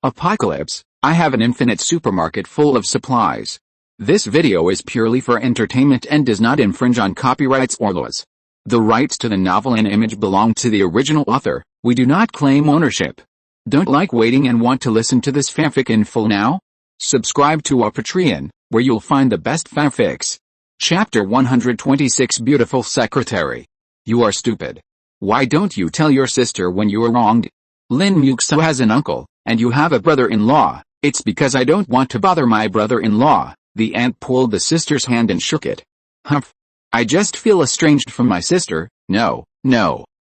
Apocalypse, I have an infinite supermarket full of supplies. This video is purely for entertainment and does not infringe on copyrights or laws. The rights to the novel and image belong to the original author. We do not claim ownership. Don't like waiting and want to listen to this fanfic in full now? Subscribe to our Patreon, where you'll find the best fanfics. Chapter 126 Beautiful Secretary. You are stupid. Why don't you tell your sister when you are wronged? Lin Muxue has an uncle, and you have a brother-in-law. It's because I don't want to bother my brother-in-law. The aunt pulled the sister's hand and shook it. Humph. I just feel estranged from my sister. No.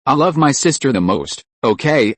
I love my sister the most. Okay.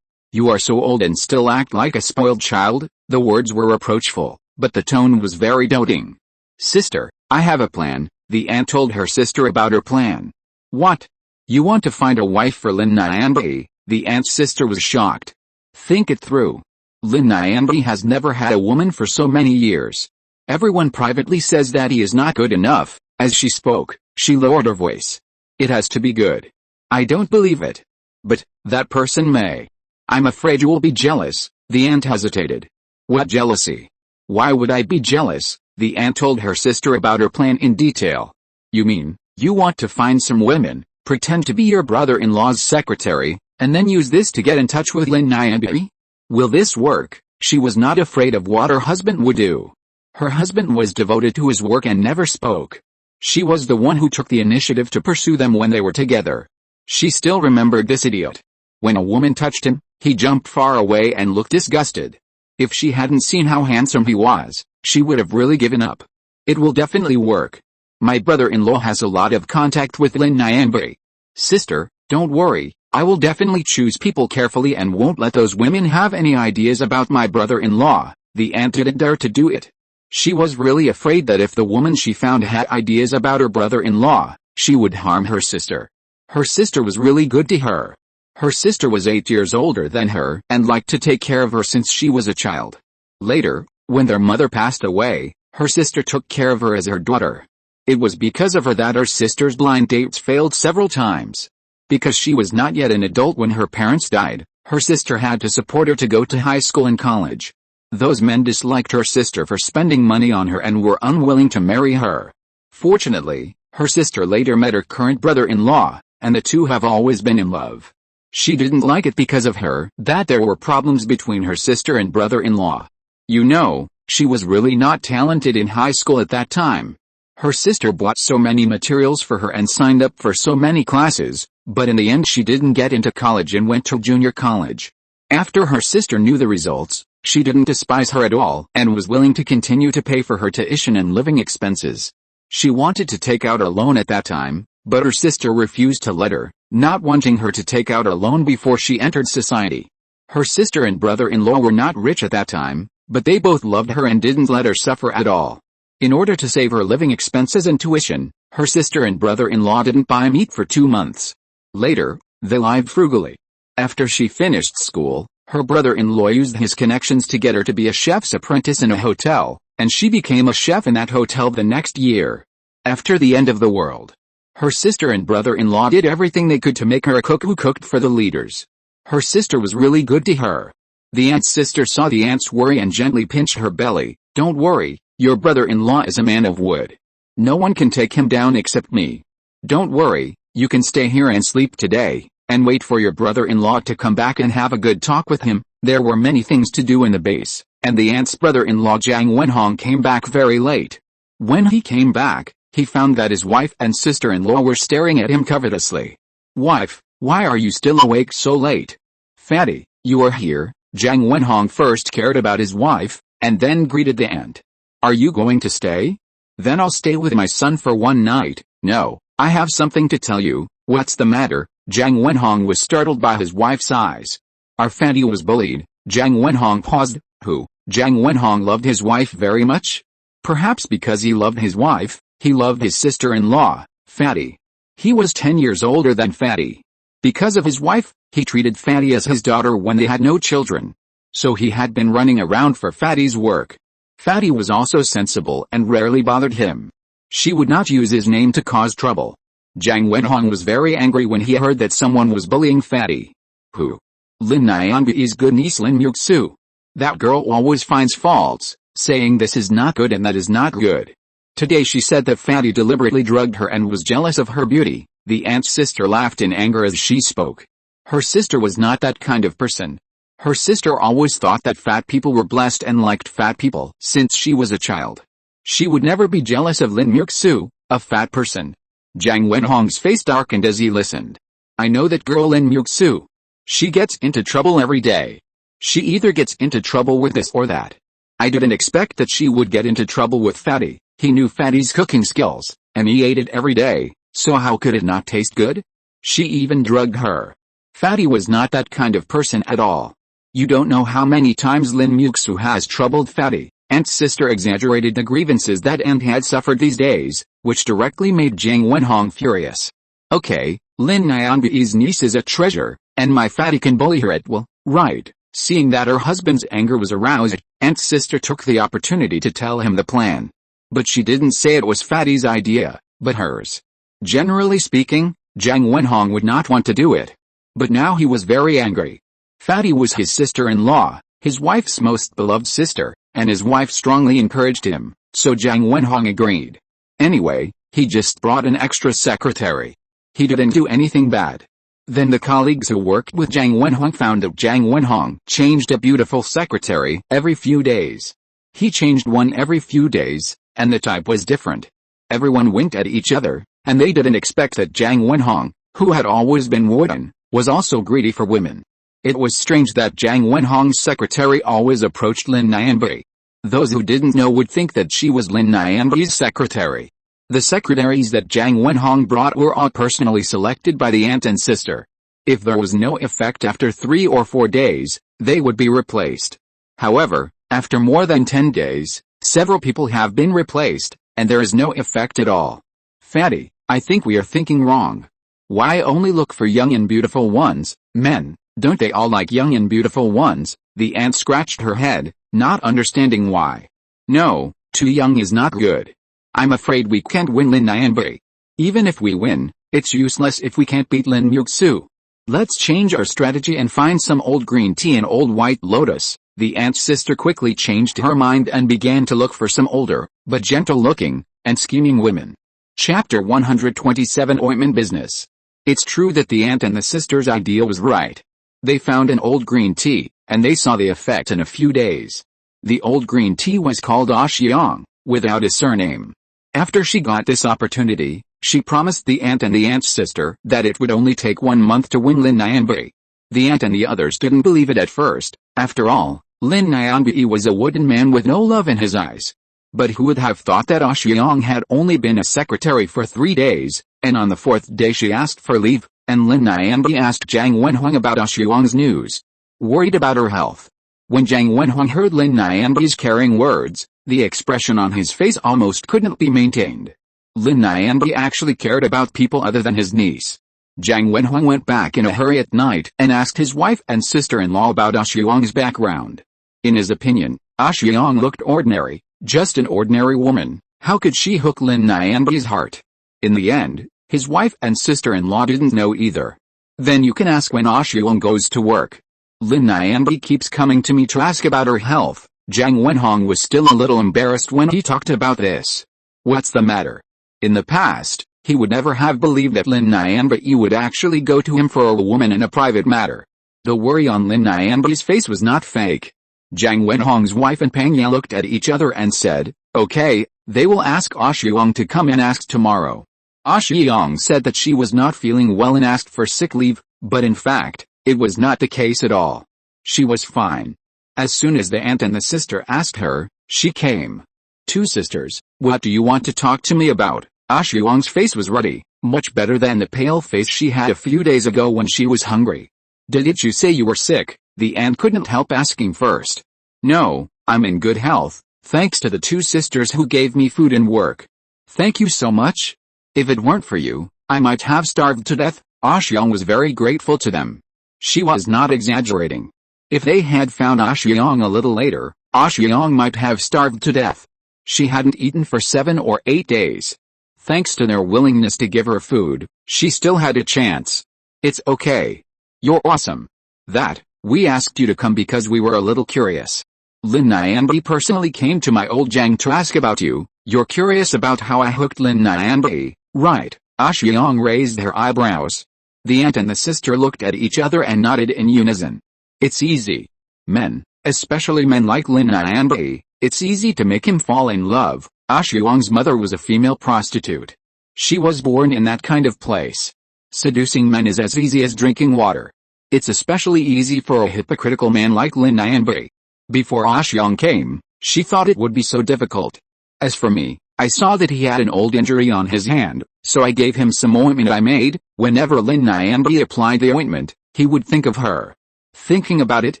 You are so old and still act like a spoiled child. The words were reproachful, but the tone was very doting. Sister, I have a plan. The aunt told her sister about her plan. What? You want to find a wife for Lin Muxue? The aunt's sister was shocked. Think it through. Lin Muxue has never had a woman for so many years. Everyone privately says that he is not good enough. As she spoke, she lowered her voice. It has to be good. I don't believe it. But that person may. I'm afraid you will be jealous. The aunt hesitated. What jealousy? Why would I be jealous? The aunt told her sister about her plan in detail. You mean, you want to find some women, pretend to be your brother-in-law's secretary, and then use this to get in touch with Lin Muxue? Will this work? She was not afraid of what her husband would do. Her husband was devoted to his work and never spoke. She was the one who took the initiative to pursue them when they were together. She still remembered this idiot. When a woman touched him, he jumped far away and looked disgusted. If she hadn't seen how handsome he was, she would have really given up. It will definitely work. My brother-in-law has a lot of contact with Lin Muxue. Sister, don't worry, I will definitely choose people carefully and won't let those women have any ideas about my brother-in-law. The aunt didn't dare to do it. She was really afraid that if the woman she found had ideas about her brother-in-law, she would harm her sister. Her sister was really good to her. Her sister was 8 years older than her and liked to take care of her since she was a child. Later, when their mother passed away, her sister took care of her as her daughter. It was because of her that her sister's blind dates failed several times. Because she was not yet an adult when her parents died, her sister had to support her to go to high school and college. Those men disliked her sister for spending money on her and were unwilling to marry her. Fortunately, her sister later met her current brother-in-law, and the two have always been in love. She didn't like it because of her that there were problems between her sister and brother-in-law. You know, she was really not talented in high school at that time. Her sister bought so many materials for her and signed up for so many classes, but in the end she didn't get into college and went to junior college. After her sister knew the results, she didn't despise her at all and was willing to continue to pay for her tuition and living expenses. She wanted to take out a loan at that time, but her sister refused to let her, not wanting her to take out a loan before she entered society. Her sister and brother-in-law were not rich at that time, but they both loved her and didn't let her suffer at all. In order to save her living expenses and tuition, her sister and brother-in-law didn't buy meat for 2 months. Later, they lived frugally. After she finished school, her brother-in-law used his connections to get her to be a chef's apprentice in a hotel, and she became a chef in that hotel the next year. After the end of the world, her sister and brother-in-law did everything they could to make her a cook who cooked for the leaders. Her sister was really good to her. The aunt's sister saw the aunt's worry and gently pinched her belly. Don't worry, your brother-in-law is a man of wood. No one can take him down except me. Don't worry, you can stay here and sleep today, and wait for your brother-in-law to come back and have a good talk with him. There were many things to do in the base, and the aunt's brother-in-law Jiang Wenhong came back very late. When he came back, he found that his wife and sister-in-law were staring at him covetously. Wife, why are you still awake so late? Fatty, you are here. Jiang Wenhong first cared about his wife, and then greeted the aunt. Are you going to stay? Then I'll stay with my son for one night. No, I have something to tell you. What's the matter? Jiang Wenhong was startled by his wife's eyes. Our Fatty was bullied. Jiang Wenhong paused. Who? Jiang Wenhong loved his wife very much? Perhaps because he loved his wife, he loved his sister-in-law, Fatty. He was 10 years older than Fatty. Because of his wife, he treated Fatty as his daughter when they had no children. So he had been running around for Fatty's work. Fatty was also sensible and rarely bothered him. She would not use his name to cause trouble. Jiang Wenhong was very angry when he heard that someone was bullying Fatty. Who? Lin Nianbei's good niece Lin Muxue. That girl always finds faults, saying this is not good and that is not good. Today she said that Fatty deliberately drugged her and was jealous of her beauty. The aunt's sister laughed in anger as she spoke. Her sister was not that kind of person. Her sister always thought that fat people were blessed and liked fat people since she was a child. She would never be jealous of Lin Muxue, a fat person. Zhang Wenhong's face darkened as he listened. I know that girl Lin Muxue. She gets into trouble every day. She either gets into trouble with this or that. I didn't expect that she would get into trouble with Fatty. He knew Fatty's cooking skills, and he ate it every day, so how could it not taste good? She even drugged her. Fatty was not that kind of person at all. You don't know how many times Lin Muxue has troubled Fatty. Aunt's sister exaggerated the grievances that Aunt had suffered these days, which directly made Zhang Wenhong furious. Okay, Lin Nianbei's niece is a treasure, and my Fatty can bully her at will, right? Seeing that her husband's anger was aroused, Aunt's sister took the opportunity to tell him the plan. But she didn't say it was Fatty's idea, but hers. Generally speaking, Zhang Wenhong would not want to do it. But now he was very angry. Fatty was his sister-in-law, his wife's most beloved sister, and his wife strongly encouraged him, so Zhang Wenhong agreed. Anyway, he just brought an extra secretary. He didn't do anything bad. Then the colleagues who worked with Zhang Wenhong found that Zhang Wenhong changed a beautiful secretary every few days. He changed one every few days, and the type was different. Everyone winked at each other, and they didn't expect that Zhang Wenhong, who had always been wooden, was also greedy for women. It was strange that Zhang Wenhong's secretary always approached Lin Nianbei. Those who didn't know would think that she was Lin Nianbei's secretary. The secretaries that Zhang Wenhong brought were all personally selected by the aunt and sister. If there was no effect after 3 or 4 days, they would be replaced. However, after more than 10 days, several people have been replaced, and there is no effect at all. Fatty, I think we are thinking wrong. Why only look for young and beautiful ones, men? Don't they all like young and beautiful ones? The aunt scratched her head, not understanding why. No, too young is not good. I'm afraid we can't win Lin Nianbei. Even if we win, it's useless if we can't beat Lin Muxue. Let's change our strategy and find some old green tea and old white lotus. The aunt's sister quickly changed her mind and began to look for some older, but gentle-looking, and scheming women. Chapter 127 Ointment Business. It's true that the aunt and the sister's idea was right. They found an old green tea, and they saw the effect in a few days. The old green tea was called Awestruck, without a surname. After she got this opportunity, she promised the aunt and the aunt's sister that it would only take 1 month to win Lin Nianbei. The aunt and the others didn't believe it at first. After all, Lin Nianbei was a wooden man with no love in his eyes. But who would have thought that Awestruck had only been a secretary for 3 days, and on the 4th day she asked for leave, and Lin Nianbei asked Zhang Wenhong about Awestruck's news. Worried about her health. When Zhang Wenhong heard Lin Nianbei's caring words, the expression on his face almost couldn't be maintained. Lin Nianbei actually cared about people other than his niece. Zhang Wenhong went back in a hurry at night and asked his wife and sister-in-law about Awestruck's background. In his opinion, Awestruck looked ordinary, just an ordinary woman. How could she hook Lin Nianbei's heart? In the end, his wife and sister-in-law didn't know either. Then you can ask when Awestruck goes to work. Lin Nianbei keeps coming to me to ask about her health. Zhang Wenhong was still a little embarrassed when he talked about this. What's the matter? In the past, he would never have believed that Lin Nianbei would actually go to him for a woman in a private matter. The worry on Lin Nianbei's face was not fake. Zhang Wenhong's wife and Pang Ye looked at each other and said, okay, they will ask Awestruck to come and ask tomorrow. Awestruck said that she was not feeling well and asked for sick leave, but in fact, it was not the case at all. She was fine. As soon as the aunt and the sister asked her, she came. 2 sisters, what do you want to talk to me about? Awestruck's face was ruddy, much better than the pale face she had a few days ago when she was hungry. Did you say you were sick? The aunt couldn't help asking first. No, I'm in good health, thanks to the 2 sisters who gave me food and work. Thank you so much. If it weren't for you, I might have starved to death. Awestruck was very grateful to them. She was not exaggerating. If they had found Awestruck a little later, Awestruck might have starved to death. She hadn't eaten for 7 or 8 days. Thanks to their willingness to give her food, she still had a chance. It's okay. You're awesome. That, We asked you to come because we were a little curious. Lin Nianbi personally came to my old Jiang to ask about you. You're curious about how I hooked Lin Nianbi, right? Xiang raised her eyebrows. The aunt and the sister looked at each other and nodded in unison. It's easy. Men, especially men like Lin Nianbi, it's easy to make him fall in love. Xiang's mother was a female prostitute. She was born in that kind of place. Seducing men is as easy as drinking water. It's especially easy for a hypocritical man like Lin Nianbi. Before Xiang came, she thought it would be so difficult. As for me, I saw that he had an old injury on his hand, so I gave him some ointment I made. Whenever Lin Nianbi applied the ointment, he would think of her. Thinking about it,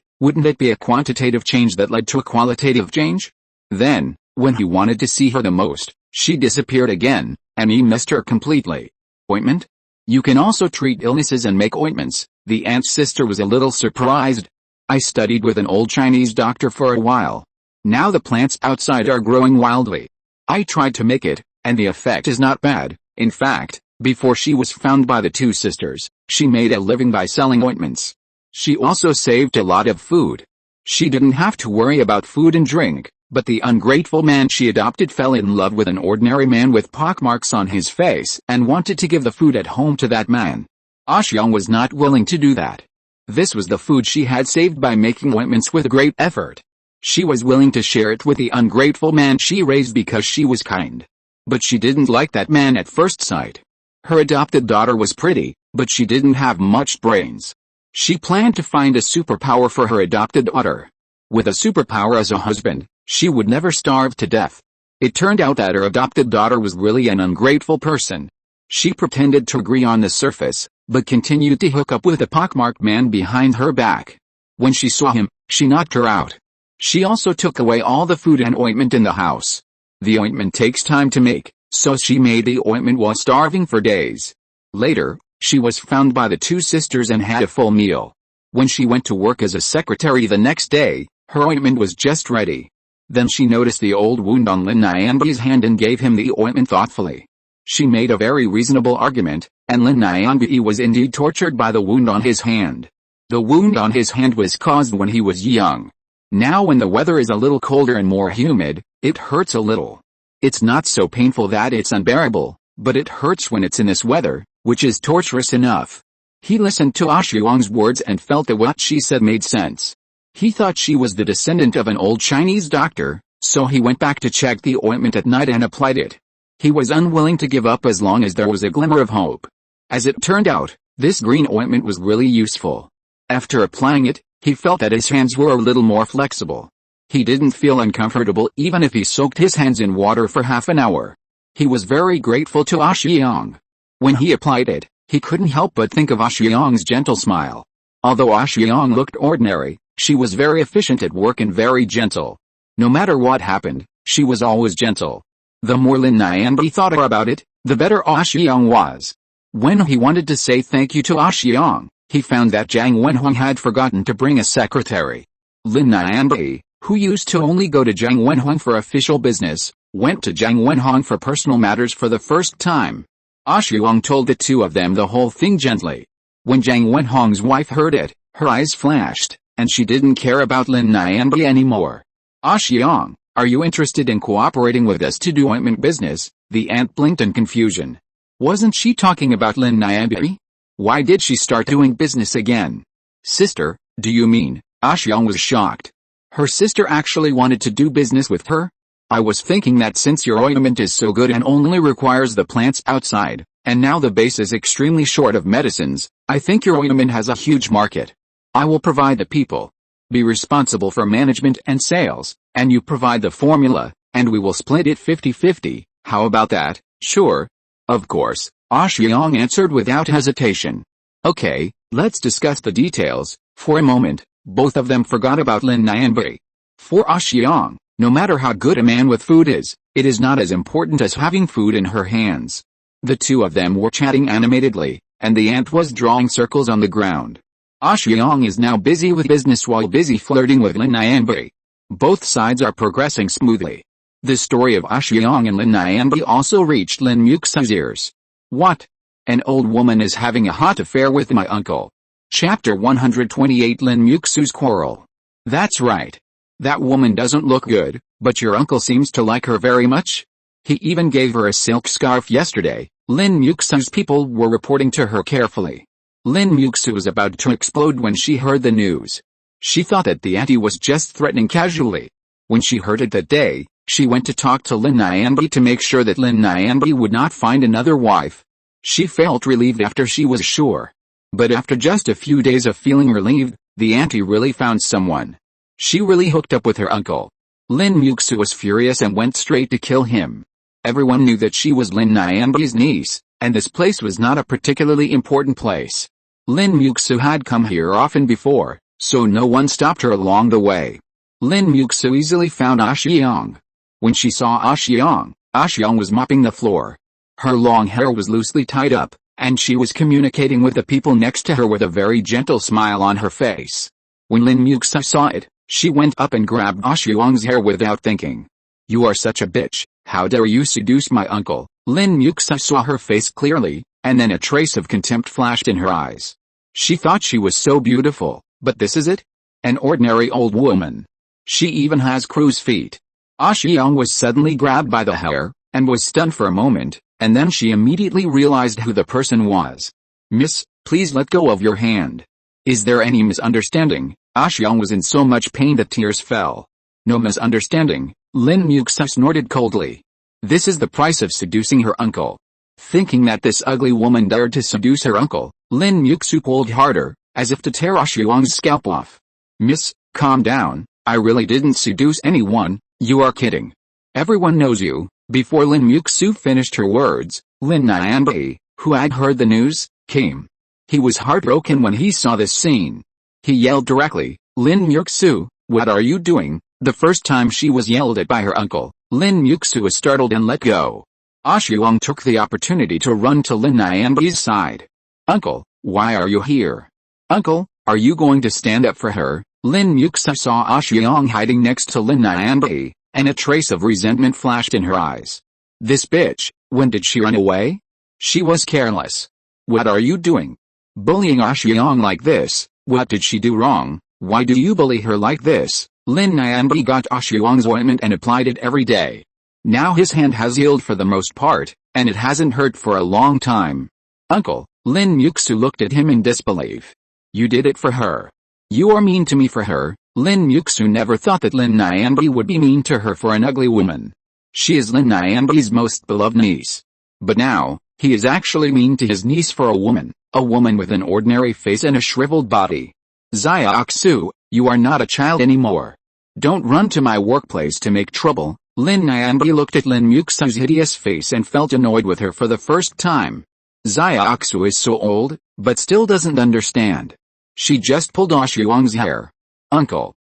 wouldn't it be a quantitative change that led to a qualitative change? Then, when he wanted to see her the most, she disappeared again, and he missed her completely. Ointment? You can also treat illnesses and make ointments. The aunt's sister was a little surprised. I studied with an old Chinese doctor for a while. Now the plants outside are growing wildly. I tried to make it, and the effect is not bad. In fact, before she was found by the two sisters, she made a living by selling ointments. She also saved a lot of food. She didn't have to worry about food and drink, but the ungrateful man she adopted fell in love with an ordinary man with pockmarks on his face and wanted to give the food at home to that man. Xiang was not willing to do that. This was the food she had saved by making ointments with great effort. She was willing to share it with the ungrateful man she raised because she was kind. But she didn't like that man at first sight. Her adopted daughter was pretty, but she didn't have much brains. She planned to find a superpower for her adopted daughter. With a superpower as a husband, she would never starve to death. It turned out that her adopted daughter was really an ungrateful person. She pretended to agree on the surface, but continued to hook up with a pockmarked man behind her back. When she saw him, she knocked her out. She also took away all the food and ointment in the house. The ointment takes time to make, so she made the ointment while starving for days. Later, she was found by the two sisters and had a full meal. When she went to work as a secretary the next day, her ointment was just ready. Then she noticed the old wound on Lin Nianbi's hand and gave him the ointment thoughtfully. She made a very reasonable argument, and Lin Nianbi was indeed tortured by the wound on his hand. The wound on his hand was caused when he was young. Now when the weather is a little colder and more humid, it hurts a little. It's not so painful that it's unbearable, but it hurts when it's in this weather, which is torturous enough. He listened to Xiang's words and felt that what she said made sense. He thought she was the descendant of an old Chinese doctor, so he went back to check the ointment at night and applied it. He was unwilling to give up as long as there was a glimmer of hope. As it turned out, this green ointment was really useful. After applying it, he felt that his hands were a little more flexible. He didn't feel uncomfortable even if he soaked his hands in water for half an hour. He was very grateful to Xiang. When he applied it, he couldn't help but think of Xiang's gentle smile. Although Xiang looked ordinary, she was very efficient at work and very gentle. No matter what happened, she was always gentle. The more Lin Nianbi thought about it, the better Xiang was. When he wanted to say thank you to Xiang, he found that Zhang Wenhuang had forgotten to bring a secretary. Lin Nianbi, who used to only go to Zhang Wenhuang for official business, went to Zhang Wenhuang for personal matters for the first time. Xiang told the two of them the whole thing gently. When Zhang Wenhuang's wife heard it, her eyes flashed, and she didn't care about Lin Nianbi anymore. Xiang, are you interested in cooperating with us to do ointment business? The aunt blinked in confusion. Wasn't she talking about Lin Nianbi? Why did she start doing business again? Sister, do you mean? Xiang was shocked. Her sister actually wanted to do business with her? I was thinking that since your ointment is so good and only requires the plants outside, and now the base is extremely short of medicines, I think your ointment has a huge market. I will provide the people. Be responsible for management and sales, and you provide the formula, and we will split it 50-50. How about that? Sure. Of course, Xiang answered without hesitation. Okay, let's discuss the details. For a moment, both of them forgot about Lin Nianbi. For Xiang, no matter how good a man with food is, it is not as important as having food in her hands. The two of them were chatting animatedly, and the ant was drawing circles on the ground. Xiang is now busy with business while busy flirting with Lin Nianbi. Both sides are progressing smoothly. The story of Xiang and Lin Nianbi also reached Lin Muxue's ears. What? An old woman is having a hot affair with my uncle. Chapter 128 Lin Muxue's Quarrel. That's right. That woman doesn't look good, but your uncle seems to like her very much. He even gave her a silk scarf yesterday. Lin Muxue's people were reporting to her carefully. Lin Muxue was about to explode when she heard the news. She thought that the auntie was just threatening casually. When she heard it that day, she went to talk to Lin Nianbi to make sure that Lin Nianbi would not find another wife. She felt relieved after she was sure. But after just a few days of feeling relieved, the auntie really found someone. She really hooked up with her uncle. Lin Muxue was furious and went straight to kill him. Everyone knew that she was Lin Nianbi's niece, and this place was not a particularly important place. Lin Muxue had come here often before, so no one stopped her along the way. Lin Muxue easily found Xiang. When she saw Xiang was mopping the floor. Her long hair was loosely tied up, and she was communicating with the people next to her with a very gentle smile on her face. When Lin Muxue saw it, she went up and grabbed Xiang's hair without thinking. "You are such a bitch, how dare you seduce my uncle?" Lin Muxue saw her face clearly, and then a trace of contempt flashed in her eyes. She thought she was so beautiful, but this is it? An ordinary old woman. She even has crow's feet. Xiang was suddenly grabbed by the hair, and was stunned for a moment, and then she immediately realized who the person was. "Miss, please let go of your hand. Is there any misunderstanding?" Xiang was in so much pain that tears fell. "No misunderstanding," Lin Muxue snorted coldly. "This is the price of seducing her uncle." Thinking that this ugly woman dared to seduce her uncle, Lin Muxue pulled harder, as if to tear Xiang's scalp off. "Miss, calm down, I really didn't seduce anyone, you are kidding. Everyone knows you." Before Lin Muxue finished her words, Lin Nianbi, who had heard the news, came. He was heartbroken when he saw this scene. He yelled directly, "Lin Muxue, what are you doing?" The first time she was yelled at by her uncle, Lin Muxue was startled and let go. Xiang took the opportunity to run to Lin Nianbi's side. "Uncle, why are you here? Uncle, are you going to stand up for her?" Lin Muxue saw Xiang hiding next to Lin Nianbi, and a trace of resentment flashed in her eyes. "This bitch, when did she run away? She was careless. What are you doing? Bullying Xiang like this? What did she do wrong? Why do you bully her like this?" Lin Nianbi got Xiang's ointment and applied it every day. Now his hand has healed for the most part, and it hasn't hurt for a long time. "Uncle," Lin Muxue looked at him in disbelief. "You did it for her. You are mean to me for her." Lin Muxue never thought that Lin Nianbi would be mean to her for an ugly woman. She is Lin Nianbi's most beloved niece. But now, he is actually mean to his niece for a woman with an ordinary face and a shriveled body. "Jiaoqin, you are not a child anymore. Don't run to my workplace to make trouble." Lin Nianbi looked at Lin Muxue's hideous face and felt annoyed with her for the first time. Jiaoqin is so old, but still doesn't understand. She just pulled Xiang's hair. "Uncle,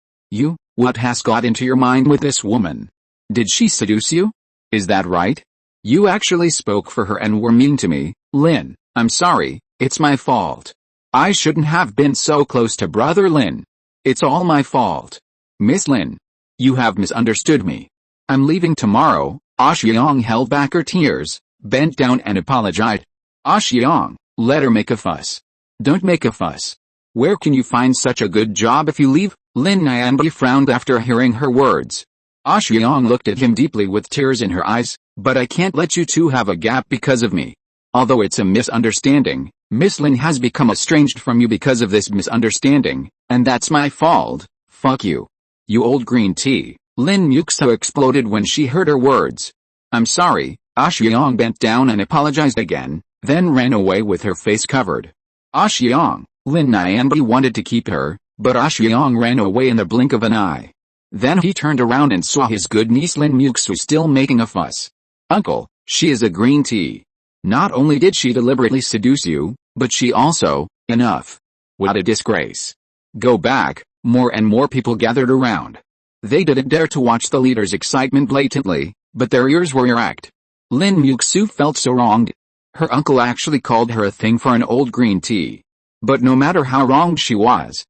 what has got into your mind with this woman? Did she seduce you? Is that right? You actually spoke for her and were mean to me." "Lin, I'm sorry, it's my fault. I shouldn't have been so close to brother Lin. It's all my fault. Miss Lin, you have misunderstood me. I'm leaving tomorrow." Xiang held back her tears, bent down and apologized. "Xiang, let her make a fuss. Don't make a fuss. Where can you find such a good job if you leave?" Lin Nianbi frowned after hearing her words. Xiang looked at him deeply with tears in her eyes. "But I can't let you two have a gap because of me. Although it's a misunderstanding, Miss Lin has become estranged from you because of this misunderstanding, and that's my fault. Fuck you. You old green tea." Lin Muxue exploded when she heard her words. "I'm sorry." Xiang bent down and apologized again, then ran away with her face covered. Xiang, Lin Nianbi wanted to keep her, but Xiang ran away in the blink of an eye. Then he turned around and saw his good niece Lin Muxue still making a fuss. "Uncle, she is a green tea. Not only did she deliberately seduce you, but she also..." "Enough. What a disgrace. Go back." More and more people gathered around. They didn't dare to watch the leader's excitement blatantly, but their ears were erect. Lin Muxue felt so wronged. Her uncle actually called her a thing for an old green tea. But no matter how wronged she was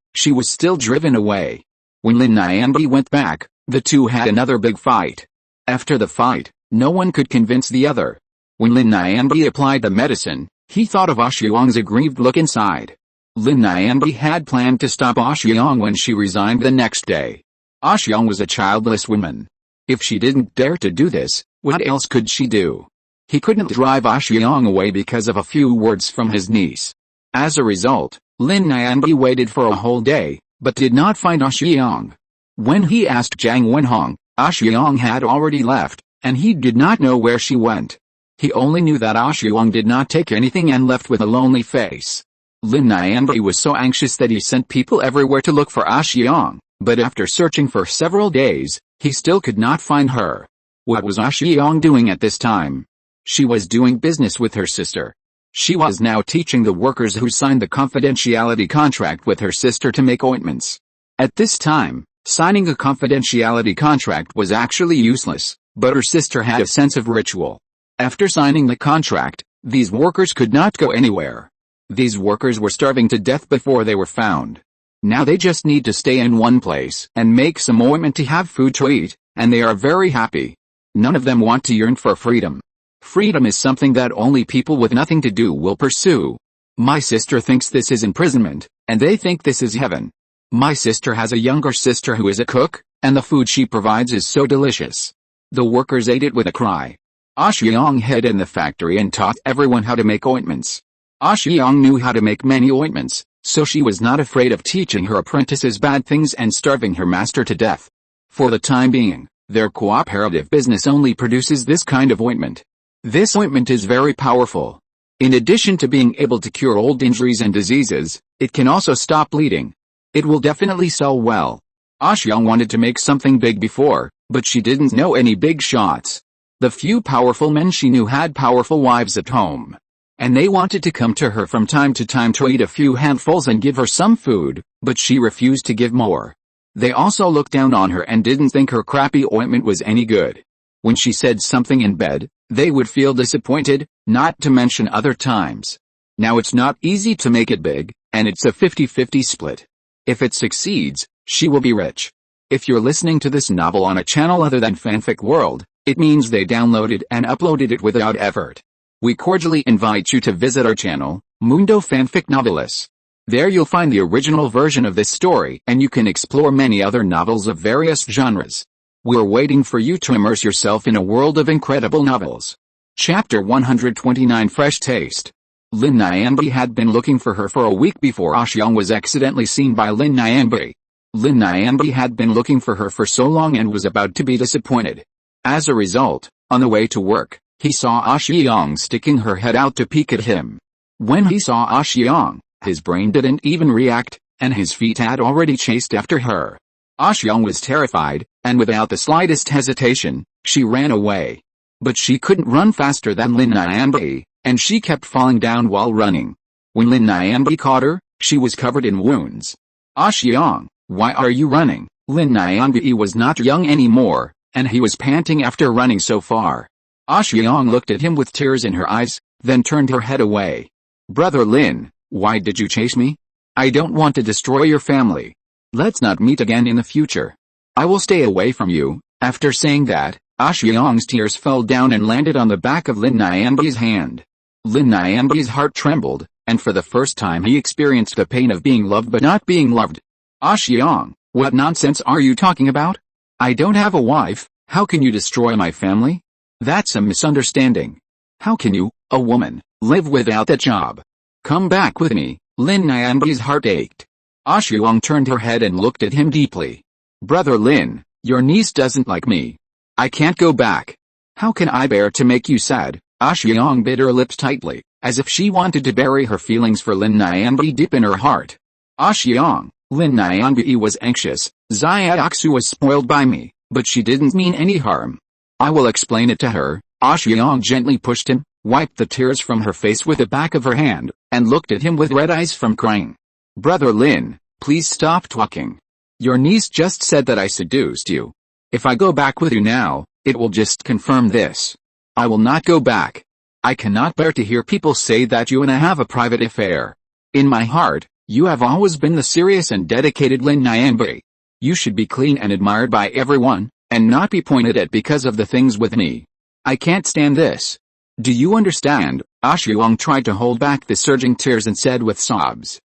still driven away. When Lin Nianbi went back, the two had another big fight. After the fight, no one could convince the other. When Lin Nianbi applied the medicine, he thought of Xiang's aggrieved look inside. Lin Nianbi had planned to stop Xiang when she resigned the next day. Xiang was a childless woman. If she didn't dare to do this, what else could she do? He couldn't drive Xiang away because of a few words from his niece. As a result, Lin Nianbi waited for a whole day, but did not find Xiang. When he asked Zhang Wenhong, Xiang had already left, and he did not know where she went. He only knew that Xiang did not take anything and left with a lonely face. Lin Nianbi was so anxious that he sent people everywhere to look for Xiang, but after searching for several days, he still could not find her. What was Xiang doing at this time? She was doing business with her sister. She was now teaching the workers who signed the confidentiality contract with her sister to make ointments. At this time, signing a confidentiality contract was actually useless, but her sister had a sense of ritual. After signing the contract, these workers could not go anywhere. These workers were starving to death before they were found. Now they just need to stay in one place and make some ointment to have food to eat, and they are very happy. None of them want to yearn for freedom. Freedom is something that only people with nothing to do will pursue. My sister thinks this is imprisonment, and they think this is heaven. My sister has a younger sister who is a cook, and the food she provides is so delicious. The workers ate it with a cry. Xiang hid in the factory and taught everyone how to make ointments. Xiang knew how to make many ointments, so she was not afraid of teaching her apprentices bad things and starving her master to death. For the time being, their cooperative business only produces this kind of ointment. This ointment is very powerful. In addition to being able to cure old injuries and diseases, it can also stop bleeding. It will definitely sell well. Xiang wanted to make something big before, but she didn't know any big shots. The few powerful men she knew had powerful wives at home. And they wanted to come to her from time to time to eat a few handfuls and give her some food, but she refused to give more. They also looked down on her and didn't think her crappy ointment was any good. When she said something in bed, they would feel disappointed, not to mention other times. Now it's not easy to make it big, and it's a 50-50 split. If it succeeds, she will be rich. If you're listening to this novel on a channel other than Fanfic World, it means they downloaded and uploaded it without effort. We cordially invite you to visit our channel, Mundo Fanfic Novelis. There you'll find the original version of this story and you can explore many other novels of various genres. We're waiting for you to immerse yourself in a world of incredible novels. Chapter 129 Fresh Taste. Lin Nianbi had been looking for her for a week before Xiang was accidentally seen by Lin Nianbi. Lin Nianbi had been looking for her for so long and was about to be disappointed. As a result, on the way to work, he saw Xiang sticking her head out to peek at him. When he saw Xiang, his brain didn't even react, and his feet had already chased after her. Xiang was terrified, and without the slightest hesitation, she ran away. But she couldn't run faster than Lin Nianbi, and she kept falling down while running. When Lin Nianbi caught her, she was covered in wounds. Xiang, why are you running? Lin Nianbi was not young anymore, and he was panting after running so far. Xiang looked at him with tears in her eyes, then turned her head away. Brother Lin, why did you chase me? I don't want to destroy your family. Let's not meet again in the future. I will stay away from you. After saying that, Xiang's tears fell down and landed on the back of Lin Nianbi's hand. Lin Nianbi's heart trembled, and for the first time he experienced the pain of being loved but not being loved. Xiang, what nonsense are you talking about? I don't have a wife, how can you destroy my family? That's a misunderstanding. How can you, a woman, live without that job? Come back with me. Lin Nianbi's heart ached. Xiang turned her head and looked at him deeply. Brother Lin, your niece doesn't like me. I can't go back. How can I bear to make you sad? Xiang bit her lips tightly, as if she wanted to bury her feelings for Lin Nianbi deep in her heart. Xiang, Lin Nianbi was anxious. Xiaoqin was spoiled by me, but she didn't mean any harm. I will explain it to her. Xiang gently pushed him, wiped the tears from her face with the back of her hand, and looked at him with red eyes from crying. Brother Lin, please stop talking. Your niece just said that I seduced you. If I go back with you now, it will just confirm this. I will not go back. I cannot bear to hear people say that you and I have a private affair. In my heart, you have always been the serious and dedicated Lin Nianbi. You should be clean and admired by everyone, and not be pointed at because of the things with me. I can't stand this. Do you understand? Xiang tried to hold back the surging tears and said with sobs.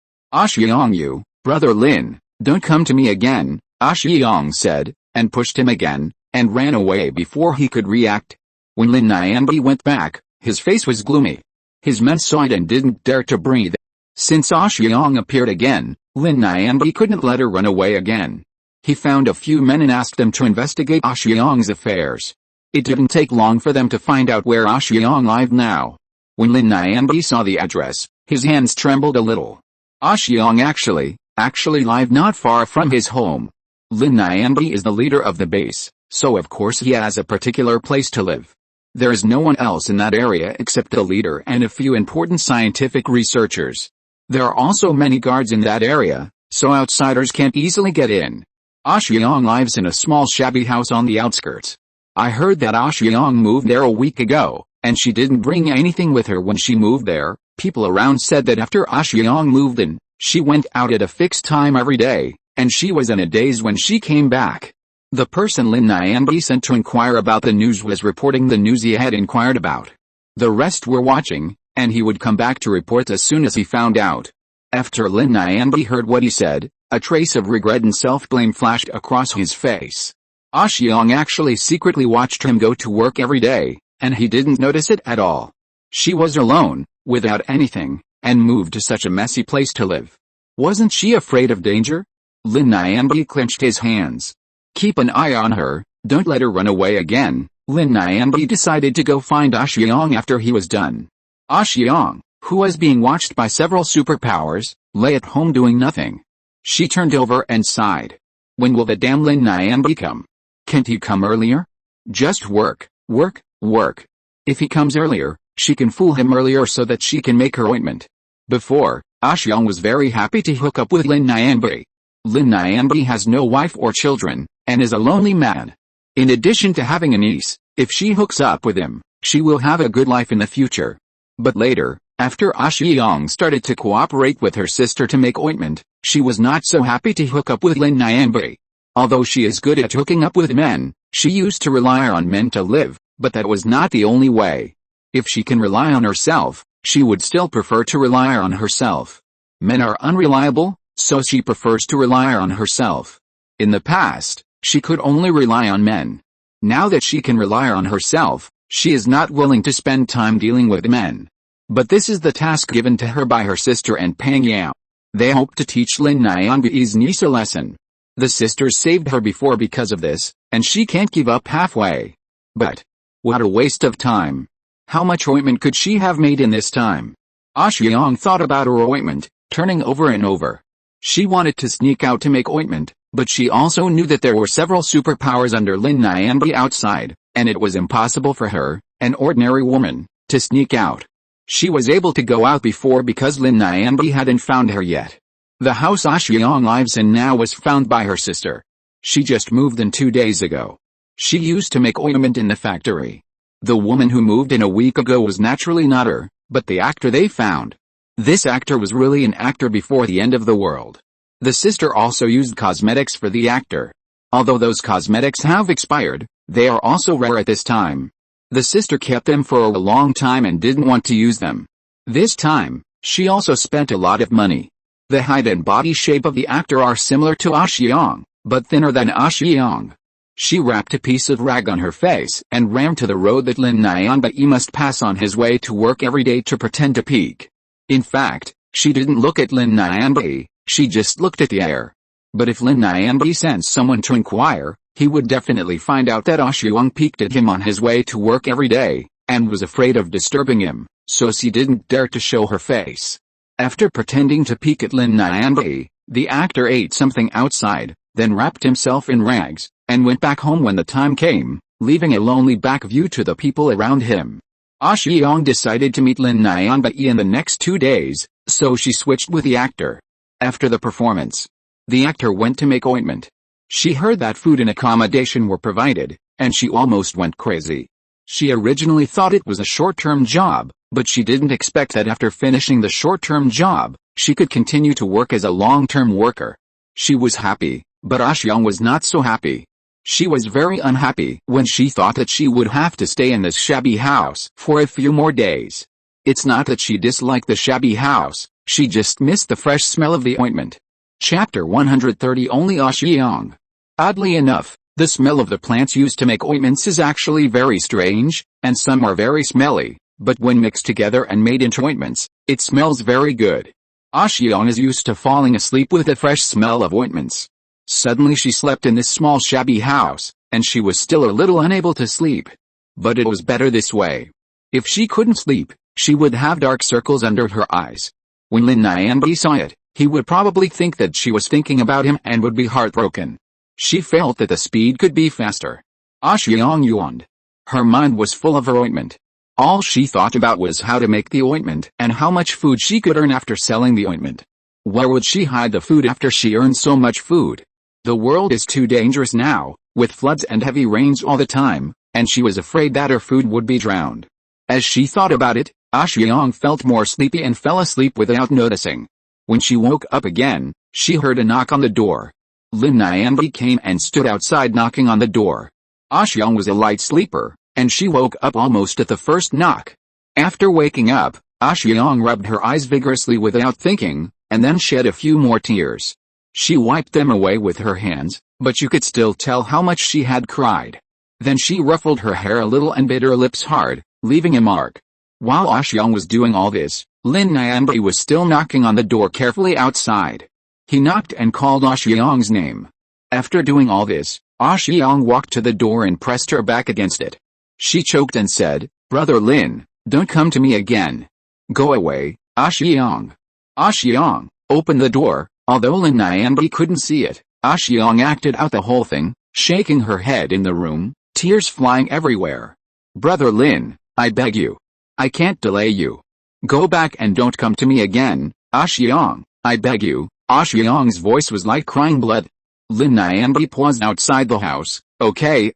Xiang, you, brother Lin, don't come to me again, Xiang said, and pushed him again, and ran away before he could react. When Lin Yanbi went back, his face was gloomy. His men saw it and didn't dare to breathe. Since Xiang appeared again, Lin Yanbi couldn't let her run away again. He found a few men and asked them to investigate Xiang's affairs. It didn't take long for them to find out where Xiang lived now. When Lin Yanbi saw the address, his hands trembled a little. Xiang actually lived not far from his home. Lin Yanbi is the leader of the base, so of course he has a particular place to live. There is no one else in that area except the leader and a few important scientific researchers. There are also many guards in that area, so outsiders can't easily get in. Xiang lives in a small shabby house on the outskirts. I heard that Xiang moved there a week ago, and she didn't bring anything with her when she moved there. People around said that after Xiang moved in, she went out at a fixed time every day, and she was in a daze when she came back. The person Lin Yanbi sent to inquire about the news was reporting the news he had inquired about. The rest were watching, and he would come back to report as soon as he found out. After Lin Yanbi heard what he said, a trace of regret and self-blame flashed across his face. Xiang actually secretly watched him go to work every day, and he didn't notice it at all. She was alone, without anything, and moved to such a messy place to live. Wasn't she afraid of danger? Lin Yanbi clenched his hands. Keep an eye on her, don't let her run away again. Lin Yanbi decided to go find Xiang after he was done. Xiang, who was being watched by several superpowers, lay at home doing nothing. She turned over and sighed. When will the damn Lin Yanbi come? Can't he come earlier? Just work, work, work. If he comes earlier, she can fool him earlier so that she can make her ointment. Before, Xiang was very happy to hook up with Lin Yanbi. Lin Yanbi has no wife or children, and is a lonely man. In addition to having a niece, if she hooks up with him, she will have a good life in the future. But later, after Xiang started to cooperate with her sister to make ointment, she was not so happy to hook up with Lin Yanbi. Although she is good at hooking up with men, she used to rely on men to live, but that was not the only way. If she can rely on herself, she would still prefer to rely on herself. Men are unreliable, so she prefers to rely on herself. In the past, she could only rely on men. Now that she can rely on herself, she is not willing to spend time dealing with men. But this is the task given to her by her sister and Pang Yao. They hope to teach Lin Yanbi's niece a lesson. The sisters saved her before because of this, and she can't give up halfway. But what a waste of time. How much ointment could she have made in this time? Xiang thought about her ointment, turning over and over. She wanted to sneak out to make ointment, but she also knew that there were several superpowers under Lin Yanbi outside, and it was impossible for her, an ordinary woman, to sneak out. She was able to go out before because Lin Yanbi hadn't found her yet. The house Xiang lives in now was found by her sister. She just moved in 2 days ago. She used to make ointment in the factory. The woman who moved in a week ago was naturally not her, but the actor they found. This actor was really an actor before the end of the world. The sister also used cosmetics for the actor. Although those cosmetics have expired, they are also rare at this time. The sister kept them for a long time and didn't want to use them. This time, she also spent a lot of money. The height and body shape of the actor are similar to Xiang, but thinner than Xiang. She wrapped a piece of rag on her face and ran to the road that Lin Yanbi must pass on his way to work every day to pretend to peek. In fact, she didn't look at Lin Yanbi, she just looked at the air. But if Lin Yanbi sent someone to inquire, he would definitely find out that Xiang peeked at him on his way to work every day, and was afraid of disturbing him, so she didn't dare to show her face. After pretending to peek at Lin Yanbi, the actor ate something outside, then wrapped himself in rags, and went back home when the time came, leaving a lonely back view to the people around him. Xiang decided to meet Lin Yanbi in the next 2 days, so she switched with the actor. After the performance, the actor went to make ointment. She heard that food and accommodation were provided, and she almost went crazy. She originally thought it was a short-term job, but she didn't expect that after finishing the short-term job, she could continue to work as a long-term worker. She was happy, but Xiang was not so happy. She was very unhappy when she thought that she would have to stay in this shabby house for a few more days. It's not that she disliked the shabby house, She just missed the fresh smell of the ointment. Chapter 130 Only Xiang. Oddly enough, the smell of the plants used to make ointments is actually very strange, and some are very smelly, but when mixed together and made into ointments, it smells very good. Xiang is used to falling asleep with the fresh smell of ointments. Suddenly she slept in this small shabby house, and she was still a little unable to sleep. But it was better this way. If she couldn't sleep, she would have dark circles under her eyes. When Lin Muxue saw it, he would probably think that she was thinking about him and would be heartbroken. She felt that the speed could be faster. Xiang yawned. Her mind was full of her ointment. All she thought about was how to make the ointment and how much food she could earn after selling the ointment. Where would she hide the food after she earned so much food? The world is too dangerous now, with floods and heavy rains all the time, and she was afraid that her food would be drowned. As she thought about it, Xiang felt more sleepy and fell asleep without noticing. When she woke up again, she heard a knock on the door. Lin Muxue came and stood outside knocking on the door. Xiang was a light sleeper, and she woke up almost at the first knock. After waking up, Xiang rubbed her eyes vigorously without thinking, and then shed a few more tears. She wiped them away with her hands, but you could still tell how much she had cried. Then she ruffled her hair a little and bit her lips hard, leaving a mark. While Xiang was doing all this, Lin Muxue was still knocking on the door carefully outside. He knocked and called Xiang's name. After doing all this, Xiang walked to the door and pressed her back against it. She choked and said, "Brother Lin, don't come to me again. Go away, Xiang." Xiang, open the door." Although Lin Muxue couldn't see it, Xiang acted out the whole thing, shaking her head in the room, tears flying everywhere. "Brother Lin, I beg you. I can't delay you. Go back and don't come to me again, Xiang, I beg you." Xiang's voice was like crying blood. Lin Muxue paused outside the house. Okay,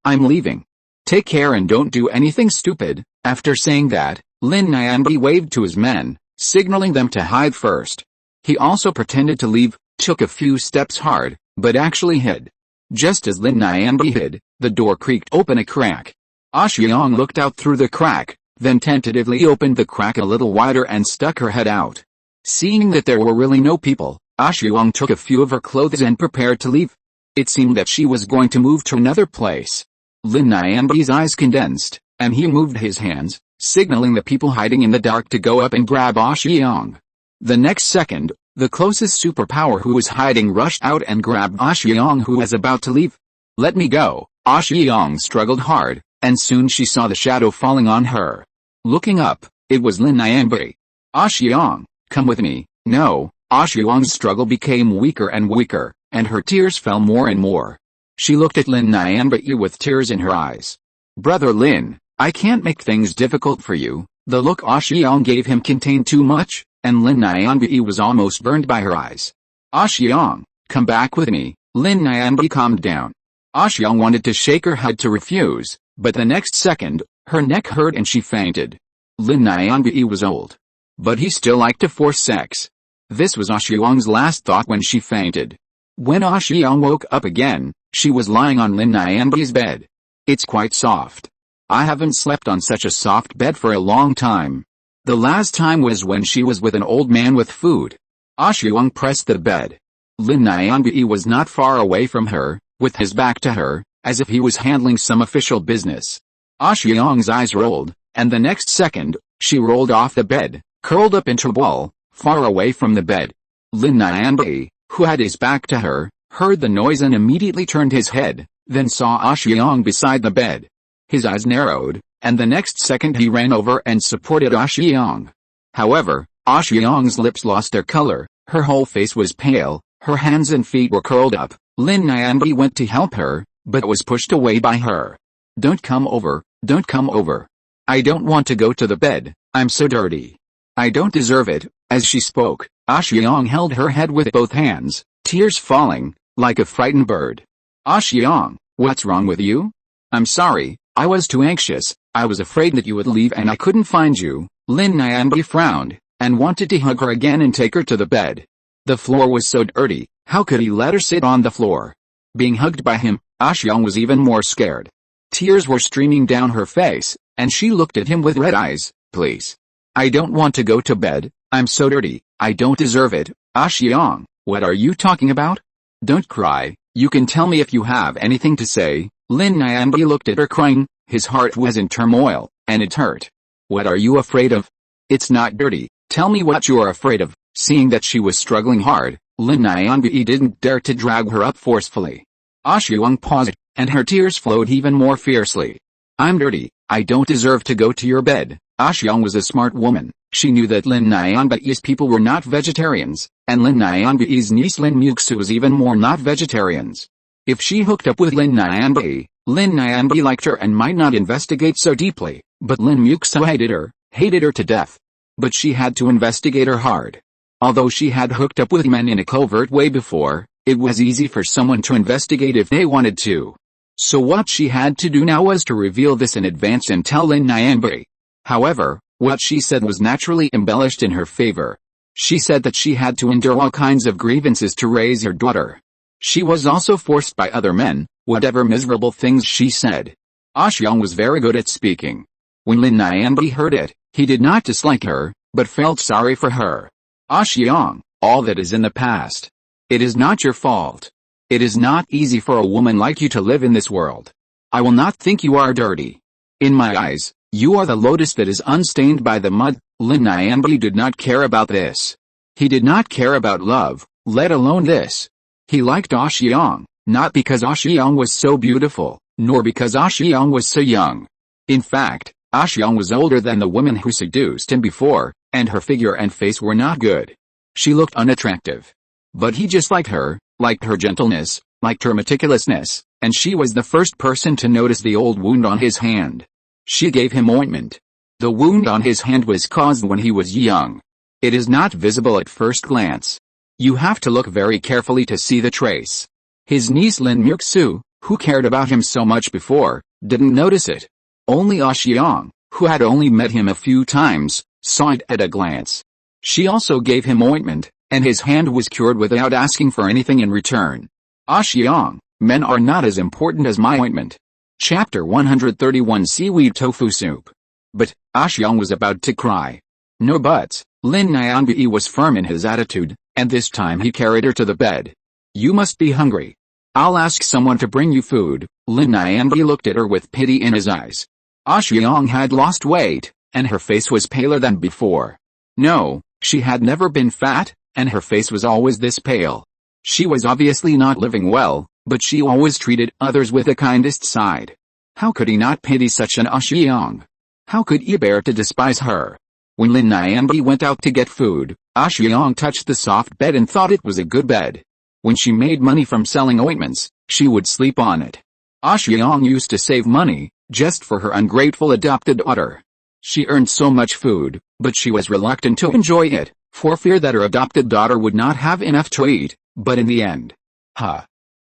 I'm leaving. Take care and don't do anything stupid." After saying that, Lin Muxue waved to his men, signaling them to hide first. He also pretended to leave, took a few steps hard, but actually hid. Just as Lin Muxue hid, the door creaked open a crack. Xiang looked out through the crack, then tentatively opened the crack a little wider and stuck her head out. Seeing that there were really no people, Xiang took a few of her clothes and prepared to leave. It seemed that she was going to move to another place. Lin Muxue's eyes condensed, and he moved his hands, signaling the people hiding in the dark to go up and grab Xiang. The next second, the closest superpower who was hiding rushed out and grabbed Xiang, who was about to leave. "Let me go." Xiang struggled hard, and soon she saw the shadow falling on her. Looking up, it was Lin Muxue. "Xiang, come with me." "No." Xiang's struggle became weaker and weaker, and her tears fell more and more. She looked at Lin Muxue with tears in her eyes. "Brother Lin, I can't make things difficult for you." The look Xiang gave him contained too much, and Lin Muxue was almost burned by her eyes. "Xiang, come back with me." Lin Muxue calmed down. Xiang wanted to shake her head to refuse, but the next second, her neck hurt and she fainted. Lin Muxue was old, but he still liked to force sex. This was Xiang's last thought when she fainted. When Xiang woke up again, she was lying on Lin Muxue's bed. "It's quite soft. I haven't slept on such a soft bed for a long time. The last time was when she was with an old man with food." Xiang pressed the bed. Lin Muxue was not far away from her, with his back to her, as if he was handling some official business. Xiang's eyes rolled, and the next second, she rolled off the bed, curled up into a ball, far away from the bed. Lin Muxue, who had his back to her, heard the noise and immediately turned his head, then saw Xiang beside the bed. His eyes narrowed, and the next second he ran over and supported Xiang. However, Xiang's lips lost their color, her whole face was pale, her hands and feet were curled up. Lin Muxue went to help her, but was pushed away by her. "Don't come over, don't come over. I don't want to go to the bed, I'm so dirty. I don't deserve it." As she spoke, Xiang held her head with both hands, tears falling, like a frightened bird. "Xiang, what's wrong with you?" "I'm sorry, I was too anxious, I was afraid that you would leave and I couldn't find you." Lin Muxue frowned, and wanted to hug her again and take her to the bed. The floor was so dirty, how could he let her sit on the floor? Being hugged by him, Xiang was even more scared. Tears were streaming down her face, and she looked at him with red eyes. "Please. I don't want to go to bed, I'm so dirty, I don't deserve it. Xiang, what are you talking about? Don't cry, you can tell me if you have anything to say. Lin Yanbi looked at her crying, his heart was in turmoil, and it hurt. What are you afraid of? It's not dirty, tell me what you are afraid of. Seeing that she was struggling hard, Lin Yanbi didn't dare to drag her up forcefully. Xiang paused, and her tears flowed even more fiercely. I'm dirty, I don't deserve to go to your bed. Xiang was a smart woman. She knew that Lin Yanbi's people were not vegetarians, and Lin Yanbi's niece Lin Muxue was even more not vegetarians. If she hooked up with Lin Yanbi liked her and might not investigate so deeply, but Lin Muxue hated her to death. But she had to investigate her hard. Although she had hooked up with men in a covert way before, it was easy for someone to investigate if they wanted to. So what she had to do now was to reveal this in advance and tell Lin Yanbi. However, what she said was naturally embellished in her favor. She said that she had to endure all kinds of grievances to raise her daughter. She was also forced by other men, whatever miserable things she said. Xiang was very good at speaking. When Lin Yanbi heard it, he did not dislike her, but felt sorry for her. Xiang, all that is in the past. It is not your fault. It is not easy for a woman like you to live in this world. I will not think you are dirty. In my eyes, you are the lotus that is unstained by the mud. Lin Yanbi did not care about this. He did not care about love, let alone this. He liked Xiang, not because Xiang was so beautiful, nor because Xiang was so young. In fact, Xiang was older than the woman who seduced him before, and her figure and face were not good. She looked unattractive. But he just liked her gentleness, liked her meticulousness, and she was the first person to notice the old wound on his hand. She gave him ointment. The wound on his hand was caused when he was young. It is not visible at first glance. You have to look very carefully to see the trace. His niece Lin Muxue, who cared about him so much before, didn't notice it. Only Xiang, who had only met him a few times, saw it at a glance. She also gave him ointment, and his hand was cured without asking for anything in return. Xiang, men are not as important as my ointment. Chapter 131 Seaweed Tofu Soup. But, Xiang was about to cry. No buts, Lin Yanbi was firm in his attitude, and this time he carried her to the bed. You must be hungry. I'll ask someone to bring you food. Lin Yanbi looked at her with pity in his eyes. Xiang had lost weight, and her face was paler than before. No, she had never been fat, and her face was always this pale. She was obviously not living well, but she always treated others with the kindest side. How could he not pity such an Xiang? How could he bear to despise her? When Lin Yanbi went out to get food, Xiang touched the soft bed and thought it was a good bed. When she made money from selling ointments, she would sleep on it. Xiang used to save money, just for her ungrateful adopted daughter. She earned so much food, but she was reluctant to enjoy it, for fear that her adopted daughter would not have enough to eat, but in the end,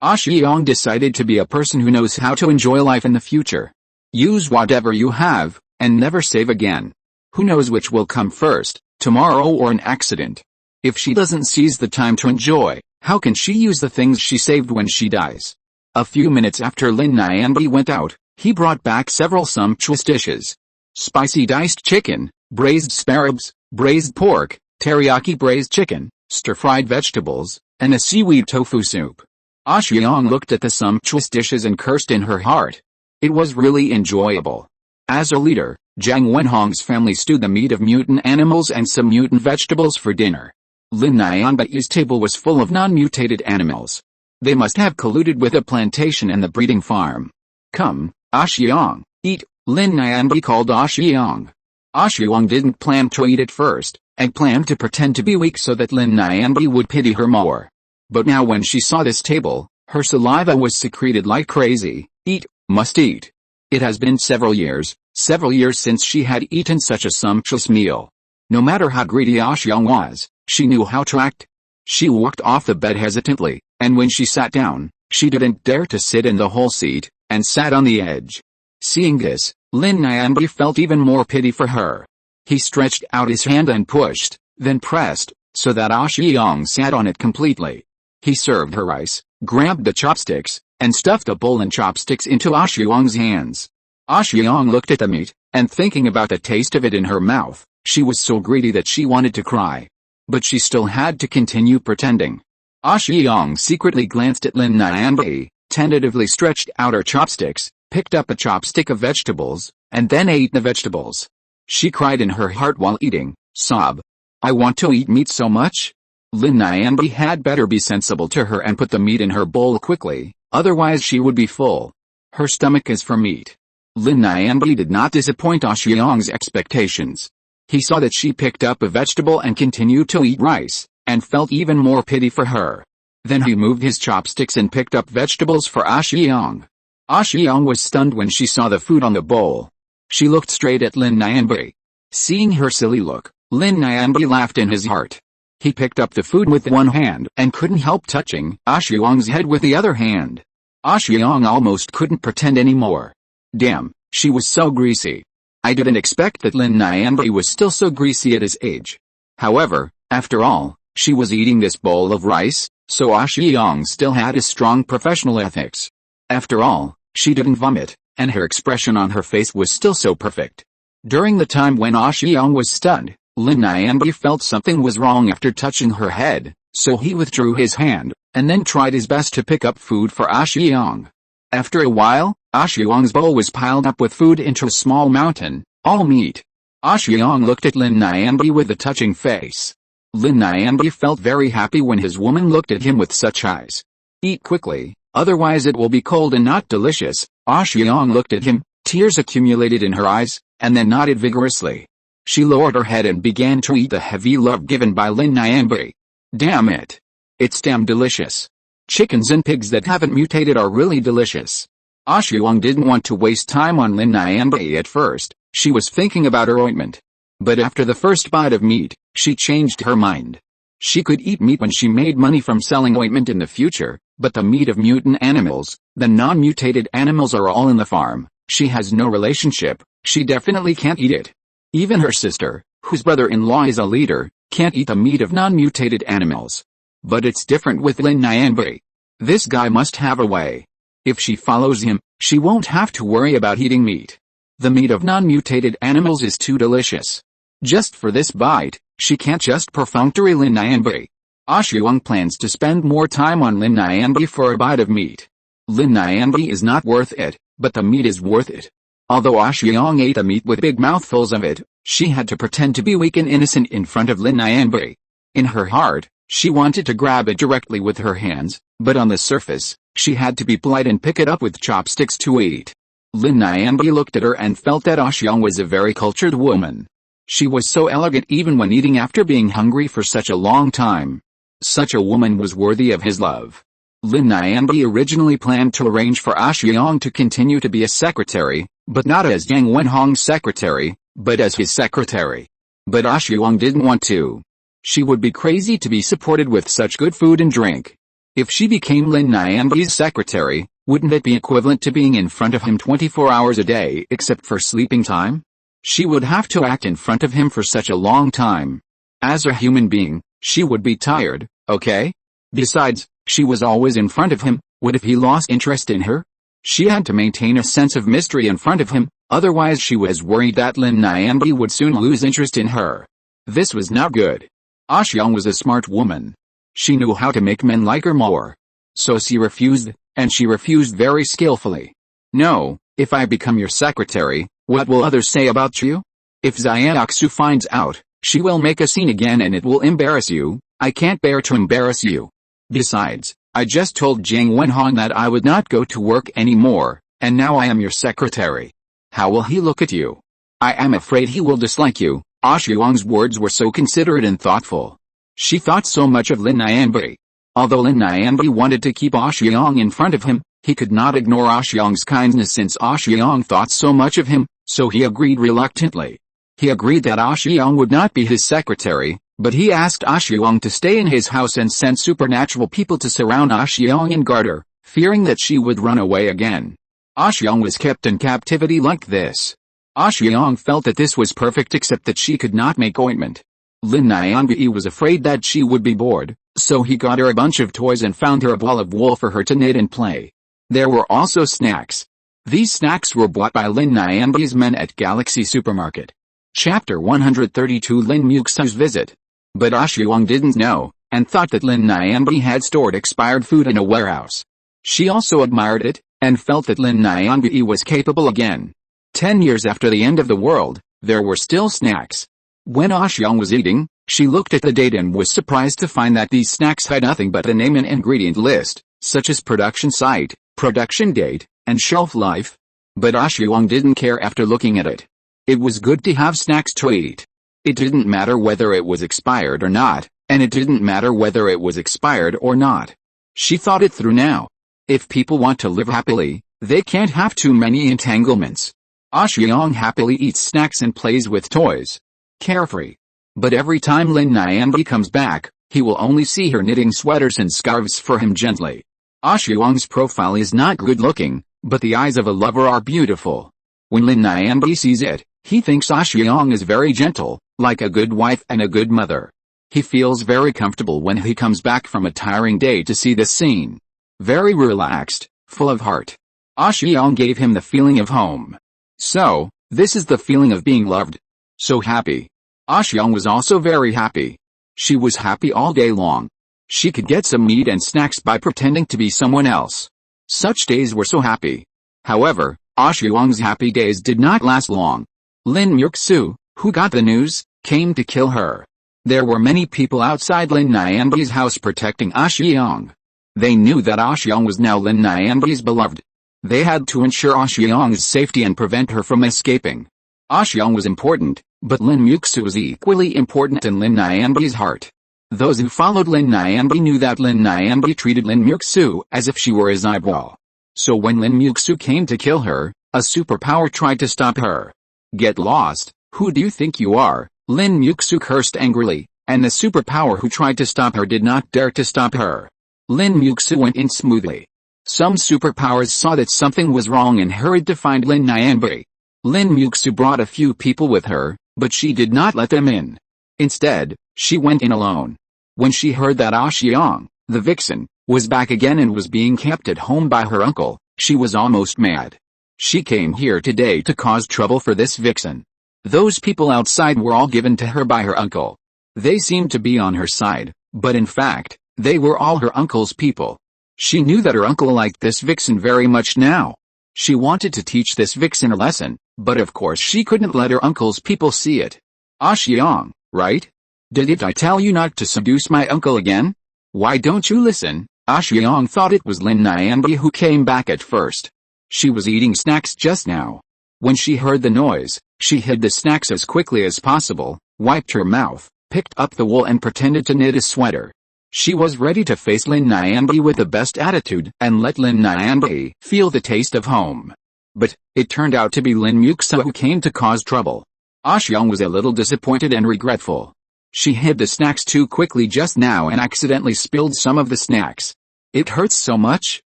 Xiang decided to be a person who knows how to enjoy life in the future. Use whatever you have, and never save again. Who knows which will come first, tomorrow or an accident? If she doesn't seize the time to enjoy, how can she use the things she saved when she dies? A few minutes after Lin Yanbi went out, he brought back several sumptuous dishes. Spicy diced chicken, braised spare ribs, braised pork, teriyaki braised chicken, stir-fried vegetables, and a seaweed tofu soup. Xiang looked at the sumptuous dishes and cursed in her heart. It was really enjoyable. As a leader, Zhang Wenhong's family stewed the meat of mutant animals and some mutant vegetables for dinner. Lin Yanbi's table was full of non-mutated animals. They must have colluded with a plantation and the breeding farm. Come, Xiang, eat, Lin Yanbi called Xiang. Xiang didn't plan to eat at first, and planned to pretend to be weak so that Lin Yanbi would pity her more. But now when she saw this table, her saliva was secreted like crazy. Eat, must eat. It has been several years since she had eaten such a sumptuous meal. No matter how greedy Xiang was, she knew how to act. She walked off the bed hesitantly, and when she sat down, she didn't dare to sit in the whole seat, and sat on the edge. Seeing this, Lin Yanbi felt even more pity for her. He stretched out his hand and pushed, then pressed, so that Xiang sat on it completely. He served her rice, grabbed the chopsticks, and stuffed a bowl and chopsticks into Xiang's hands. Xiang looked at the meat, and thinking about the taste of it in her mouth, She was so greedy that she wanted to cry. But she still had to continue pretending. Xiang secretly glanced at Lin Nianbi, tentatively stretched out her chopsticks, picked up a chopstick of vegetables, and then ate the vegetables. She cried in her heart while eating, sob. I want to eat meat so much. Lin Nianbi had better be sensible to her and put the meat in her bowl quickly, otherwise she would be full. Her stomach is for meat. Lin Nianbi did not disappoint Xiang's expectations. He saw that she picked up a vegetable and continued to eat rice, and felt even more pity for her. Then he moved his chopsticks and picked up vegetables for Xiang. Xiang was stunned when she saw the food on the bowl. She looked straight at Lin Nianbi. Seeing her silly look, Lin Nianbi laughed in his heart. He picked up the food with one hand and couldn't help touching Xiang's head with the other hand. Xiang almost couldn't pretend anymore. Damn, she was so greasy. I didn't expect that Lin Nianbi was still so greasy at his age. However, after all, she was eating this bowl of rice, so Xiang still had a strong professional ethics. After all, she didn't vomit, and her expression on her face was still so perfect. During the time when Xiang was stunned, Lin Nianbi felt something was wrong after touching her head, so he withdrew his hand, and then tried his best to pick up food for Xiang. After a while, Xiang's bowl was piled up with food into a small mountain, all meat. Xiang looked at Lin Nianbi with a touching face. Lin Nianbi felt very happy when his woman looked at him with such eyes. Eat quickly, otherwise it will be cold and not delicious. Xiang looked at him, tears accumulated in her eyes, and then nodded vigorously. She lowered her head and began to eat the heavy love given by Lin Nianbi. Damn it! It's damn delicious. Chickens and pigs that haven't mutated are really delicious. Xiang didn't want to waste time on Lin Nianbi at first. She was thinking about her ointment. But after the first bite of meat, she changed her mind. She could eat meat when she made money from selling ointment in the future, but the meat of mutant animals, the non-mutated animals are all in the farm. She has no relationship, she definitely can't eat it. Even her sister, whose brother-in-law is a leader, can't eat the meat of non-mutated animals. But it's different with Lin Nianbi. This guy must have a way. If she follows him, she won't have to worry about eating meat. The meat of non-mutated animals is too delicious. Just for this bite, she can't just perfunctory Lin Nianbi. Xiang plans to spend more time on Lin Nianbi for a bite of meat. Lin Nianbi is not worth it, but the meat is worth it. Although Xiang ate the meat with big mouthfuls of it, she had to pretend to be weak and innocent in front of Lin Nianbi. In her heart, she wanted to grab it directly with her hands, but on the surface, she had to be polite and pick it up with chopsticks to eat. Lin Nianbi looked at her and felt that Xiang was a very cultured woman. She was so elegant even when eating after being hungry for such a long time. Such a woman was worthy of his love. Lin Nianbi originally planned to arrange for Xiang to continue to be a secretary, but not as Yang Wenhong's secretary, but as his secretary. But Xiang didn't want to. She would be crazy to be supported with such good food and drink. If she became Lin Nianbi's secretary, wouldn't it be equivalent to being in front of him 24 hours a day except for sleeping time? She would have to act in front of him for such a long time. As a human being, she would be tired, okay? Besides, she was always in front of him. What if he lost interest in her? She had to maintain a sense of mystery in front of him, otherwise she was worried that Lin Nianbi would soon lose interest in her. This was not good. Xiang was a smart woman. She knew how to make men like her more. So she refused, and she refused very skillfully. No, if I become your secretary, what will others say about you? If Xiaoqin finds out, she will make a scene again and it will embarrass you. I can't bear to embarrass you. Besides, I just told Jiang Wenhong that I would not go to work anymore, and now I am your secretary. How will he look at you? I am afraid he will dislike you. Xiang's words were so considerate and thoughtful. She thought so much of Lin Nianbi. Although Lin Nianbi wanted to keep Xiang in front of him, he could not ignore Xiang's kindness since Xiang thought so much of him, so he agreed reluctantly. He agreed that Xiang would not be his secretary, but he asked Xiang to stay in his house and sent supernatural people to surround Xiang and guard her, fearing that she would run away again. Xiang was kept in captivity like this. Xiang felt that this was perfect except that she could not make ointment. Lin Nianbi was afraid that she would be bored, so he got her a bunch of toys and found her a ball of wool for her to knit and play. There were also snacks. These snacks were bought by Lin Nianbi's men at Galaxy Supermarket. Chapter 132 Lin Muxue's visit. But Xu didn't know, and thought that Lin Nianbi had stored expired food in a warehouse. She also admired it, and felt that Lin Nianbi was capable again. 10 years after the end of the world, there were still snacks. When Xu was eating, she looked at the date and was surprised to find that these snacks had nothing but the name and ingredient list, such as production site, production date, and shelf life. But Xu didn't care after looking at it. It was good to have snacks to eat. It didn't matter whether it was expired or not, and it didn't matter whether it was expired or not. She thought it through now. If people want to live happily, they can't have too many entanglements. Xu happily eats snacks and plays with toys. Carefree. But every time Lin Nianbi comes back, he will only see her knitting sweaters and scarves for him gently. Xu profile is not good looking, but the eyes of a lover are beautiful. When Lin Nianbi sees it, he thinks Xu is very gentle, like a good wife and a good mother. He feels very comfortable when he comes back from a tiring day to see this scene. Very relaxed, full of heart. Xu gave him the feeling of home. So, this is the feeling of being loved. So happy. Xu was also very happy. She was happy all day long. She could get some meat and snacks by pretending to be someone else. Such days were so happy. However, Xu happy days did not last long. Lin Muxue, who got the news, came to kill her. There were many people outside Lin Nianbi's house protecting Xu. They knew that Xu was now Lin Nianbi's beloved. They had to ensure Xu's safety and prevent her from escaping. Xu was important, but Lin Muxue was equally important in Lin Nianbi's heart. Those who followed Lin Nianbi knew that Lin Nianbi treated Lin Muxue as if she were his eyeball. So when Lin Muxue came to kill her, a superpower tried to stop her. Get lost, who do you think you are? Lin Muxue cursed angrily, and the superpower who tried to stop her did not dare to stop her. Lin Muxue went in smoothly. Some superpowers saw that something was wrong and hurried to find Lin Nianbi. Lin Muxue brought a few people with her, but she did not let them in. Instead, she went in alone. When she heard that Xu, the vixen, was back again and was being kept at home by her uncle, she was almost mad. She came here today to cause trouble for this vixen. Those people outside were all given to her by her uncle. They seemed to be on her side, but in fact, they were all her uncle's people. She knew that her uncle liked this vixen very much now. She wanted to teach this vixen a lesson, but of course she couldn't let her uncle's people see it. Xu, right? Didn't I tell you not to seduce my uncle again? Why don't you listen? Xu thought it was Lin Nianbi who came back at first. She was eating snacks just now. When she heard the noise, she hid the snacks as quickly as possible, wiped her mouth, picked up the wool and pretended to knit a sweater. She was ready to face Lin Nianbi with the best attitude and let Lin Nianbi feel the taste of home. But, it turned out to be Lin Muxue who came to cause trouble. Xu was a little disappointed and regretful. She hid the snacks too quickly just now and accidentally spilled some of the snacks. It hurts so much.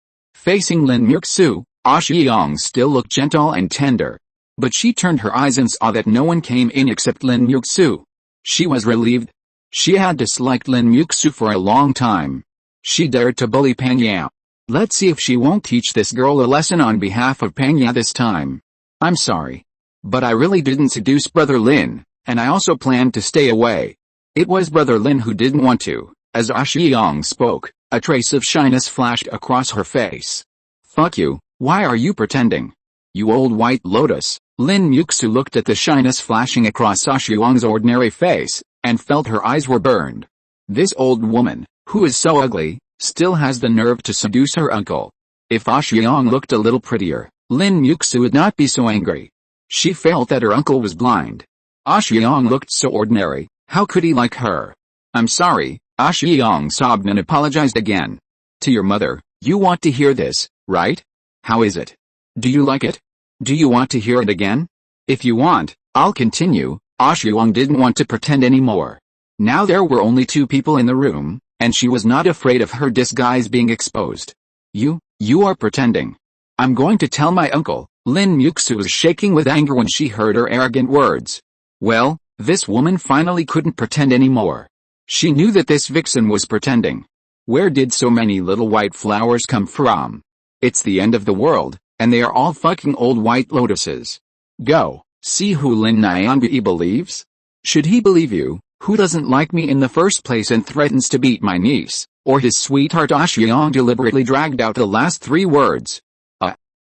Facing Lin Muxue, Xu still looked gentle and tender. But she turned her eyes and saw that no one came in except Lin Muxue. She was relieved. She had disliked Lin Muxue for a long time. She dared to bully Panya. Let's see if she won't teach this girl a lesson on behalf of Panya this time. I'm sorry. But I really didn't seduce Brother Lin, and I also planned to stay away. It was Brother Lin who didn't want to. As Xu spoke, a trace of shyness flashed across her face. Fuck you, why are you pretending? You old white lotus. Lin Muxue looked at the shyness flashing across Xu's ordinary face, and felt her eyes were burned. This old woman, who is so ugly, still has the nerve to seduce her uncle. If Xu looked a little prettier, Lin Muxue would not be so angry. She felt that her uncle was blind. Xu looked so ordinary, how could he like her? I'm sorry, Xu sobbed and apologized again. To your mother, you want to hear this, right? How is it? Do you like it? Do you want to hear it again? If you want, I'll continue. Xu didn't want to pretend anymore. Now there were only two people in the room, and she was not afraid of her disguise being exposed. You are pretending. I'm going to tell my uncle. Lin Muxue was shaking with anger when she heard her arrogant words. Well, this woman finally couldn't pretend anymore. She knew that this vixen was pretending. Where did so many little white flowers come from? It's the end of the world, and they are all fucking old white lotuses. Go, See who Lin Nianbi believes? Should he believe you, who doesn't like me in the first place and threatens to beat my niece, or his sweetheart? Xiang deliberately dragged out the last 3 words.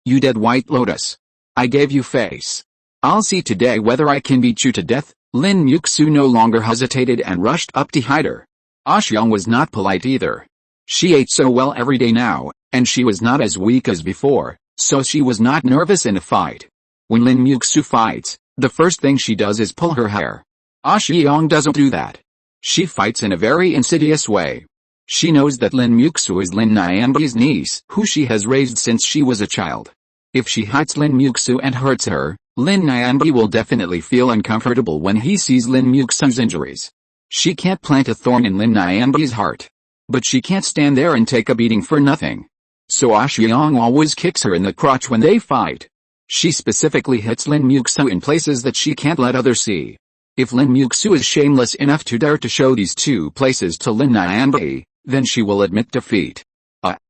You dead White Lotus. I gave you face. I'll see today whether I can beat you to death. Lin Muxue no longer hesitated and rushed up to hide her. Xiang was not polite either. She ate so well every day now, and she was not as weak as before, so she was not nervous in a fight. When Lin Muxue fights, the first thing she does is pull her hair. Xiang doesn't do that. She fights in a very insidious way. She knows that Lin Muxue is Lin Nianbi's niece, who she has raised since she was a child. If she hides Lin Muxue and hurts her, Lin Nianbi will definitely feel uncomfortable when he sees Lin Muxue's injuries. She can't plant a thorn in Lin Nianbi's heart. But she can't stand there and take a beating for nothing. So Xiang always kicks her in the crotch when they fight. She specifically hits Lin Muxue in places that she can't let others see. If Lin Muxue is shameless enough to dare to show these 2 places to Lin Nianbi, then she will admit defeat.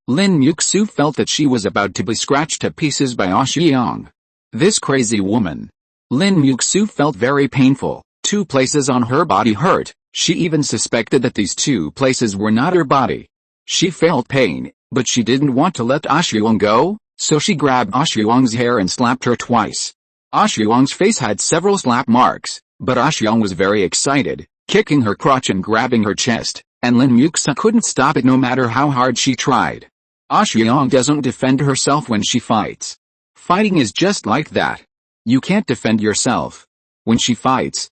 Lin Muxue felt that she was about to be scratched to pieces by Xiang. This crazy woman. Lin Muxue felt very painful. 2 places on her body hurt. She even suspected that these 2 places were not her body. She felt pain, but she didn't want to let Xiang go, so she grabbed Xiang's hair and slapped her twice. Xiang's face had several slap marks, but Xiang was very excited, kicking her crotch and grabbing her chest, and Lin Muxue couldn't stop it no matter how hard she tried. Xiang doesn't defend herself when she fights. Fighting is just like that. You can't defend yourself. When she fights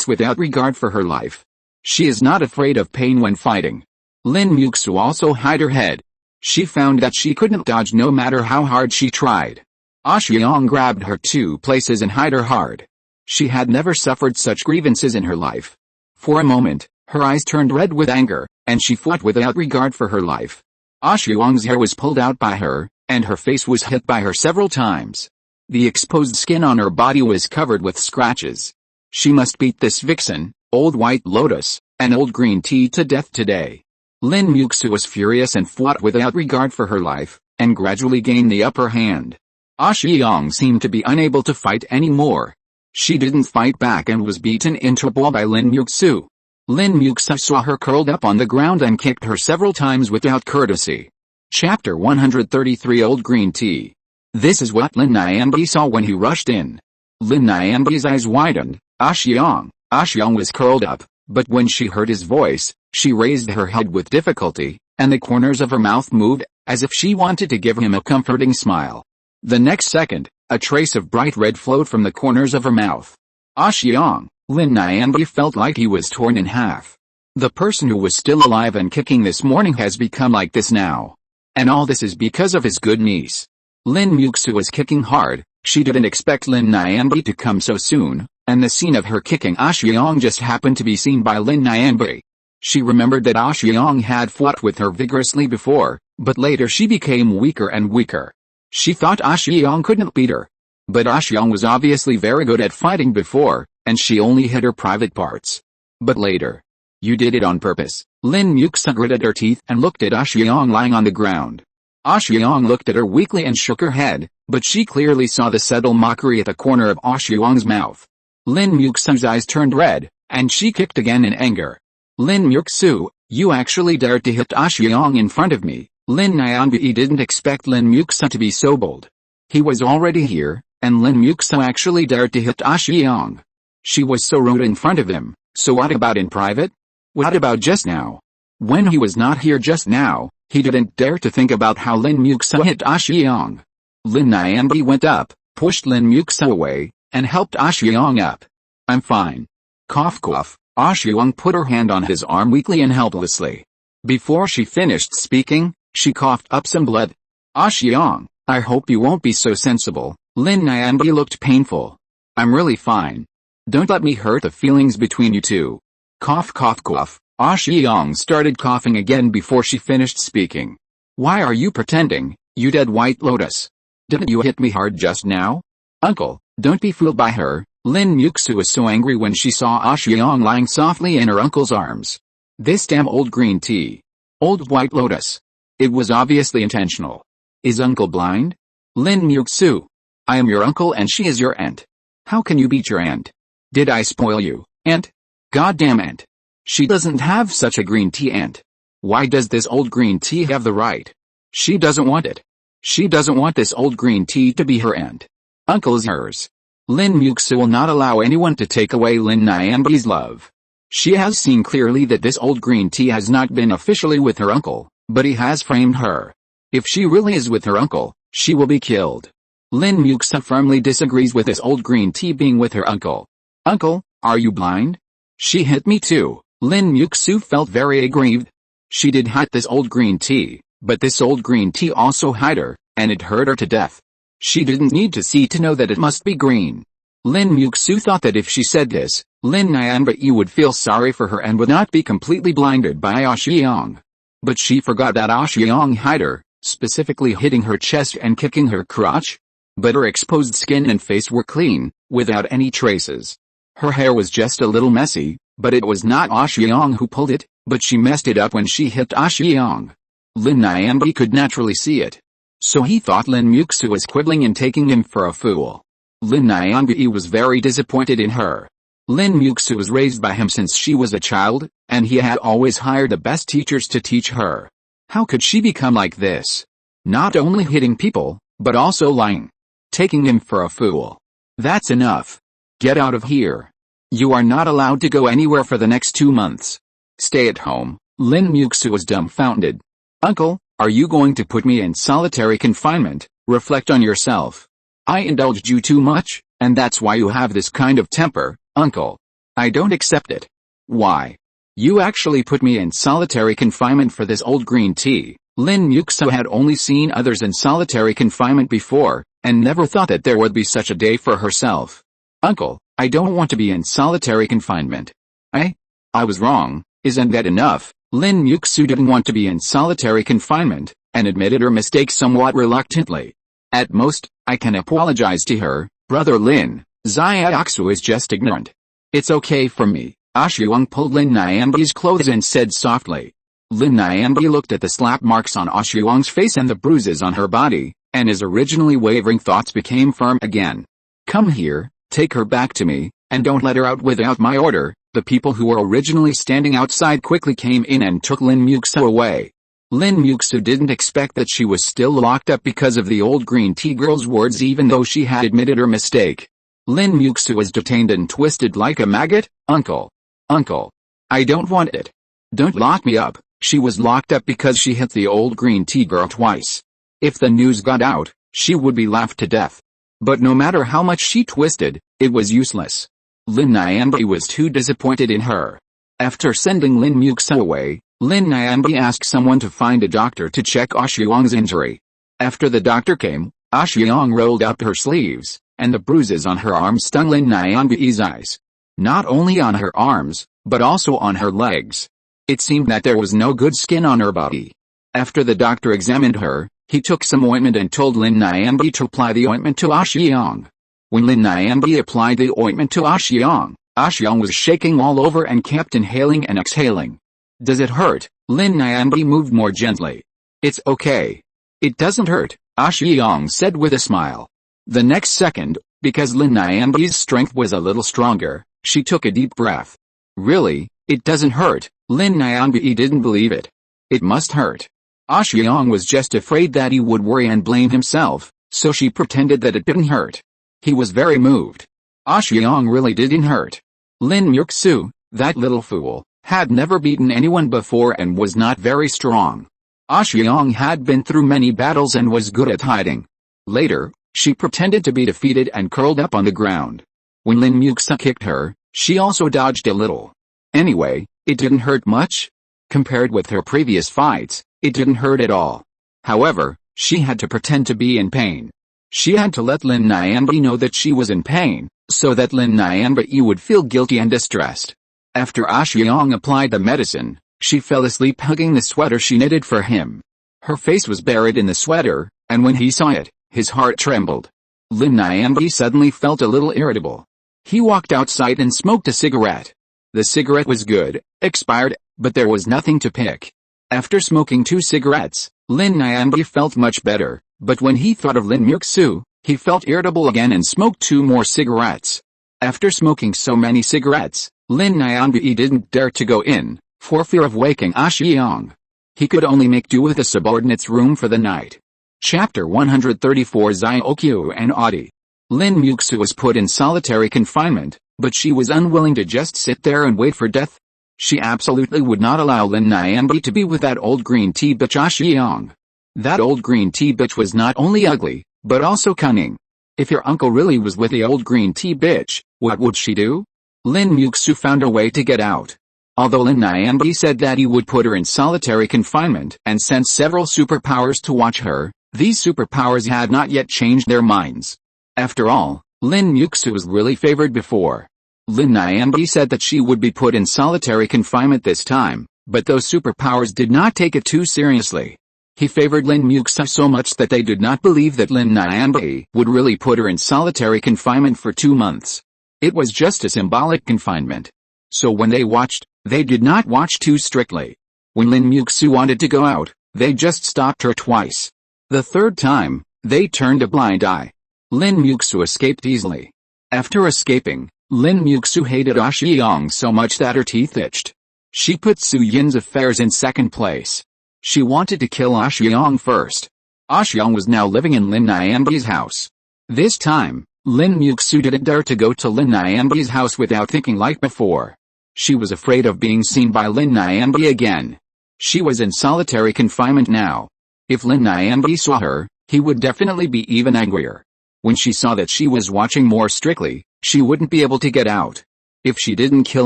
without regard for her life. She is not afraid of pain when fighting. Lin Muxue also hid her head. She found that she couldn't dodge no matter how hard she tried. Xiang grabbed her 2 places and hid her hard. She had never suffered such grievances in her life. For a moment, her eyes turned red with anger, and she fought without regard for her life. Xiang's hair was pulled out by her, and her face was hit by her several times. The exposed skin on her body was covered with scratches. She must beat this vixen, Old White Lotus, and Old Green Tea to death today. Lin Muxue was furious and fought without regard for her life, and gradually gained the upper hand. Xiang seemed to be unable to fight anymore. She didn't fight back and was beaten into a ball by Lin Muxue. Lin Muxue saw her curled up on the ground and kicked her several times without courtesy. Chapter 133 Old Green Tea. This is what Lin Nianbi saw when he rushed in. Lin Nianbi's eyes widened. Xiang was curled up, but when she heard his voice, she raised her head with difficulty, and the corners of her mouth moved, as if she wanted to give him a comforting smile. The next second, a trace of bright red flowed from the corners of her mouth. Xiang, Lin Nianbi felt like he was torn in half. The person who was still alive and kicking this morning has become like this now. And all this is because of his good niece. Lin Muxue was kicking hard. She didn't expect Lin Nianbi to come so soon, and the scene of her kicking Xiang just happened to be seen by Lin Nianbi. She remembered that Xiang had fought with her vigorously before, but later she became weaker and weaker. She thought Xiang couldn't beat her. But Xiang was obviously very good at fighting before, and she only hit her private parts. But later. You did it on purpose. Lin Muxue gritted her teeth and looked at Xiang lying on the ground. Xiang looked at her weakly and shook her head, but she clearly saw the subtle mockery at the corner of Xiang's mouth. Lin Muxue's eyes turned red, and she kicked again in anger. Lin Muxue, you actually dared to hit Xiang in front of me. Lin Nianbi didn't expect Lin Muxue to be so bold. He was already here, and Lin Muxue actually dared to hit Xiang. She was so rude in front of him, so what about in private? What about just now? When he was not here just now, he didn't dare to think about how Lin Muxue hit Xiang. Lin Nianbi went up, pushed Lin Muxue away, and helped Xiang up. I'm fine. Cough cough. Xiang put her hand on his arm weakly and helplessly. Before she finished speaking, she coughed up some blood. Xiang, I hope you won't be so sensible. Lin Nianbi looked painful. I'm really fine. Don't let me hurt the feelings between you two. Cough cough cough. Xiang started coughing again before she finished speaking. Why are you pretending, you dead White Lotus? Didn't you hit me hard just now? Uncle, don't be fooled by her. Lin Muxue was so angry when she saw Xiang lying softly in her uncle's arms. This damn old green tea. Old White Lotus. It was obviously intentional. Is uncle blind? Lin Muxue. I am your uncle and she is your aunt. How can you beat your aunt? Did I spoil you, aunt? Goddamn aunt. She doesn't have such a green tea, aunt. Why does this old green tea have the right? She doesn't want it. She doesn't want this old green tea to be her aunt. Uncle is hers. Lin Muxue will not allow anyone to take away Lin Nianbi's love. She has seen clearly that this old green tea has not been officially with her uncle, but he has framed her. If she really is with her uncle, she will be killed. Lin Muxue firmly disagrees with this old green tea being with her uncle. Uncle, are you blind? She hit me too. Lin Muxue felt very aggrieved. She did hate this old green tea, but this old green tea also hit her, and it hurt her to death. She didn't need to see to know that it must be green. Lin Muxue thought that if she said this, Lin Nianbi would feel sorry for her and would not be completely blinded by Oxiang. But she forgot that Oxiang hit her, specifically hitting her chest and kicking her crotch. But her exposed skin and face were clean, without any traces. Her hair was just a little messy, but it was not Oxiang who pulled it, but she messed it up when she hit Oxiang. Lin Nianbi could naturally see it. So he thought Lin Muxue was quibbling and taking him for a fool. Lin Nianbi was very disappointed in her. Lin Muxue was raised by him since she was a child, and he had always hired the best teachers to teach her. How could she become like this? Not only hitting people, but also lying. Taking him for a fool. That's enough. Get out of here. You are not allowed to go anywhere for the next 2 months. Stay at home. Lin Muxue was dumbfounded. Uncle, are you going to put me in solitary confinement? Reflect on yourself. I indulged you too much, and that's why you have this kind of temper, uncle. I don't accept it. Why? You actually put me in solitary confinement for this old green tea. Lin Muxue had only seen others in solitary confinement before, and never thought that there would be such a day for herself. Uncle, I don't want to be in solitary confinement. I was wrong, isn't that enough? Lin Muxue didn't want to be in solitary confinement, and admitted her mistake somewhat reluctantly. At most, I can apologize to her, brother Lin. Xiaoxu is just ignorant. It's okay for me. Oxiang pulled Lin Nianbi's clothes and said softly. Lin Nianbi looked at the slap marks on Oxiang's face and the bruises on her body, and his originally wavering thoughts became firm again. Come here, take her back to me, and don't let her out without my order. The people who were originally standing outside quickly came in and took Lin Muxue away. Lin Muxue didn't expect that she was still locked up because of the old green tea girl's words, even though she had admitted her mistake. Lin Muxue was detained and twisted like a maggot. Uncle. Uncle. I don't want it. Don't lock me up. She was locked up because she hit the old green tea girl twice. If the news got out, she would be laughed to death. But no matter how much she twisted, it was useless. Lin Nianbi was too disappointed in her. After sending Lin Muxue away, Lin Nianbi asked someone to find a doctor to check Oxiang's injury. After the doctor came, Oxiang rolled up her sleeves, and the bruises on her arms stung Lin Nianbi's eyes. Not only on her arms, but also on her legs. It seemed that there was no good skin on her body. After the doctor examined her, he took some ointment and told Lin Nianbi to apply the ointment to Oxiang. When Lin Nianbi applied the ointment to Oxiang, Oxiang was shaking all over and kept inhaling and exhaling. Does it hurt? Lin Nianbi moved more gently. It's okay. It doesn't hurt, Oxiang said with a smile. The next second, because Lin Nianbi's strength was a little stronger, she took a deep breath. Really, it doesn't hurt? Lin Nianbi didn't believe it. It must hurt. Oxiang was just afraid that he would worry and blame himself, so she pretended that it didn't hurt. He was very moved. Oxiang really didn't hurt. Lin Muxue, that little fool, had never beaten anyone before and was not very strong. Oxiang had been through many battles and was good at hiding. Later, she pretended to be defeated and curled up on the ground. When Lin Muxue kicked her, she also dodged a little. Anyway, it didn't hurt much. Compared with her previous fights, it didn't hurt at all. However, she had to pretend to be in pain. She had to let Lin Nianbi know that she was in pain, so that Lin Nianbi would feel guilty and distressed. After Oxiang applied the medicine, she fell asleep hugging the sweater she knitted for him. Her face was buried in the sweater, and when he saw it, his heart trembled. Lin Nianbi suddenly felt a little irritable. He walked outside and smoked a cigarette. The cigarette was good, expired, but there was nothing to pick. After smoking 2 cigarettes, Lin Nianbi felt much better, but when he thought of Lin Muxue, He felt irritable again and smoked 2 more cigarettes. After smoking so many cigarettes, Lin Yanbi didn't dare to go in, for fear of waking Xiang. He could only make do with a subordinate's room for the night. Chapter 134 Xiaoqin and Audi. Lin Muxue was put in solitary confinement, but she was unwilling to just sit there and wait for death. She absolutely would not allow Lin Yanbi to be with that old green tea bitch Xiang. That old green tea bitch was not only ugly, but also cunning. If your uncle really was with the old green tea bitch, what would she do? Lin Muxue found a way to get out. Although Lin Yanbi said that he would put her in solitary confinement and sent several superpowers to watch her, these superpowers had not yet changed their minds. After all, Lin Muxue was really favored before. Lin Yanbi said that she would be put in solitary confinement this time, but those superpowers did not take it too seriously. He favored Lin Muxue so much that they did not believe that Lin Yanbi would really put her in solitary confinement for 2 months. It was just a symbolic confinement. So when they watched, they did not watch too strictly. When Lin Muxue wanted to go out, they just stopped her twice. The 3rd time, they turned a blind eye. Lin Muxue escaped easily. After escaping, Lin Muxue hated Xiang so much that her teeth itched. She put Su Yinhe's affairs in 2nd place. She wanted to kill Xiang first. Xiang was now living in Lin Yanbi's house. This time, Lin Muxue didn't dare to go to Lin Yanbi's house without thinking like before. She was afraid of being seen by Lin Yanbi again. She was in solitary confinement now. If Lin Yanbi saw her, he would definitely be even angrier. When she saw that she was watching more strictly, she wouldn't be able to get out. If she didn't kill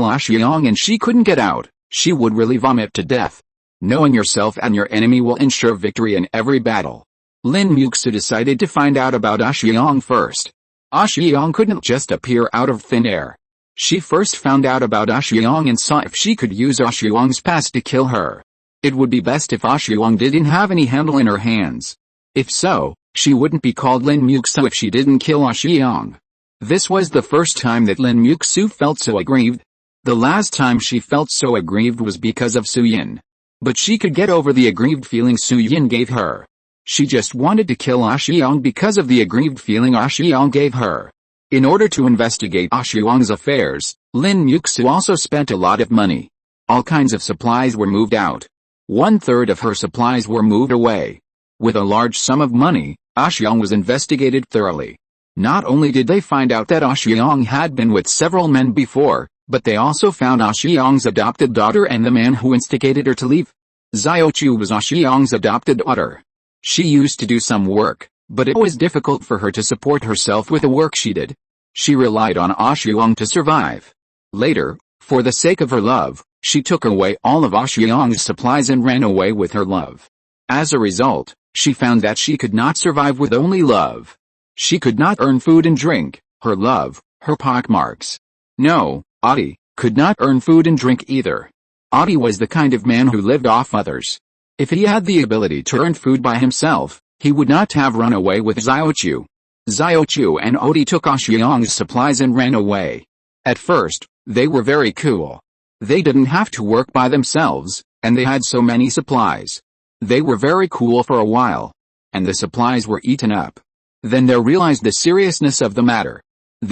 Xiang and she couldn't get out, she would really vomit to death. Knowing yourself and your enemy will ensure victory in every battle. Lin Muxue decided to find out about Xiang first. Xiang couldn't just appear out of thin air. She first found out about Xiang and saw if she could use Xiang's past to kill her. It would be best if Xiang didn't have any handle in her hands. If so, she wouldn't be called Lin Muxue if she didn't kill Xiang. This was the first time that Lin Muxue felt so aggrieved. The last time she felt so aggrieved was because of Su Yinhe. But she could get over the aggrieved feeling Su Yinhe gave her. She just wanted to kill Xiang because of the aggrieved feeling Xiang gave her. In order to investigate Xiang's affairs, Lin Muxue also spent a lot of money. All kinds of supplies were moved out. 1/3 of her supplies were moved away. With a large sum of money, Xiang was investigated thoroughly. Not only did they find out that Xiang had been with several men before, but they also found Xiang's adopted daughter and the man who instigated her to leave. Xiaoqin was Xiang's adopted daughter. She used to do some work, but it was difficult for her to support herself with the work she did. She relied on Xiang to survive. Later, for the sake of her love, she took away all of Xiang's supplies and ran away with her love. As a result, she found that she could not survive with only love. She could not earn food and drink, her love, her pockmarks. No, Audi could not earn food and drink either. Audi was the kind of man who lived off others. If he had the ability to earn food by himself, he would not have run away with Xiaoqin. Xiaoqin and Audi took Xiang's supplies and ran away. At first, they were very cool. They didn't have to work by themselves, and they had so many supplies. They were very cool for a while. And the supplies were eaten up. Then they realized the seriousness of the matter.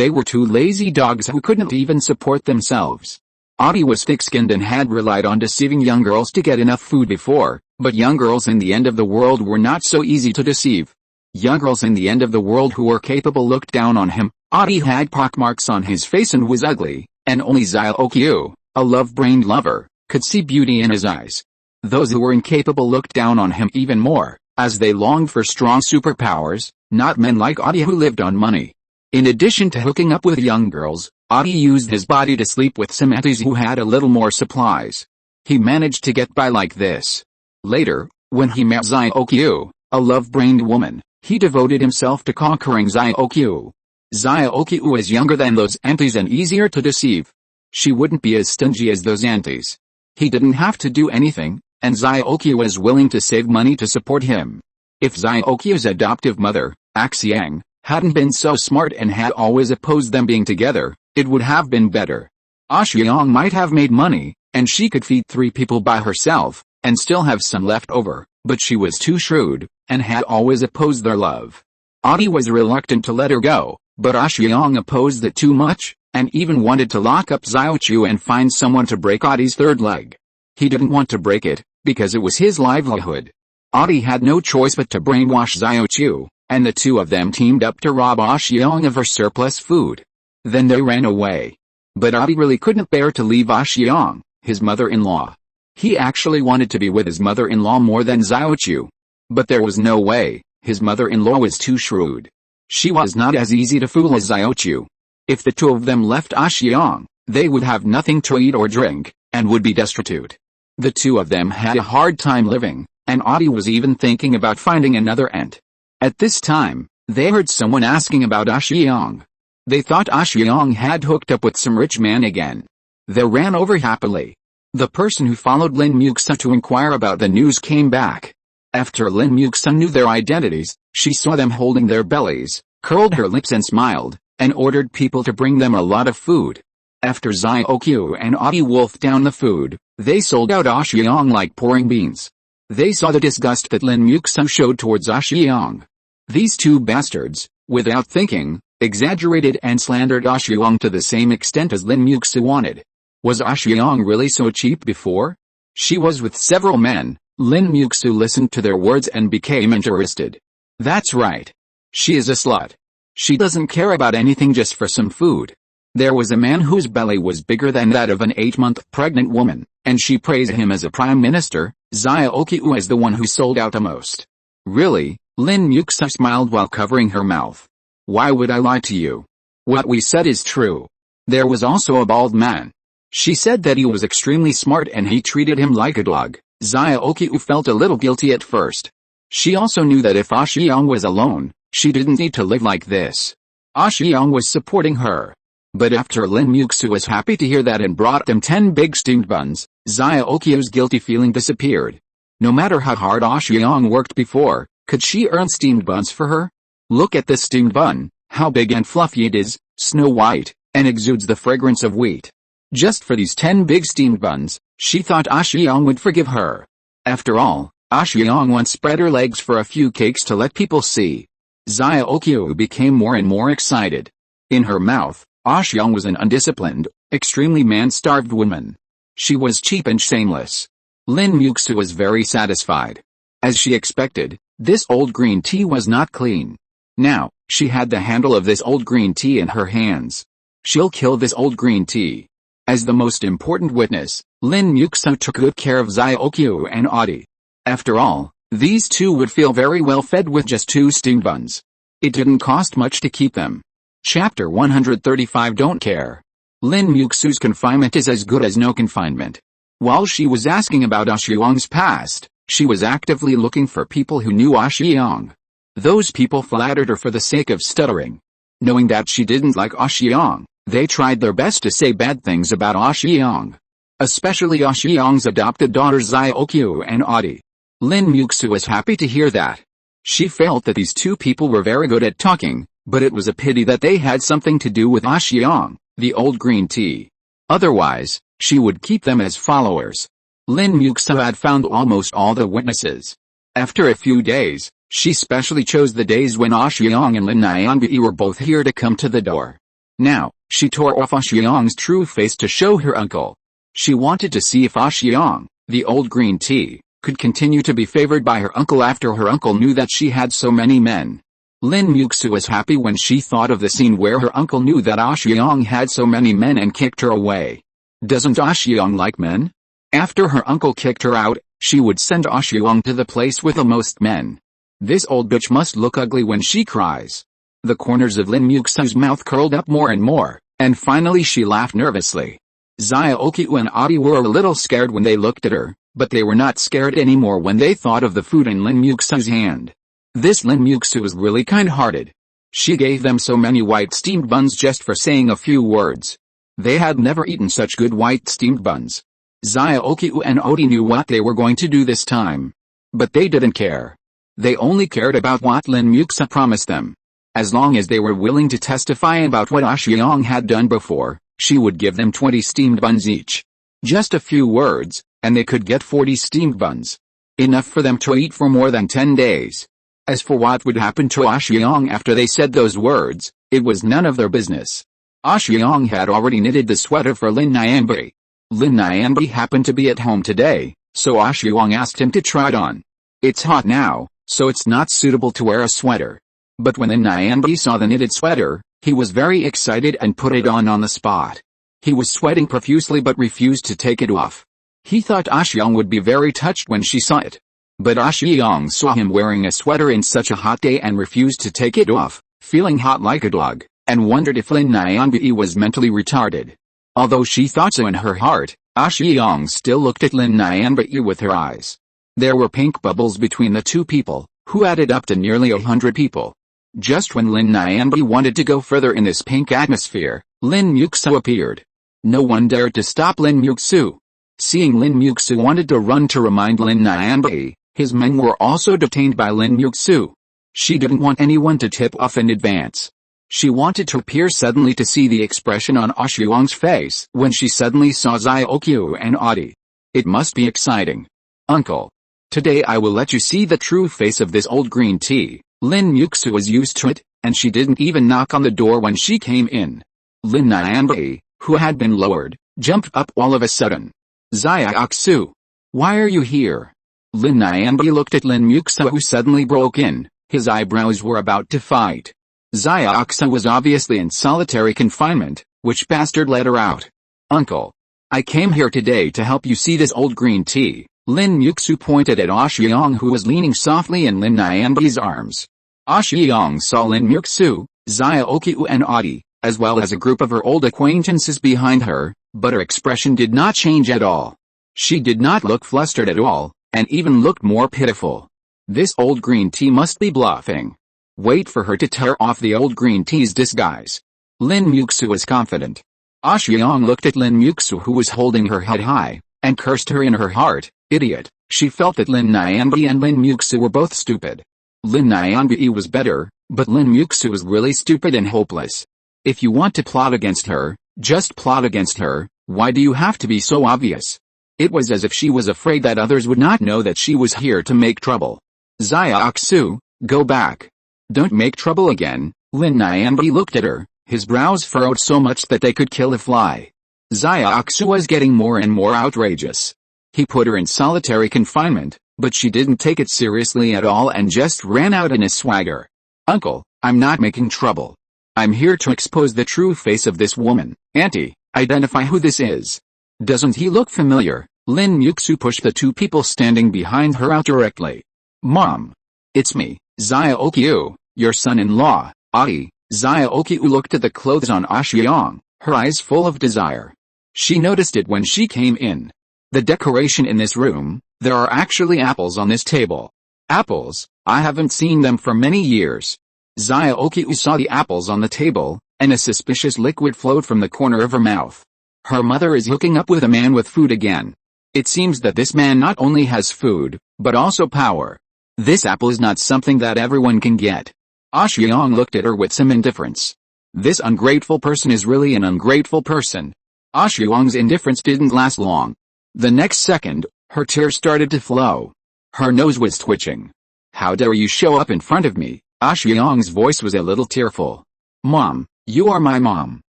They were 2 lazy dogs who couldn't even support themselves. Audi was thick-skinned and had relied on deceiving young girls to get enough food before, but young girls in the end of the world were not so easy to deceive. Young girls in the end of the world who were capable looked down on him. Audi had pockmarks on his face and was ugly, and only Xiaoqin, a love-brained lover, could see beauty in his eyes. Those who were incapable looked down on him even more, as they longed for strong superpowers, not men like Audi who lived on money. In addition to hooking up with young girls, Audi used his body to sleep with some aunties who had a little more supplies. He managed to get by like this. Later, when he met Xiaoqin, a love-brained woman, he devoted himself to conquering Xiaoqin. Xiaoqin was younger than those aunties and easier to deceive. She wouldn't be as stingy as those aunties. He didn't have to do anything, and Xiaoqin was willing to save money to support him. If Xiaoqi's adoptive mother, Xiang, hadn't been so smart and had always opposed them being together, it would have been better. Xiang might have made money, and she could feed 3 people by herself, and still have some left over, but she was too shrewd, and had always opposed their love. Adi was reluctant to let her go, but Xiang opposed it too much, and even wanted to lock up Xiaoqiu and find someone to break Adi's third leg. He didn't want to break it, because it was his livelihood. Adi had no choice but to brainwash Xiaoqiu, and the two of them teamed up to rob Xiang of her surplus food. Then they ran away. But Adi really couldn't bear to leave Xiang, his mother-in-law. He actually wanted to be with his mother-in-law more than Xiaoqiu. But there was no way, his mother-in-law was too shrewd. She was not as easy to fool as Xiaoqiu. If the two of them left Xiang, they would have nothing to eat or drink, and would be destitute. The two of them had a hard time living, and Adi was even thinking about finding another aunt. At this time, they heard someone asking about Xiang. They thought Xiang had hooked up with some rich man again. They ran over happily. The person who followed Lin Muxue to inquire about the news came back. After Lin Muxue knew their identities, she saw them holding their bellies, curled her lips and smiled, and ordered people to bring them a lot of food. After Xiaoqiu and Adi wolfed down the food, they sold out Xiang like pouring beans. They saw the disgust that Lin Muxue showed towards Xiang. These two bastards, without thinking, exaggerated and slandered Xiang to the same extent as Lin Muxue wanted. Was Xiang really so cheap before? She was with several men. Lin Muxue listened to their words and became interested. That's right. She is a slut. She doesn't care about anything just for some food. There was a man whose belly was bigger than that of an 8-month pregnant woman, and she praised him as a prime minister. Xiaoqiu is the one who sold out the most. Really? Lin Muxue smiled while covering her mouth. Why would I lie to you? What we said is true. There was also a bald man. She said that he was extremely smart and he treated him like a dog. Xiaoqiu felt a little guilty at first. She also knew that if Xiang was alone, she didn't need to live like this. Xiang was supporting her. But after Lin Muxue was happy to hear that and brought them 10 big steamed buns, Xiaoqiu's guilty feeling disappeared. No matter how hard Xiang worked before, could she earn steamed buns for her? Look at this steamed bun, how big and fluffy it is, snow white, and exudes the fragrance of wheat. Just for these 10 big steamed buns, she thought Xiang would forgive her. After all, Xiang once spread her legs for a few cakes to let people see. Xiaoqiu became more and more excited. In her mouth, Xiang was an undisciplined, extremely man-starved woman. She was cheap and shameless. Lin Muxue was very satisfied. As she expected, this old green tea was not clean. Now, she had the handle of this old green tea in her hands. She'll kill this old green tea. As the most important witness, Lin Muxue took good care of Xiaoqiu and Adi. After all, these two would feel very well fed with just 2 steamed buns. It didn't cost much to keep them. Chapter 135 Don't Care. Lin Muxue's confinement is as good as no confinement. While she was asking about Xiang's past, she was actively looking for people who knew Xiang. Those people flattered her for the sake of stuttering. Knowing that she didn't like Xiang, they tried their best to say bad things about Xiang. Especially Xiang's adopted daughters Xiaoqiu and Adi. Lin Muxue was happy to hear that. She felt that these two people were very good at talking, but it was a pity that they had something to do with Xiang, the old green tea. Otherwise, she would keep them as followers. Lin Muxue had found almost all the witnesses. After a few days, she specially chose the days when Xiang and Lin Nianbi were both here to come to the door. Now, she tore off Xiang's true face to show her uncle. She wanted to see if Xiang, the old green tea, could continue to be favored by her uncle after her uncle knew that she had so many men. Lin Muxue was happy when she thought of the scene where her uncle knew that Xiang had so many men and kicked her away. Doesn't Xiang like men? After her uncle kicked her out, she would send Xiang to the place with the most men. This old bitch must look ugly when she cries. The corners of Lin Muxue's mouth curled up more and more, and finally she laughed nervously. Xiaoqiu and Adi were a little scared when they looked at her, but they were not scared anymore when they thought of the food in Lin Muxue's hand. This Lin Muxue was really kind-hearted. She gave them so many white steamed buns just for saying a few words. They had never eaten such good white steamed buns. Xiaoqiu and Odi knew what they were going to do this time. But they didn't care. They only cared about what Lin Muxue promised them. As long as they were willing to testify about what Xiang had done before, she would give them 20 steamed buns each. Just a few words, and they could get 40 steamed buns. Enough for them to eat for more than 10 days. As for what would happen to Xiang after they said those words, it was none of their business. Xiang had already knitted the sweater for Lin Nianbi. Lin Nianbi happened to be at home today, so Xiang asked him to try it on. It's hot now, so it's not suitable to wear a sweater. But when Lin Nianbi saw the knitted sweater, he was very excited and put it on the spot. He was sweating profusely but refused to take it off. He thought Xiang would be very touched when she saw it. But Xiang saw him wearing a sweater in such a hot day and refused to take it off, feeling hot like a dog, and wondered if Lin Nianbi was mentally retarded. Although she thought so in her heart, Xiang still looked at Lin Nianbi with her eyes. There were pink bubbles between the two people, who added up to nearly 100 people. Just when Lin Nianbi wanted to go further in this pink atmosphere, Lin Muxue appeared. No one dared to stop Lin Muxue. Seeing Lin Muxue wanted to run to remind Lin Nianbi, his men were also detained by Lin Muxue. She didn't want anyone to tip off in advance. She wanted to appear suddenly to see the expression on Xiang's face when she suddenly saw Jiaoqin and Audi. It must be exciting. Uncle. Today I will let you see the true face of this old green tea. Lin Muxue was used to it, and she didn't even knock on the door when she came in. Lin Nianbi, who had been lowered, jumped up all of a sudden. Jiaoqin. Why are you here? Lin Nianbi looked at Lin Muxue who suddenly broke in. His eyebrows were about to fight. Jiaoqin was obviously in solitary confinement. Which bastard let her out? Uncle. I came here today to help you see this old green tea. Lin Muxue pointed at Xiang who was leaning softly in Lin Nianbi's arms. Xiang saw Lin Muxue, Jiaoqin and Audi, as well as a group of her old acquaintances behind her, but her expression did not change at all. She did not look flustered at all, and even looked more pitiful. This old green tea must be bluffing. Wait for her to tear off the old green tea's disguise. Lin Muxue was confident. Xiang looked at Lin Muxue who was holding her head high, and cursed her in her heart. Idiot. She felt that Lin Nianbi and Lin Muxue were both stupid. Lin Nianbi was better, but Lin Muxue was really stupid and hopeless. If you want to plot against her, just plot against her. Why do you have to be so obvious? It was as if she was afraid that others would not know that she was here to make trouble. Jiaoqin, go back. Don't make trouble again. Lin Nianbi looked at her, his brows furrowed so much that they could kill a fly. Jiaoqin was getting more and more outrageous. He put her in solitary confinement, but she didn't take it seriously at all and just ran out in a swagger. Uncle, I'm not making trouble. I'm here to expose the true face of this woman. Auntie, identify who this is. Doesn't he look familiar? Lin Muxue pushed the two people standing behind her out directly. Mom. It's me, Jiaoqin, your son-in-law. Audi. Jiaoqin looked at the clothes on Xiang, her eyes full of desire. She noticed it when she came in. The decoration in this room, there are actually apples on this table. Apples? I haven't seen them for many years. Jiaoqin saw the apples on the table, and a suspicious liquid flowed from the corner of her mouth. Her mother is hooking up with a man with food again. It seems that this man not only has food, but also power. This apple is not something that everyone can get. Xiang looked at her with some indifference. This ungrateful person is really an ungrateful person. Xiang's indifference didn't last long. The next second, her tears started to flow. Her nose was twitching. How dare you show up in front of me? Xiang's voice was a little tearful. Mom, you are my mom.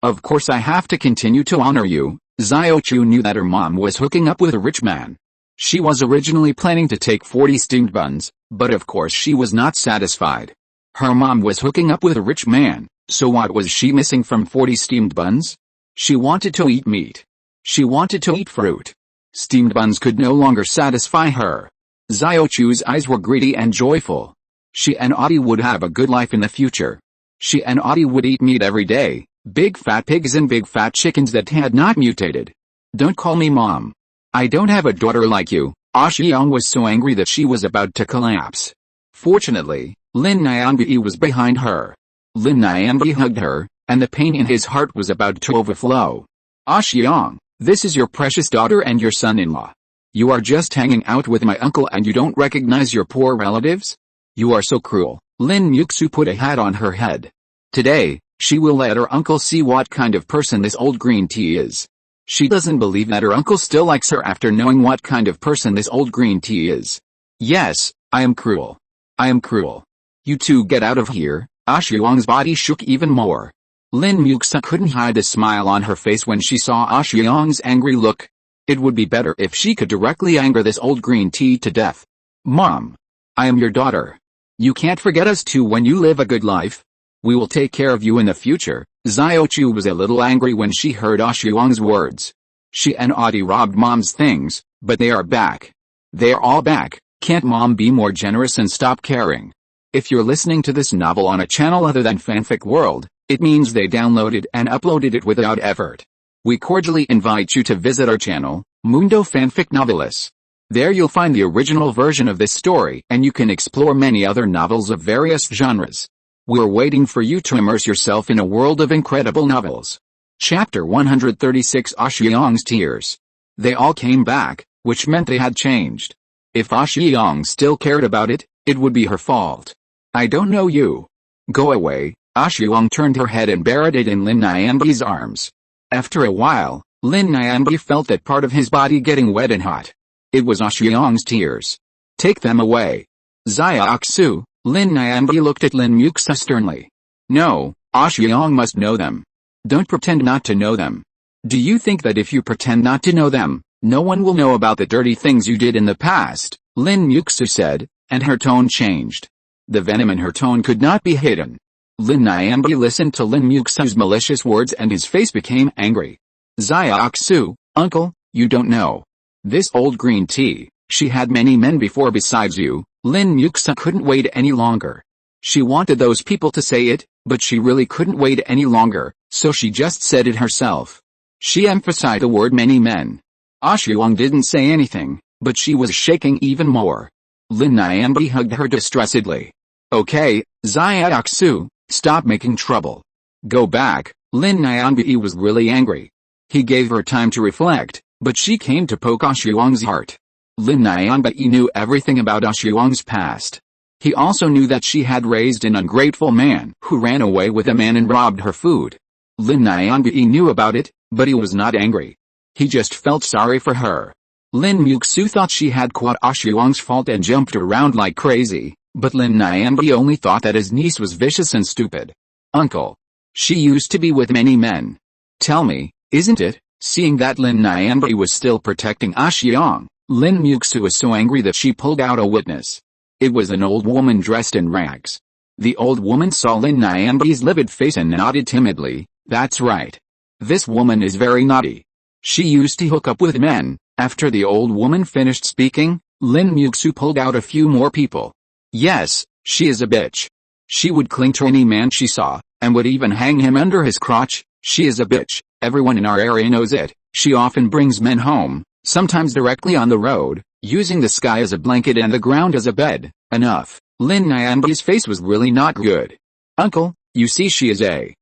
Of course I have to continue to honor you. Jiaoqin knew that her mom was hooking up with a rich man. She was originally planning to take 40 steamed buns, but of course she was not satisfied. Her mom was hooking up with a rich man, so what was she missing from 40 steamed buns? She wanted to eat meat. She wanted to eat fruit. Steamed buns could no longer satisfy her. Jiaoqin's eyes were greedy and joyful. She and Audi would have a good life in the future. She and Audi would eat meat every day, big fat pigs and big fat chickens that had not mutated. Don't call me mom. I don't have a daughter like you. Xiang was so angry that she was about to collapse. Fortunately, Lin Nianbi was behind her. Lin Nianbi hugged her, and the pain in his heart was about to overflow. Xiang, this is your precious daughter and your son-in-law. You are just hanging out with my uncle and you don't recognize your poor relatives? You are so cruel. Lin Muxue put a hat on her head. Today, she will let her uncle see what kind of person this old green tea is. She doesn't believe that her uncle still likes her after knowing what kind of person this old green tea is. Yes, I am cruel. I am cruel. You two get out of here. Xuang's body shook even more. Lin Muxue couldn't hide the smile on her face when she saw Xuang's angry look. It would be better if she could directly anger this old green tea to death. Mom. I am your daughter. You can't forget us too when you live a good life. We will take care of you in the future. Xiaochu was a little angry when she heard Xuang's words. She and Audie robbed Mom's things, but they are back. They are all back. Can't Mom be more generous and stop caring? If you're listening to this novel on a channel other than Fanfic World, it means they downloaded and uploaded it without effort. We cordially invite you to visit our channel, Mundo Fanfic Novelis. There you'll find the original version of this story and you can explore many other novels of various genres. We're waiting for you to immerse yourself in a world of incredible novels. Chapter 136 Xuang's Tears. They all came back, which meant they had changed. If Xuang still cared about it, it would be her fault. I don't know you. Go away. Xuang turned her head and buried it in Lin Nianbi's arms. After a while, Lin Nianbi felt that part of his body getting wet and hot. It was Xuang's tears. Take them away. Xiaoxu. Lin Nianbi looked at Lin Muxue sternly. No, Xuang must know them. Don't pretend not to know them. Do you think that if you pretend not to know them, no one will know about the dirty things you did in the past? Lin Muxue said, and her tone changed. The venom in her tone could not be hidden. Lin Nianbi listened to Lin Muxue's malicious words and his face became angry. Xiaoxu, uncle, you don't know. This old green tea, she had many men before besides you. Lin Muxue couldn't wait any longer. She wanted those people to say it, but she really couldn't wait any longer, so she just said it herself. She emphasized the word many men. Xuang didn't say anything, but she was shaking even more. Lin Nianbi hugged her distressedly. Okay, Xiaoxu, stop making trouble. Go back. Lin Nianbi was really angry. He gave her time to reflect, but she came to poke Xuang's heart. Lin Nianbi knew everything about Xuang's past. He also knew that she had raised an ungrateful man who ran away with a man and robbed her food. Lin Nianbi knew about it, but he was not angry. He just felt sorry for her. Lin Muxue thought she had caught Xuang's fault and jumped around like crazy, but Lin Nianbi only thought that his niece was vicious and stupid. Uncle. She used to be with many men. Tell me, isn't it? Seeing that Lin Nianbi was still protecting Xuang, Lin Muxue was so angry that she pulled out a witness. It was an old woman dressed in rags. The old woman saw Lin Nianbi's livid face and nodded timidly. That's right. This woman is very naughty. She used to hook up with men. After the old woman finished speaking, Lin Muxue pulled out a few more people. Yes, she is a bitch. She would cling to any man she saw, and would even hang him under his crotch. She is a bitch. Everyone in our area knows it. She often brings men home, sometimes directly on the road, using the sky as a blanket and the ground as a bed. Enough. Lin Nianbi's face was really not good. Uncle, you see she is a...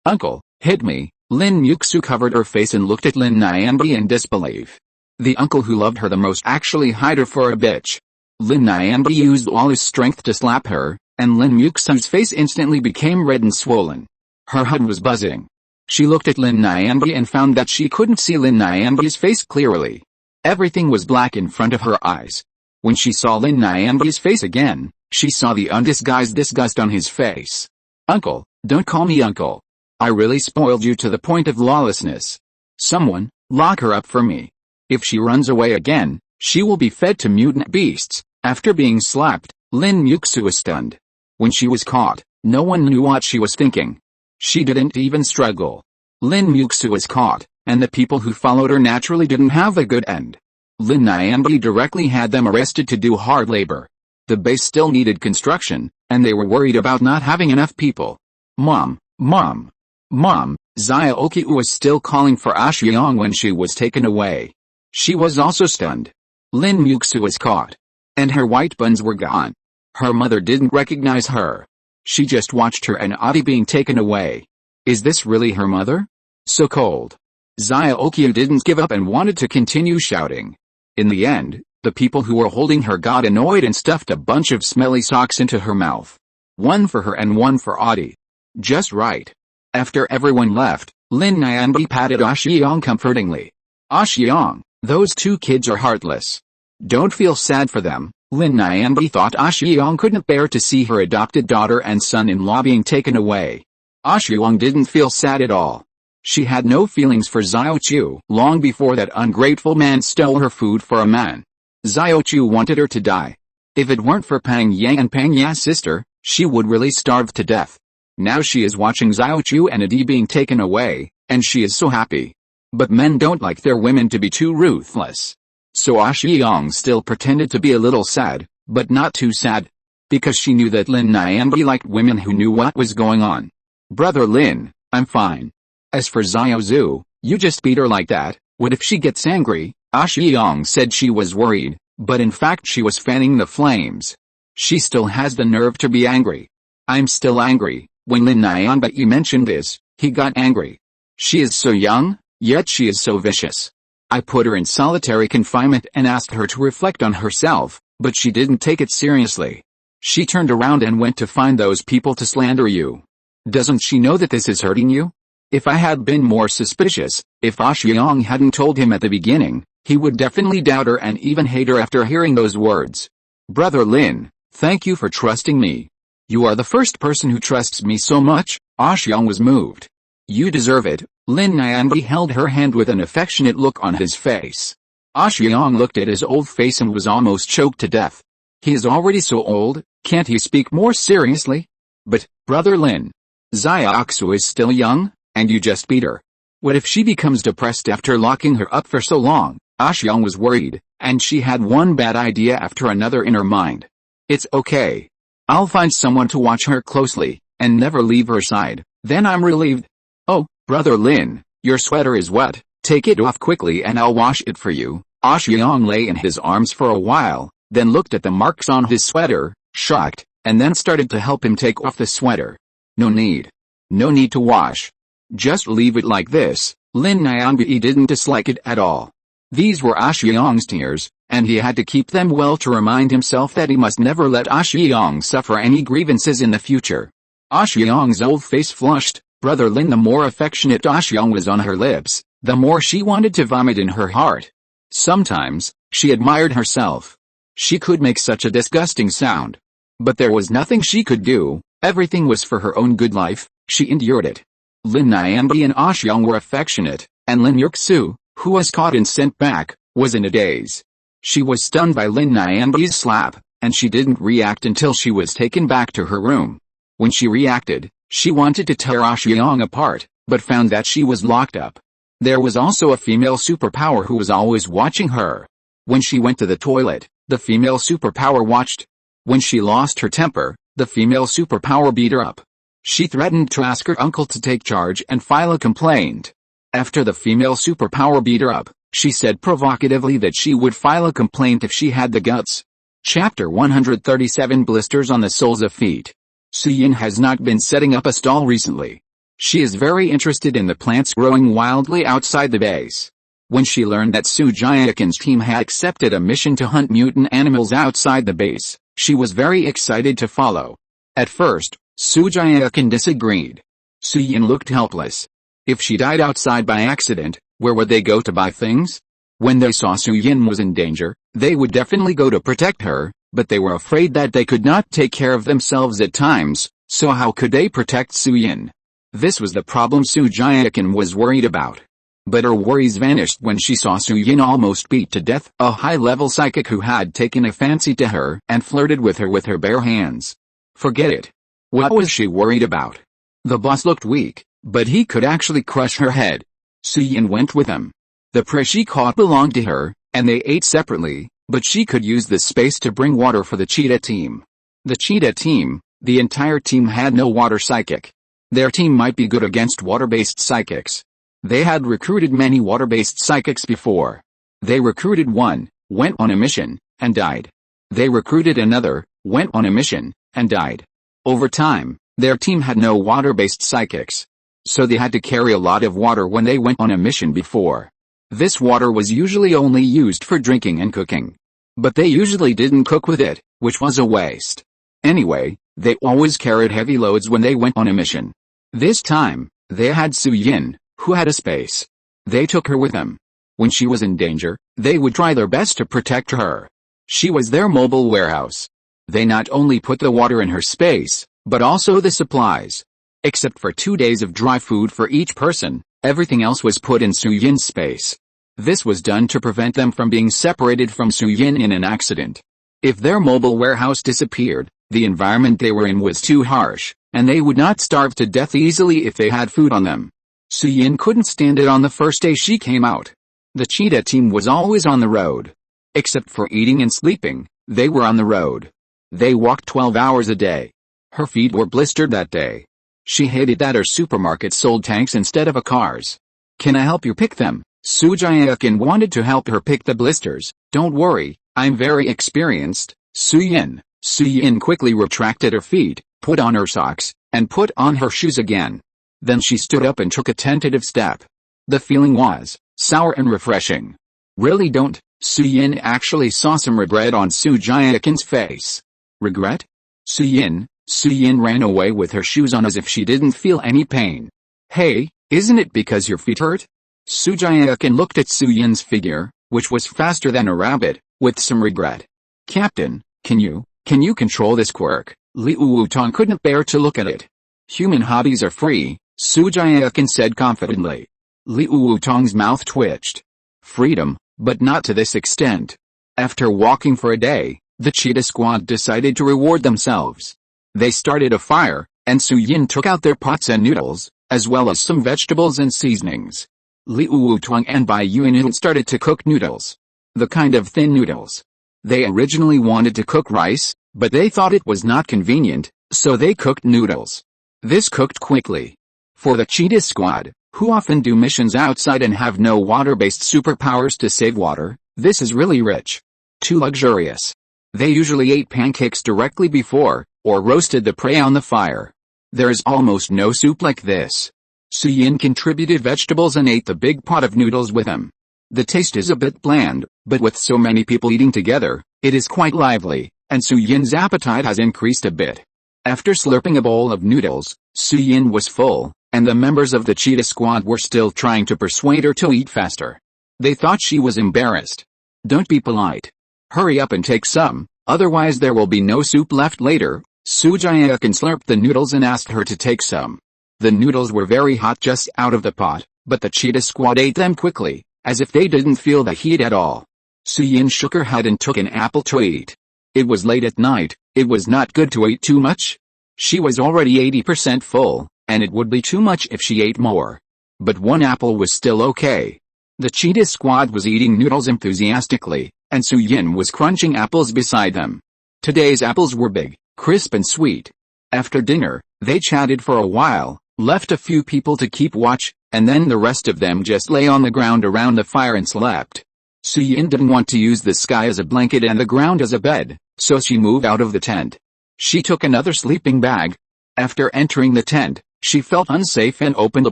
Uncle, hit me. Lin Muxue covered her face and looked at Lin Nianbi in disbelief. The uncle who loved her the most actually hired her for a bitch. Lin Nianbi used all his strength to slap her, and Lin Muxue's face instantly became red and swollen. Her head was buzzing. She looked at Lin Nianbi and found that she couldn't see Lin Nianbi's face clearly. Everything was black in front of her eyes. When she saw Lin Nianbi's face again, she saw the undisguised disgust on his face. Uncle, don't call me uncle. I really spoiled you to the point of lawlessness. Someone, lock her up for me. If she runs away again, she will be fed to mutant beasts. After being slapped, Lin Muxue was stunned. When she was caught, no one knew what she was thinking. She didn't even struggle. Lin Muxue was caught, and the people who followed her naturally didn't have a good end. Lin Nianbi directly had them arrested to do hard labor. The base still needed construction, and they were worried about not having enough people. Mom, Mom, Mom, Xiaoqin was still calling for Xuang when she was taken away. She was also stunned. Lin Muxue was caught, and her white buns were gone. Her mother didn't recognize her. She just watched her and Audie being taken away. Is this really her mother? So cold. Xiaoqin didn't give up and wanted to continue shouting. In the end, the people who were holding her got annoyed and stuffed a bunch of smelly socks into her mouth. One for her and one for Audie. Just right. After everyone left, Lin Nianbi patted Xuang comfortingly. Xuang, those two kids are heartless. Don't feel sad for them. Lin Nianbi thought Xiang couldn't bear to see her adopted daughter and son-in-law being taken away. Xiang didn't feel sad at all. She had no feelings for Xiaoqiu long before that ungrateful man stole her food for a man. Xiaoqiu wanted her to die. If it weren't for Pang Yang and Pang Ya's sister, she would really starve to death. Now she is watching Xiaoqiu and Adi being taken away, and she is so happy. But men don't like their women to be too ruthless. So Xiang still pretended to be a little sad, but not too sad. Because she knew that Lin Nianbi liked women who knew what was going on. Brother Lin, I'm fine. As for Xiaozu, you just beat her like that. What if she gets angry? Xiang said she was worried, but in fact she was fanning the flames. She still has the nerve to be angry. I'm still angry. When Lin Nianbi mentioned this, he got angry. She is so young, yet she is so vicious. I put her in solitary confinement and asked her to reflect on herself, but she didn't take it seriously. She turned around and went to find those people to slander you. Doesn't she know that this is hurting you? If I had been more suspicious, if Xiang hadn't told him at the beginning, he would definitely doubt her and even hate her after hearing those words. Brother Lin, thank you for trusting me. You are the first person who trusts me so much. Xiang was moved. You deserve it. Lin Nianbi held her hand with an affectionate look on his face. Xiang looked at his old face and was almost choked to death. He is already so old, can't he speak more seriously? But, Brother Lin, Xiaoqin is still young, and you just beat her. What if she becomes depressed after locking her up for so long? Xiang was worried, and she had one bad idea after another in her mind. It's okay. I'll find someone to watch her closely, and never leave her side, then I'm relieved. Oh, Brother Lin, your sweater is wet, take it off quickly and I'll wash it for you. Xiang lay in his arms for a while, then looked at the marks on his sweater, shocked, and then started to help him take off the sweater. No need. No need to wash. Just leave it like this. Lin Nianbi didn't dislike it at all. These were Xiang's tears, and he had to keep them well to remind himself that he must never let Xiang suffer any grievances in the future. Xiang's old face flushed. Brother Lin, the more affectionate Xiang was on her lips, the more she wanted to vomit in her heart. Sometimes, she admired herself. She could make such a disgusting sound. But there was nothing she could do. Everything was for her own good life. She endured it. Lin Nianbi and Xiang were affectionate, and Lin Muxue, who was caught and sent back, was in a daze. She was stunned by Lin Nianbi's slap, and she didn't react until she was taken back to her room. When she reacted, she wanted to tear Xiang apart, but found that she was locked up. There was also a female superpower who was always watching her. When she went to the toilet, the female superpower watched. When she lost her temper, the female superpower beat her up. She threatened to ask her uncle to take charge and file a complaint. After the female superpower beat her up, she said provocatively that she would file a complaint if she had the guts. Chapter 137 Blisters on the Soles of Feet. Su Yinhe has not been setting up a stall recently. She is very interested in the plants growing wildly outside the base. When she learned that Xu Jiaoqin's team had accepted a mission to hunt mutant animals outside the base, she was very excited to follow. At first, Xu Jiaoqin disagreed. Su Yinhe looked helpless. If she died outside by accident, where would they go to buy things? When they saw Su Yinhe was in danger, they would definitely go to protect her, but they were afraid that they could not take care of themselves at times, so how could they protect Su Yinhe? This was the problem Xu Jiaoqin was worried about. But her worries vanished when she saw Su Yinhe almost beat to death a high-level psychic who had taken a fancy to her and flirted with her bare hands. Forget it. What was she worried about? The boss looked weak, but he could actually crush her head. Su Yinhe went with him. The prey she caught belonged to her, and they ate separately, but she could use this space to bring water for the cheetah team. The cheetah team, the entire team had no water psychic. Their team might be good against water-based psychics. They had recruited many water-based psychics before. They recruited one, went on a mission, and died. They recruited another, went on a mission, and died. Over time, their team had no water-based psychics. So they had to carry a lot of water when they went on a mission before. This water was usually only used for drinking and cooking. But they usually didn't cook with it, which was a waste. Anyway, they always carried heavy loads when they went on a mission. This time, they had Su Yinhe, who had a space. They took her with them. When she was in danger, they would try their best to protect her. She was their mobile warehouse. They not only put the water in her space, but also the supplies. Except for 2 days of dry food for each person, everything else was put in Su Yin's space. This was done to prevent them from being separated from Su Yin in an accident. If their mobile warehouse disappeared, the environment they were in was too harsh, and they would not starve to death easily if they had food on them. Su Yin couldn't stand it on the first day she came out. The cheetah team was always on the road. Except for eating and sleeping, they were on the road. They walked 12 hours a day. Her feet were blistered that day. She hated that her supermarket sold tanks instead of cars. "Can I help you pick them?" Xu Jiaoqin wanted to help her pick the blisters. "Don't worry, I'm very experienced, Su Yin." Su Yin quickly retracted her feet, put on her socks, and put on her shoes again. Then she stood up and took a tentative step. The feeling was sour and refreshing. "Really don't?" Su Yin actually saw some regret on Xu Jiaoqin's face. "Regret? Su Yin?" Su Yin ran away with her shoes on as if she didn't feel any pain. "Hey, isn't it because your feet hurt?" Xu Jiaoqin looked at Su Yin's figure, which was faster than a rabbit, with some regret. "Captain, can you control this quirk?" Liu Wutong couldn't bear to look at it. "Human hobbies are free," Xu Jiaoqin said confidently. Liu Wutong's mouth twitched. "Freedom, but not to this extent." After walking for a day, the Cheetah Squad decided to reward themselves. They started a fire, and Su Yin took out their pots and noodles, as well as some vegetables and seasonings. Liu Wutong and Bai Yuan started to cook noodles. The kind of thin noodles. They originally wanted to cook rice, but they thought it was not convenient, so they cooked noodles. This cooked quickly. For the Cheetah Squad, who often do missions outside and have no water-based superpowers to save water, this is really rich. Too luxurious. They usually ate pancakes directly before, or roasted the prey on the fire. There is almost no soup like this. Su Yin contributed vegetables and ate the big pot of noodles with him. The taste is a bit bland, but with so many people eating together, it is quite lively, and Su Yin's appetite has increased a bit. After slurping a bowl of noodles, Su Yin was full, and the members of the Cheetah Squad were still trying to persuade her to eat faster. They thought she was embarrassed. "Don't be polite. Hurry up and take some, otherwise there will be no soup left later." Xu Jiaoqin slurped the noodles and asked her to take some. The noodles were very hot just out of the pot, but the Cheetah Squad ate them quickly, as if they didn't feel the heat at all. Su Yin shook her head and took an apple to eat. It was late at night, it was not good to eat too much. She was already 80% full, and it would be too much if she ate more. But one apple was still okay. The Cheetah Squad was eating noodles enthusiastically, and Su Yin was crunching apples beside them. Today's apples were big, crisp and sweet. After dinner, they chatted for a while, left a few people to keep watch, and then the rest of them just lay on the ground around the fire and slept. Su Yin didn't want to use the sky as a blanket and the ground as a bed, so she moved out of the tent. She took another sleeping bag. After entering the tent, she felt unsafe and opened a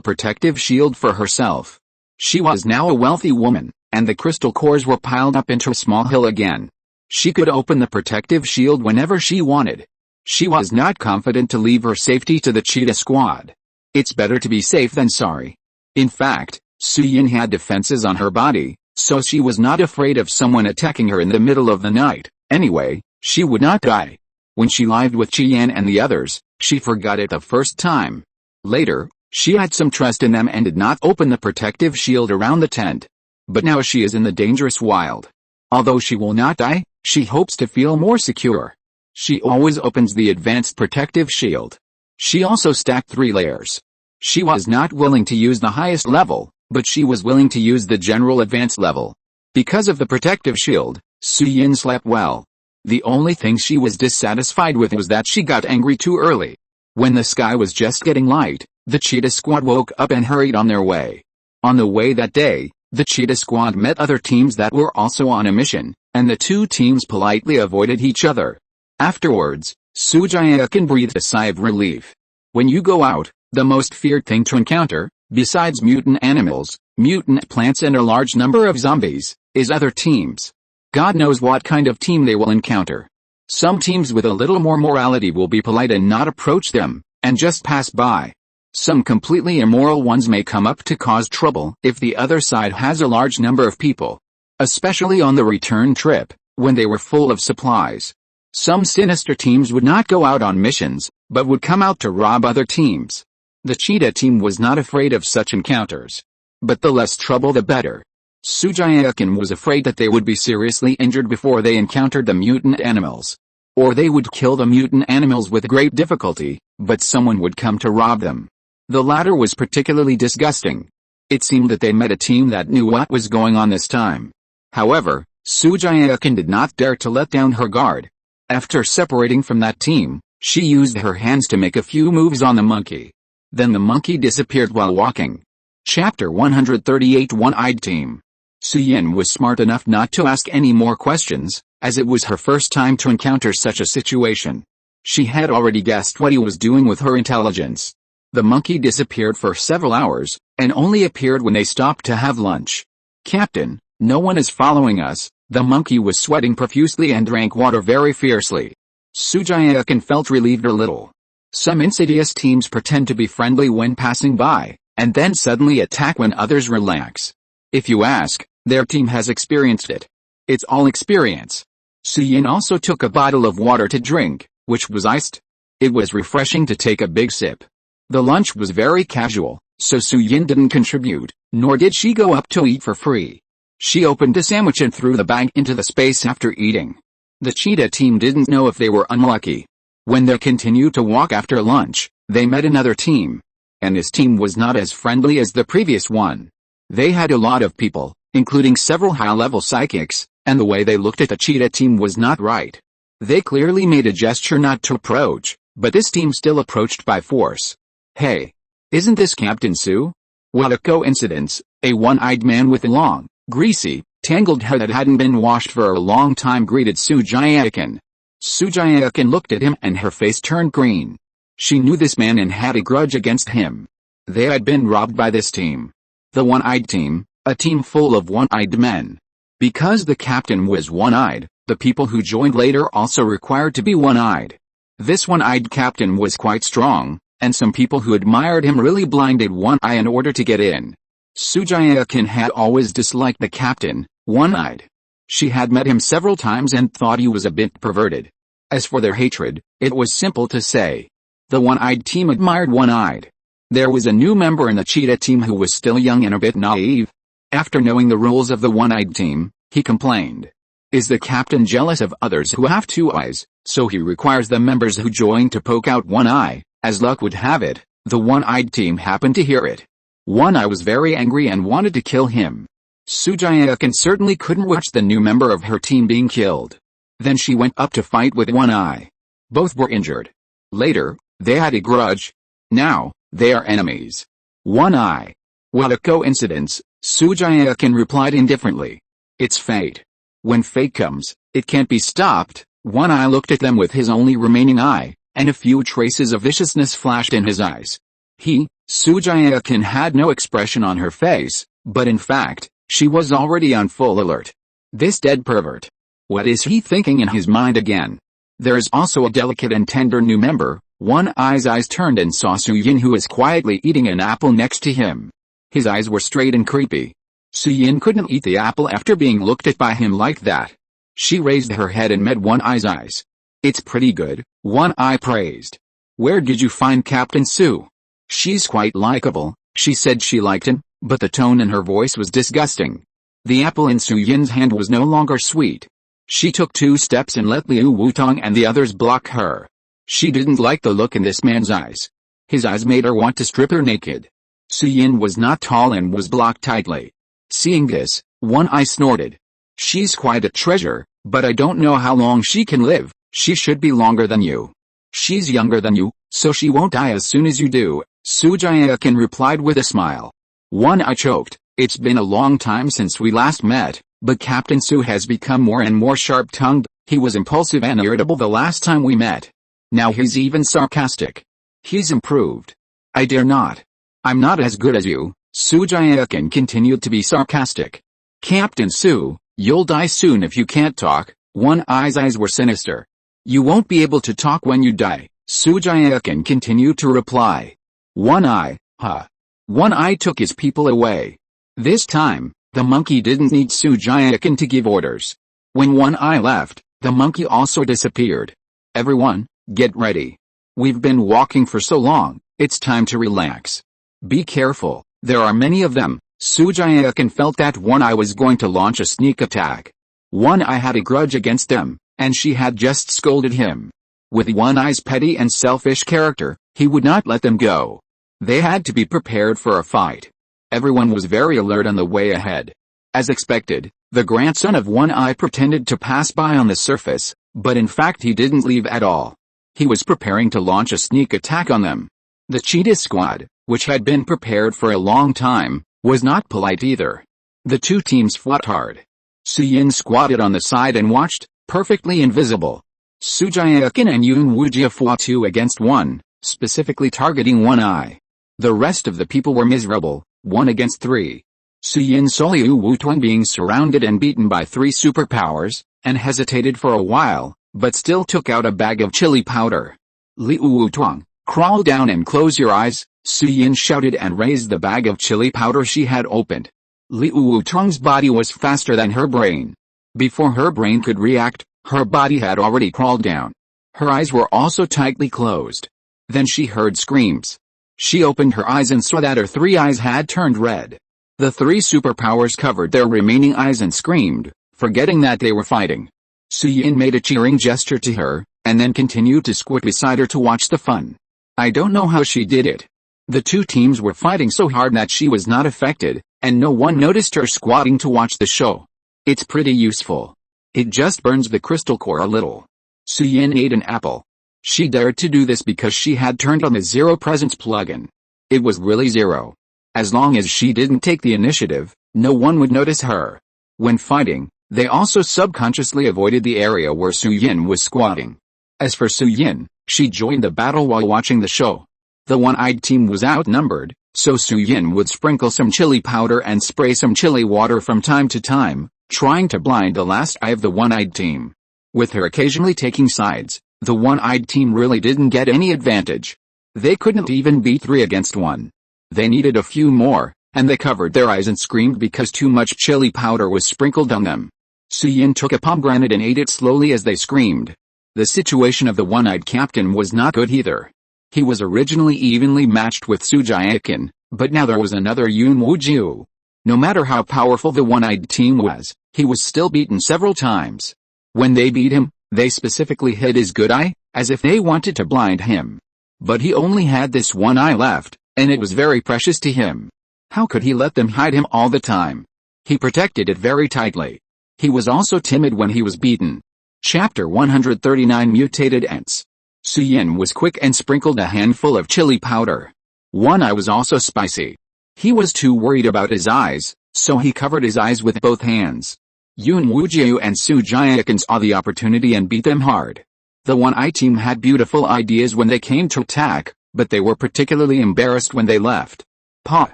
protective shield for herself. She was now a wealthy woman, and the crystal cores were piled up into a small hill again. She could open the protective shield whenever she wanted. She was not confident to leave her safety to the Cheetah Squad. It's better to be safe than sorry. In fact, Su Yin had defenses on her body, so she was not afraid of someone attacking her in the middle of the night. Anyway, she would not die. When she lived with Qian and the others, she forgot it the first time. Later, she had some trust in them and did not open the protective shield around the tent. But now she is in the dangerous wild. Although she will not die, she hopes to feel more secure. She always opens the advanced protective shield. She also stacked 3 layers. She was not willing to use the highest level, but she was willing to use the general advanced level. Because of the protective shield, Su Yin slept well. The only thing she was dissatisfied with was that she got angry too early. When the sky was just getting light, the Cheetah Squad woke up and hurried on their way. On the way that day, the Cheetah Squad met other teams that were also on a mission, and the 2 teams politely avoided each other. Afterwards, Xu Jiaoqin breathed a sigh of relief. When you go out, the most feared thing to encounter, besides mutant animals, mutant plants and a large number of zombies, is other teams. God knows what kind of team they will encounter. Some teams with a little more morality will be polite and not approach them, and just pass by. Some completely immoral ones may come up to cause trouble if the other side has a large number of people. Especially on the return trip, when they were full of supplies. Some sinister teams would not go out on missions, but would come out to rob other teams. The cheetah team was not afraid of such encounters. But the less trouble the better. Xu Jiaoqin was afraid that they would be seriously injured before they encountered the mutant animals. Or they would kill the mutant animals with great difficulty, but someone would come to rob them. The latter was particularly disgusting. It seemed that they met a team that knew what was going on this time. However, Xu Jiaoqin did not dare to let down her guard. After separating from that team, she used her hands to make a few moves on the monkey. Then the monkey disappeared while walking. Chapter 138 One-Eyed Team. Su Yinhe was smart enough not to ask any more questions, as it was her first time to encounter such a situation. She had already guessed what he was doing with her intelligence. The monkey disappeared for several hours, and only appeared when they stopped to have lunch. "Captain, no one is following us." The monkey was sweating profusely and drank water very fiercely. Xu Jiaoqin felt relieved a little. Some insidious teams pretend to be friendly when passing by, and then suddenly attack when others relax. If you ask, their team has experienced it. It's all experience. Su Yinhe also took a bottle of water to drink, which was iced. It was refreshing to take a big sip. The lunch was very casual, so Su Yinhe didn't contribute, nor did she go up to eat for free. She opened a sandwich and threw the bag into the space after eating. The cheetah team didn't know if they were unlucky. When they continued to walk after lunch, they met another team. And this team was not as friendly as the previous one. They had a lot of people, including several high-level psychics, and the way they looked at the cheetah team was not right. They clearly made a gesture not to approach, but this team still approached by force. "Hey! Isn't this Captain Su?" What a coincidence, a one-eyed man with long, greasy, tangled hair that hadn't been washed for a long time greeted Xu Jiaoqin. Xu Jiaoqin looked at him and her face turned green. She knew this man and had a grudge against him. They had been robbed by this team. The one-eyed team, a team full of one-eyed men. Because the captain was one-eyed, the people who joined later also required to be one-eyed. This one-eyed captain was quite strong, and some people who admired him really blinded one eye in order to get in. Xu Jiaoqin had always disliked the captain, one-eyed. She had met him several times and thought he was a bit perverted. As for their hatred, it was simple to say. The one-eyed team admired one-eyed. There was a new member in the cheetah team who was still young and a bit naive. After knowing the rules of the one-eyed team, he complained. Is the captain jealous of others who have two eyes, so he requires the members who join to poke out one eye? As luck would have it, the one-eyed team happened to hear it. One Eye was very angry and wanted to kill him. Xu Jiaoqin certainly couldn't watch the new member of her team being killed. Then she went up to fight with One Eye. Both were injured. Later, they had a grudge. Now, they are enemies. One Eye. What a coincidence, Xu Jiaoqin replied indifferently. It's fate. When fate comes, it can't be stopped. One Eye looked at them with his only remaining eye, and a few traces of viciousness flashed in his eyes. Xu Jiaoqin had no expression on her face, but in fact, she was already on full alert. This dead pervert. What is he thinking in his mind again? There is also a delicate and tender new member. One Eye's eyes turned and saw Su Yinhe, who was quietly eating an apple next to him. His eyes were straight and creepy. Su Yinhe couldn't eat the apple after being looked at by him like that. She raised her head and met One Eye's eyes. It's pretty good, One Eye praised. Where did you find Captain Su? She's quite likable. She said she liked him, but the tone in her voice was disgusting. The apple in Su Yin's hand was no longer sweet. She took 2 steps and let Liu Wutong and the others block her. She didn't like the look in this man's eyes. His eyes made her want to strip her naked. Su Yinhe was not tall and was blocked tightly. Seeing this, One Eye snorted. She's quite a treasure, but I don't know how long she can live. She should be longer than you. She's younger than you, so she won't die as soon as you do, Xu Jiaoqin replied with a smile. One Eye choked. It's been a long time since we last met, but Captain Su has become more and more sharp-tongued. He was impulsive and irritable the last time we met. Now he's even sarcastic. He's improved. I dare not. I'm not as good as you, Xu Jiaoqin continued to be sarcastic. Captain Su, you'll die soon if you can't talk. One Eye's eyes were sinister. You won't be able to talk when you die, Xu Jiaoqin continued to reply. One Eye, huh? One Eye took his people away. This time, the monkey didn't need Xu Jiaoqin to give orders. When one eye left, the monkey also disappeared. Everyone, get ready. We've been walking for so long, it's time to relax. Be careful, there are many of them. Xu Jiaoqin felt that One Eye was going to launch a sneak attack. One Eye had a grudge against them, and she had just scolded him. With One Eye's petty and selfish character, he would not let them go. They had to be prepared for a fight. Everyone was very alert on the way ahead. As expected, the grandson of One Eye pretended to pass by on the surface, but in fact he didn't leave at all. He was preparing to launch a sneak attack on them. The Cheetah Squad, which had been prepared for a long time, was not polite either. The two teams fought hard. Su Yinhe squatted on the side and watched, perfectly invisible. Xu Jiaoqin and Lin Muxue fought 2 against 1, specifically targeting One Eye. The rest of the people were miserable, 1 against 3. Su Yinhe saw Liu Wutuan being surrounded and beaten by 3 superpowers, and hesitated for a while, but still took out a bag of chili powder. Liu Wutuan, crawl down and close your eyes, Su Yinhe shouted and raised the bag of chili powder she had opened. Liu Wutuan's body was faster than her brain. Before her brain could react, her body had already crawled down. Her eyes were also tightly closed. Then she heard screams. She opened her eyes and saw that her 3 eyes had turned red. The 3 superpowers covered their remaining eyes and screamed, forgetting that they were fighting. Su Yinhe made a cheering gesture to her, and then continued to squat beside her to watch the fun. I don't know how she did it. The 2 teams were fighting so hard that she was not affected, and no one noticed her squatting to watch the show. It's pretty useful. It just burns the crystal core a little. Su Yinhe ate an apple. She dared to do this because she had turned on the Zero Presence plugin. It was really zero. As long as she didn't take the initiative, no one would notice her. When fighting, they also subconsciously avoided the area where Su Yinhe was squatting. As for Su Yinhe, she joined the battle while watching the show. The one-eyed team was outnumbered, so Su Yinhe would sprinkle some chili powder and spray some chili water from time to time, trying to blind the last eye of the one-eyed team. With her occasionally taking sides, the one-eyed team really didn't get any advantage. They couldn't even beat 3 against 1. They needed a few more, and they covered their eyes and screamed because too much chili powder was sprinkled on them. Su Yinhe took a pomegranate and ate it slowly as they screamed. The situation of the one-eyed captain was not good either. He was originally evenly matched with Xu Jiaoqin, but now there was another Lin Muxue. No matter how powerful the one-eyed team was, he was still beaten several times. When they beat him, they specifically hid his good eye, as if they wanted to blind him. But he only had this one eye left, and it was very precious to him. How could he let them hide him all the time? He protected it very tightly. He was also timid when he was beaten. Chapter 139 Mutated Ants. Su Yinhe was quick and sprinkled a handful of chili powder. One eye was also spicy. He was too worried about his eyes, so he covered his eyes with both hands. Lin Muxue and Xu Jiaoqin saw the opportunity and beat them hard. The one-eye team had beautiful ideas when they came to attack, but they were particularly embarrassed when they left. Pa,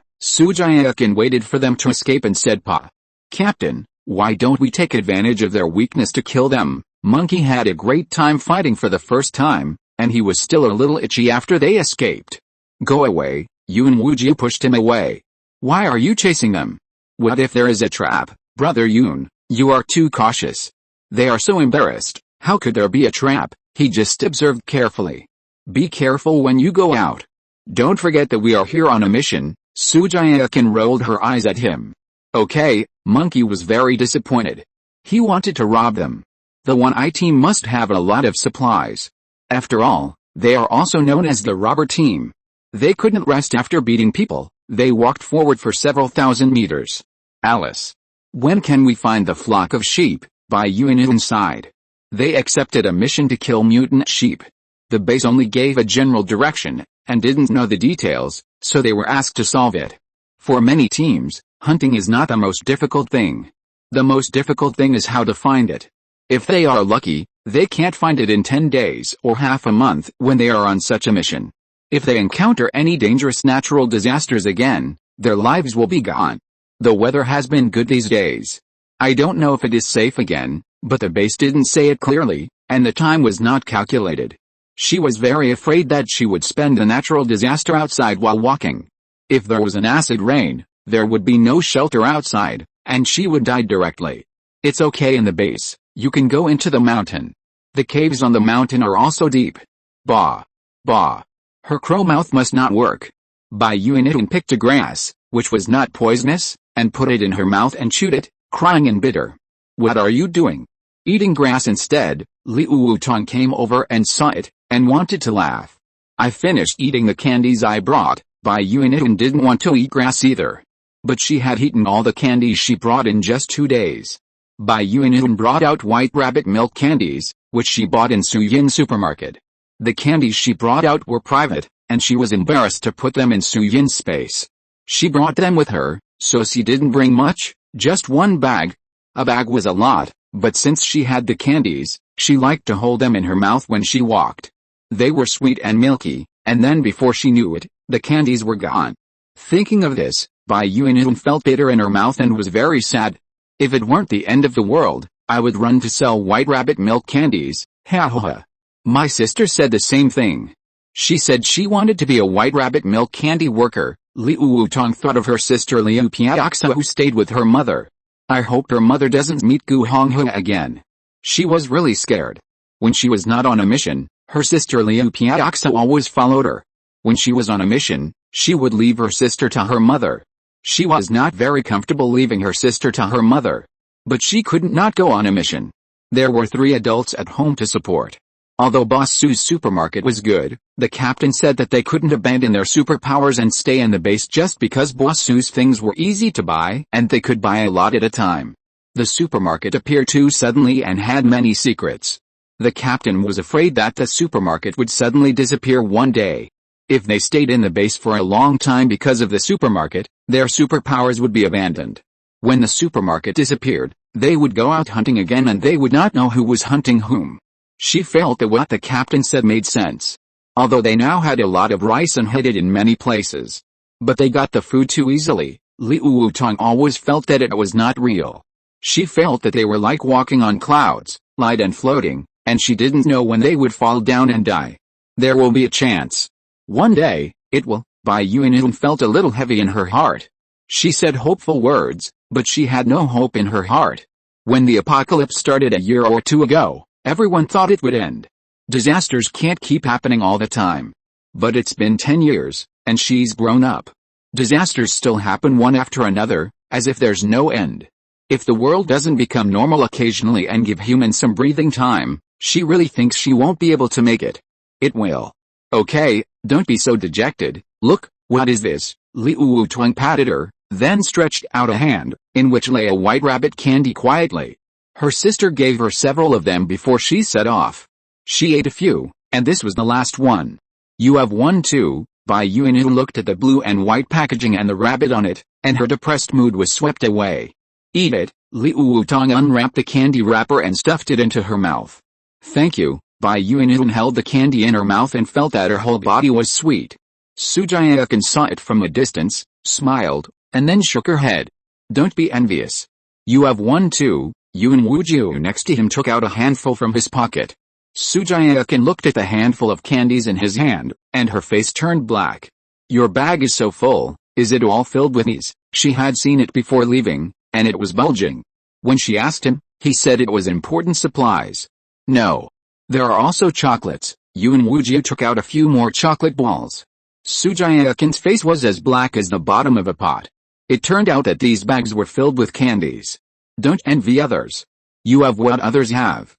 Xu Jiaoqin waited for them to escape and said, Pa, Captain, why don't we take advantage of their weakness to kill them? Monkey had a great time fighting for the first time, and he was still a little itchy after they escaped. Go away, Lin Muxue pushed him away. Why are you chasing them? What if there is a trap, Brother Yun? You are too cautious. They are so embarrassed. How could there be a trap? He just observed carefully. Be careful when you go out. Don't forget that we are here on a mission. Xu Jiaoqin rolled her eyes at him. Okay, Monkey was very disappointed. He wanted to rob them. The one-eye team must have a lot of supplies. After all, they are also known as the robber team. They couldn't rest after beating people. They walked forward for several thousand meters. Alice. When can we find the flock of sheep? By Yun inside. They accepted a mission to kill mutant sheep. The base only gave a general direction, and didn't know the details, so they were asked to solve it. For many teams, hunting is not the most difficult thing. The most difficult thing is how to find it. If they are lucky, they can't find it in 10 days or half a month when they are on such a mission. If they encounter any dangerous natural disasters again, their lives will be gone. The weather has been good these days. I don't know if it is safe again, but the base didn't say it clearly, and the time was not calculated. She was very afraid that she would spend a natural disaster outside while walking. If there was an acid rain, there would be no shelter outside, and she would die directly. It's okay in the base. You can go into the mountain. The caves on the mountain are also deep. Bah. Bah. Her crow mouth must not work. Bai Yuanhong picked a grass, which was not poisonous, and put it in her mouth and chewed it, crying in bitter. What are you doing? Eating grass instead. Liu Wutong came over and saw it, and wanted to laugh. I finished eating the candies I brought. Bai Yuanhong didn't want to eat grass either. But she had eaten all the candies she brought in just 2 days. Bai Yuanhong brought out white rabbit milk candies, which she bought in Su Yinhe supermarket. The candies she brought out were private, and she was embarrassed to put them in Su Yinhe's space. She brought them with her, so she didn't bring much, just 1 bag. A bag was a lot, but since she had the candies, she liked to hold them in her mouth when she walked. They were sweet and milky, and then before she knew it, the candies were gone. Thinking of this, Bai Yuanhong felt bitter in her mouth and was very sad. If it weren't the end of the world, I would run to sell white rabbit milk candies. Ha ha ha. My sister said the same thing. She said she wanted to be a white rabbit milk candy worker. Liu Wutong thought of her sister Liu Piaoxa who stayed with her mother. I hope her mother doesn't meet Gu Honghua again. She was really scared. When she was not on a mission, her sister Liu Piaoxa always followed her. When she was on a mission, she would leave her sister to her mother. She was not very comfortable leaving her sister to her mother. But she couldn't not go on a mission. There were 3 adults at home to support. Although Boss Su's supermarket was good, the captain said that they couldn't abandon their superpowers and stay in the base just because Boss Su's things were easy to buy and they could buy a lot at a time. The supermarket appeared too suddenly and had many secrets. The captain was afraid that the supermarket would suddenly disappear one day. If they stayed in the base for a long time because of the supermarket, their superpowers would be abandoned. When the supermarket disappeared, they would go out hunting again and they would not know who was hunting whom. She felt that what the captain said made sense. Although they now had a lot of rice and hid it in many places. But they got the food too easily. Liu Wutong always felt that it was not real. She felt that they were like walking on clouds, light and floating, and she didn't know when they would fall down and die. There will be a chance. One day, it will. Bai Yuanhong felt a little heavy in her heart. She said hopeful words, but she had no hope in her heart. When the apocalypse started a year or 2 ago, everyone thought it would end. Disasters can't keep happening all the time. But it's been 10 years, and she's grown up. Disasters still happen one after another, as if there's no end. If the world doesn't become normal occasionally and give humans some breathing time, she really thinks she won't be able to make it. It will. Okay, don't be so dejected. Look, what is this? Liu Wutong patted her, then stretched out a hand, in which lay a white rabbit candy quietly. Her sister gave her several of them before she set off. She ate a few, and this was the last one. You have one too. Bai Yuanhong looked at the blue and white packaging and the rabbit on it, and her depressed mood was swept away. Eat it. Liu Wutong unwrapped the candy wrapper and stuffed it into her mouth. Thank you. Bai Yuanhong held the candy in her mouth and felt that her whole body was sweet. Xu Jiaoqin saw it from a distance, smiled, and then shook her head. Don't be envious. You have one too. Yuan Wujiu next to him took out a handful from his pocket. Xu Jiaoqin looked at the handful of candies in his hand, and her face turned black. Your bag is so full, is it all filled with these? She had seen it before leaving, and it was bulging. When she asked him, he said it was important supplies. No. There are also chocolates. Yuan Wujiu took out a few more chocolate balls. Xu Jiaoqin's face was as black as the bottom of a pot. It turned out that these bags were filled with candies. Don't envy others. You have what others have.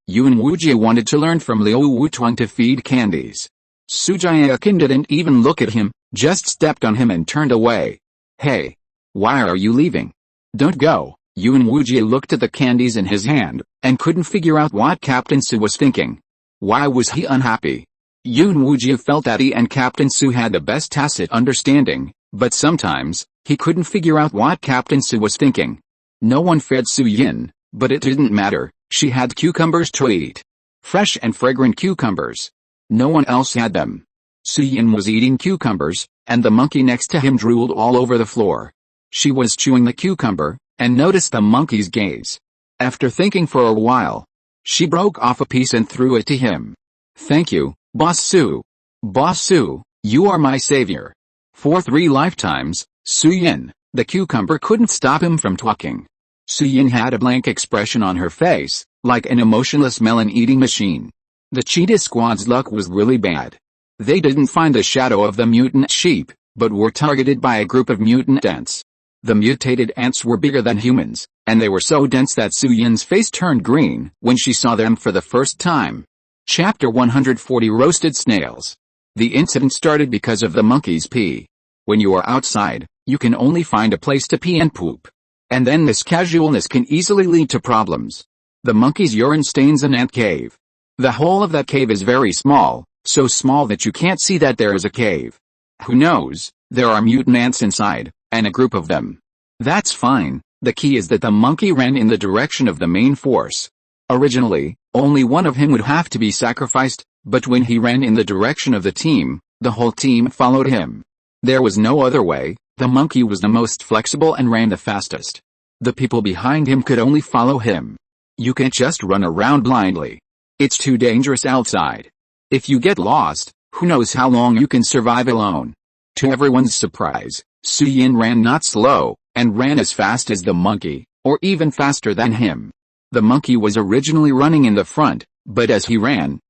Yuan Wujiu wanted to learn from Liu Wutong to feed candies. Xu Jiaoqin didn't even look at him, just stepped on him and turned away. Hey. Why are you leaving? Don't go. Yuan Wujiu looked at the candies in his hand, and couldn't figure out what Captain Su was thinking. Why was he unhappy? Yuan Wujiu felt that he and Captain Su had the best tacit understanding, but sometimes, he couldn't figure out what Captain Su was thinking. No one fed Su Yinhe, but it didn't matter, she had cucumbers to eat. Fresh and fragrant cucumbers. No one else had them. Su Yinhe was eating cucumbers, and the monkey next to him drooled all over the floor. She was chewing the cucumber, and noticed the monkey's gaze. After thinking for a while, she broke off a piece and threw it to him. Thank you, Boss Su. Boss Su, you are my savior. For 3 lifetimes, Su Yinhe, the cucumber couldn't stop him from talking. Su Yinhe had a blank expression on her face, like an emotionless melon-eating machine. The Cheetah Squad's luck was really bad. They didn't find the shadow of the mutant sheep, but were targeted by a group of mutant ants. The mutated ants were bigger than humans, and they were so dense that Su Yin's face turned green when she saw them for the first time. Chapter 140 Roasted Snails. The incident started because of the monkey's pee. When you are outside, you can only find a place to pee and poop. And then this casualness can easily lead to problems. The monkey's urine stains an ant cave. The hole of that cave is very small, so small that you can't see that there is a cave. Who knows, there are mutant ants inside, and a group of them. That's fine, the key is that the monkey ran in the direction of the main force. Originally, only one of him would have to be sacrificed, but when he ran in the direction of the team, the whole team followed him. There was no other way, the monkey was the most flexible and ran the fastest. The people behind him could only follow him. You can't just run around blindly. It's too dangerous outside. If you get lost, who knows how long you can survive alone. To everyone's surprise, Su Yinhe ran not slow, and ran as fast as the monkey, or even faster than him. The monkey was originally running in the front, but as he ran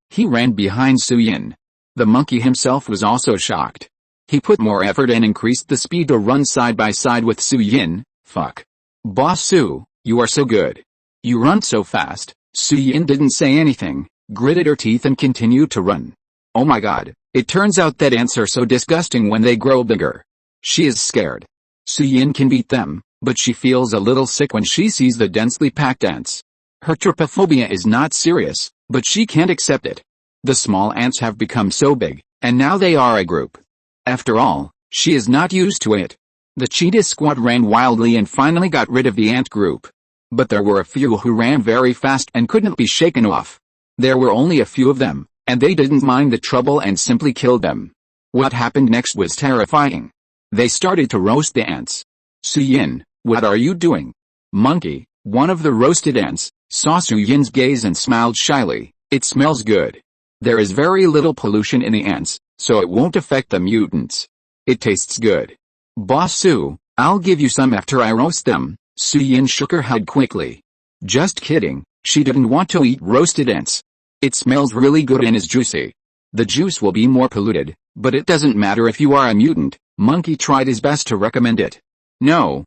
behind Su Yinhe. The monkey himself was also shocked. He put more effort and increased the speed to run side by side with Su Yinhe. Fuck. Boss Su, you are so good. You run so fast. Su Yinhe didn't say anything, gritted her teeth and continued to run. Oh my god, it turns out that ants are so disgusting when they grow bigger. She is scared. Su Yinhe can beat them, but she feels a little sick when she sees the densely packed ants. Her trypophobia is not serious, but she can't accept it. The small ants have become so big, and now they are a group. After all, she is not used to it. The Cheetah Squad ran wildly and finally got rid of the ant group. But there were a few who ran very fast and couldn't be shaken off. There were only a few of them, and they didn't mind the trouble and simply killed them. What happened next was terrifying. They started to roast the ants. Su Yinhe, what are you doing? Monkey, one of the roasted ants, saw Su Yinhe's gaze and smiled shyly. It smells good. There is very little pollution in the ants, so it won't affect the mutants. It tastes good. Boss Su, I'll give you some after I roast them. Su Yinhe shook her head quickly. Just kidding, she didn't want to eat roasted ants. It smells really good and is juicy. The juice will be more polluted, but it doesn't matter if you are a mutant. Monkey tried his best to recommend it. No,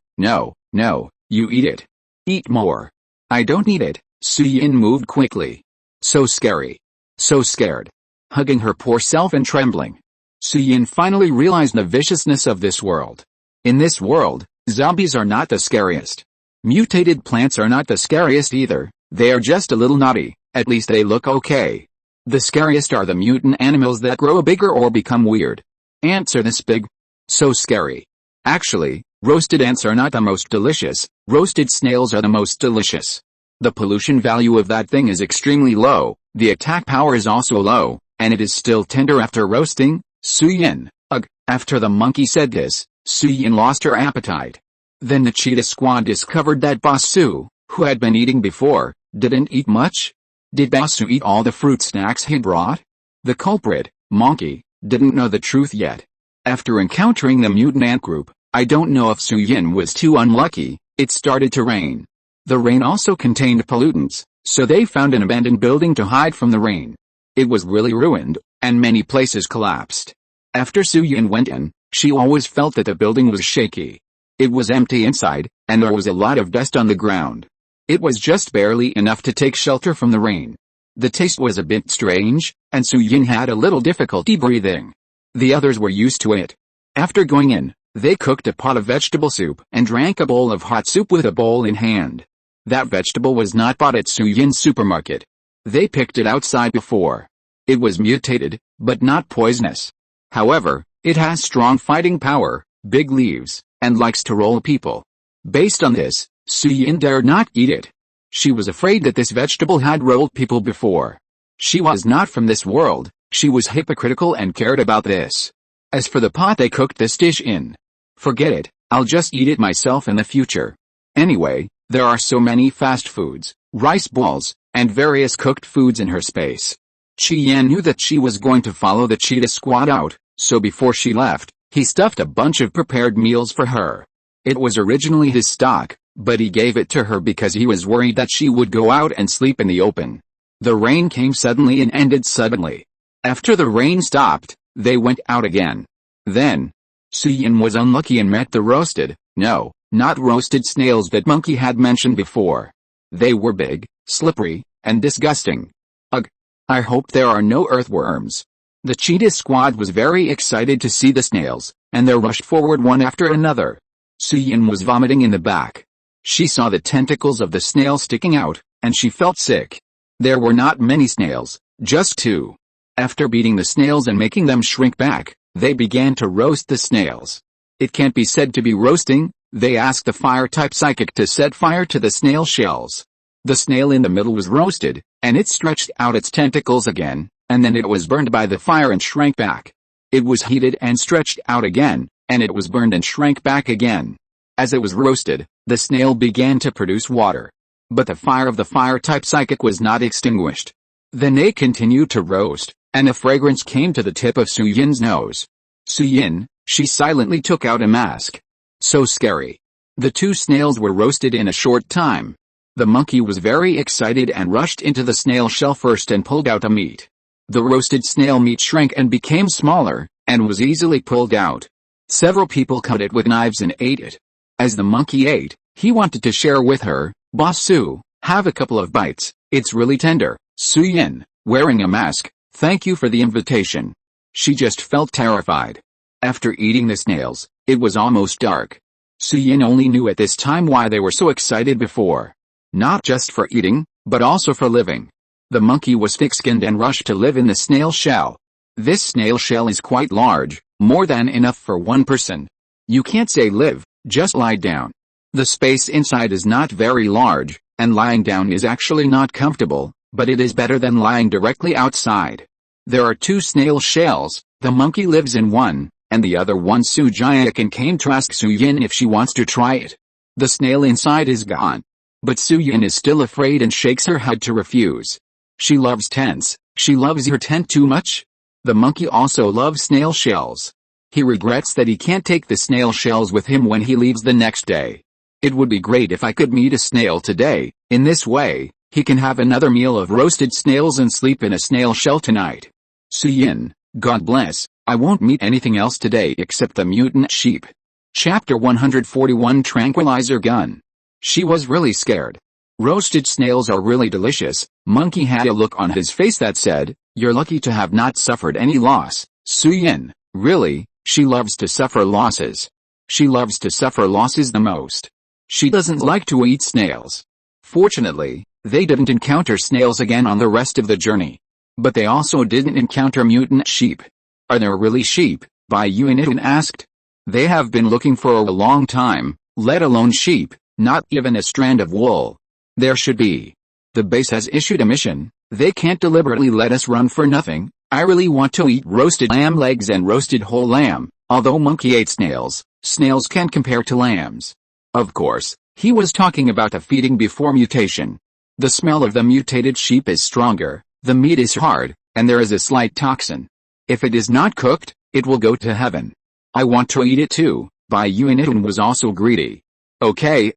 you eat it. Eat more. I don't need it. Su Yinhe moved quickly. So scary. So scared. Hugging her poor self and trembling. Su Yinhe finally realized the viciousness of this world. In this world, zombies are not the scariest. Mutated plants are not the scariest either, they are just a little naughty, at least they look okay. The scariest are the mutant animals that grow bigger or become weird. Ants are this big. So scary. Actually, roasted ants are not the most delicious, roasted snails are the most delicious. The pollution value of that thing is extremely low, the attack power is also low, and it is still tender after roasting. Su Yinhe, ugh. After the monkey said this, Su Yinhe lost her appetite. Then the Cheetah Squad discovered that Boss Su, who had been eating before, didn't eat much. Did Boss Su eat all the fruit snacks he brought? The culprit, monkey, didn't know the truth yet. After encountering the mutant ant group, I don't know if Su Yinhe was too unlucky. It started to rain. The rain also contained pollutants, so they found an abandoned building to hide from the rain. It was really ruined, and many places collapsed. After Su Yinhe went in, she always felt that the building was shaky. It was empty inside, and there was a lot of dust on the ground. It was just barely enough to take shelter from the rain. The taste was a bit strange, and Su Yinhe had a little difficulty breathing. The others were used to it. After going in, they cooked a pot of vegetable soup and drank a bowl of hot soup with a bowl in hand. That vegetable was not bought at Su Yinhe's supermarket. They picked it outside before. It was mutated, but not poisonous. However, it has strong fighting power, big leaves, and likes to roll people. Based on this, Su Yinhe dared not eat it. She was afraid that this vegetable had rolled people before. She was not from this world, she was hypocritical and cared about this. As for the pot they cooked this dish in, forget it, I'll just eat it myself in the future. Anyway, there are so many fast foods, rice balls, and various cooked foods in her space. Qian knew that she was going to follow the Cheetah Squad out, so before she left, he stuffed a bunch of prepared meals for her. It was originally his stock, but he gave it to her because he was worried that she would go out and sleep in the open. The rain came suddenly and ended suddenly. After the rain stopped, they went out again. Then, Su Yinhe was unlucky and met the roasted, no, not roasted snails that Monkey had mentioned before. They were big, slippery, and disgusting. Ugh! I hope there are no earthworms. The Cheetah Squad was very excited to see the snails, and they rushed forward one after another. Su Yinhe was vomiting in the back. She saw the tentacles of the snail sticking out, and she felt sick. There were not many snails, just 2. After beating the snails and making them shrink back, they began to roast the snails. It can't be said to be roasting. They asked the fire-type psychic to set fire to the snail shells. The snail in the middle was roasted, and it stretched out its tentacles again, and then it was burned by the fire and shrank back. It was heated and stretched out again, and it was burned and shrank back again. As it was roasted, the snail began to produce water. But the fire of the fire-type psychic was not extinguished. Then they continued to roast, and a fragrance came to the tip of Su Yinhe's nose. Su Yinhe, she silently took out a mask. So scary. The 2 snails were roasted in a short time. The monkey was very excited and rushed into the snail shell first and pulled out the meat. The roasted snail meat shrank and became smaller, and was easily pulled out. Several people cut it with knives and ate it. As the monkey ate, he wanted to share with her. Boss Su, have a couple of bites, it's really tender. Su Yinhe, wearing a mask, thank you for the invitation. She just felt terrified. After eating the snails, it was almost dark. Su Yinhe only knew at this time why they were so excited before. Not just for eating, but also for living. The monkey was thick-skinned and rushed to live in the snail shell. This snail shell is quite large, more than enough for 1 person. You can't say live, just lie down. The space inside is not very large, and lying down is actually not comfortable, but it is better than lying directly outside. There are 2 snail shells, the monkey lives in one, and the other one. Xu Jiaoqin came to ask Su Yinhe if she wants to try it. The snail inside is gone. But Su Yinhe is still afraid and shakes her head to refuse. She loves tents, she loves her tent too much. The monkey also loves snail shells. He regrets that he can't take the snail shells with him when he leaves the next day. It would be great if I could meet a snail today. In this way, he can have another meal of roasted snails and sleep in a snail shell tonight. Su Yinhe, God bless, I won't meet anything else today except the mutant sheep. Chapter 141 Tranquilizer Gun. She was really scared. Roasted snails are really delicious. Monkey had a look on his face that said, you're lucky to have not suffered any loss. Su Yinhe, really, she loves to suffer losses. She loves to suffer losses the most. She doesn't like to eat snails. Fortunately, they didn't encounter snails again on the rest of the journey. But they also didn't encounter mutant sheep. Are there really sheep? Bai Yuanitun asked. They have been looking for a long time, let alone sheep, not even a strand of wool. There should be. The base has issued a mission. They can't deliberately let us run for nothing. I really want to eat roasted lamb legs and roasted whole lamb. Although monkey ate snails, snails can't compare to lambs. Of course, he was talking about the feeding before mutation. The smell of the mutated sheep is stronger, the meat is hard, and there is a slight toxin. If it is not cooked, it will go to heaven. I want to eat it too. Bai Yuanitun was also greedy. Okay,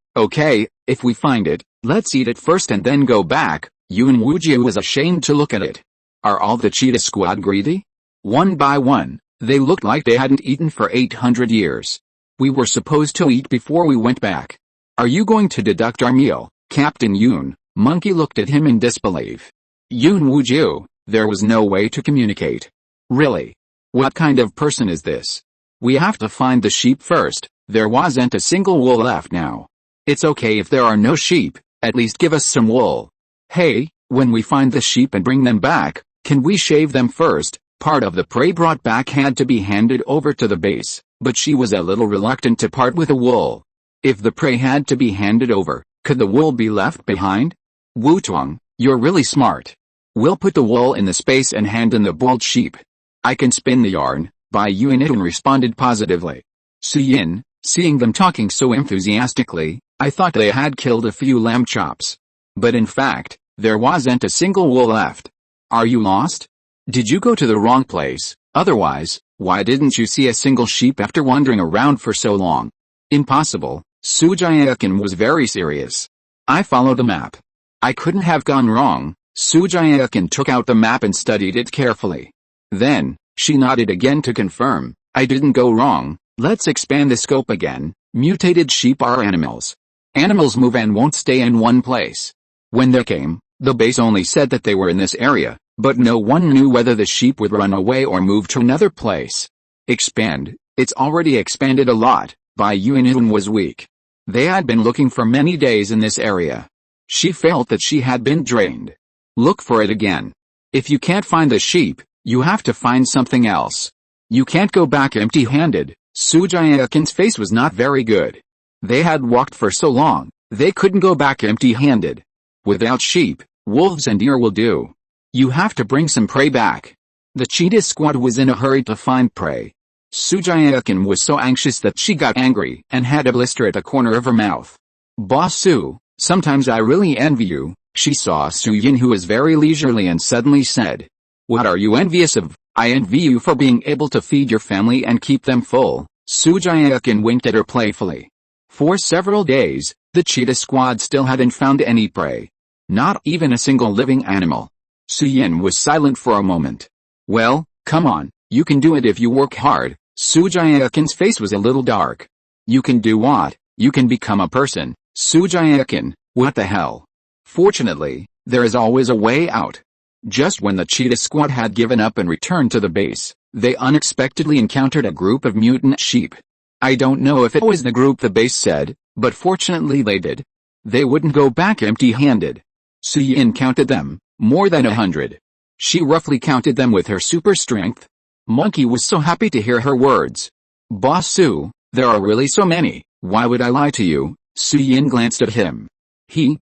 if we find it, let's eat it first and then go back. Yun Wujie was ashamed to look at it. Are all the Cheetah Squad greedy? One by one, they looked like they hadn't eaten for 800 years. We were supposed to eat before we went back. Are you going to deduct our meal, Captain Yun? Monkey looked at him in disbelief. Yun Wujie, there was no way to communicate. Really? What kind of person is this? We have to find the sheep first. There wasn't a single wool left now. It's okay if there are no sheep, at least give us some wool. Hey, when we find the sheep and bring them back, can we shave them first? Part of the prey brought back had to be handed over to the base, but she was a little reluctant to part with the wool. If the prey had to be handed over, could the wool be left behind? Wu Tuang, you're really smart. We'll put the wool in the space and hand in the boiled sheep. I can spin the yarn, Bai Yuanitun responded positively. Su Yinhe, seeing them talking so enthusiastically, I thought they had killed a few lamb chops. But in fact, there wasn't a single wool left. Are you lost? Did you go to the wrong place? Otherwise, why didn't you see a single sheep after wandering around for so long? Impossible, Xu Jiaoqin was very serious. I followed the map. I couldn't have gone wrong. Xu Jiaoqin took out the map and studied it carefully. Then, she nodded again to confirm, I didn't go wrong. Let's expand the scope again. Mutated sheep are animals. Animals move and won't stay in one place. When they came, the base only said that they were in this area, but no one knew whether the sheep would run away or move to another place. Expand. It's already expanded a lot. Bai Yuan was weak. They had been looking for many days in this area. She felt that she had been drained. Look for it again. If you can't find the sheep, you have to find something else. You can't go back empty-handed. Xu Jiaoqin's face was not very good. They had walked for so long, they couldn't go back empty-handed. Without sheep, wolves and deer will do. You have to bring some prey back. The Cheetah Squad was in a hurry to find prey. Xu Jiaoqin was so anxious that she got angry and had a blister at the corner of her mouth. Boss Su, sometimes I really envy you. She saw Su Yinhe, who was very leisurely, and suddenly said, What are you envious of? I envy you for being able to feed your family and keep them full. Xu Jiaoqin winked at her playfully. For several days, the Cheetah Squad still hadn't found any prey. Not even a single living animal. Su Yinhe was silent for a moment. Well, come on, you can do it if you work hard. Xu Jiaoqin's face was a little dark. You can do what? You can become a person. Xu Jiaoqin, what the hell? Fortunately, there is always a way out. Just when the Cheetah Squad had given up and returned to the base, they unexpectedly encountered a group of mutant sheep. I don't know if it was the group the base said, but fortunately they did. They wouldn't go back empty-handed. Su Yinhe counted them, more than 100. She roughly counted them with her super strength. Monkey was so happy to hear her words. Boss Su, there are really so many, why would I lie to you? Su Yinhe glanced at him.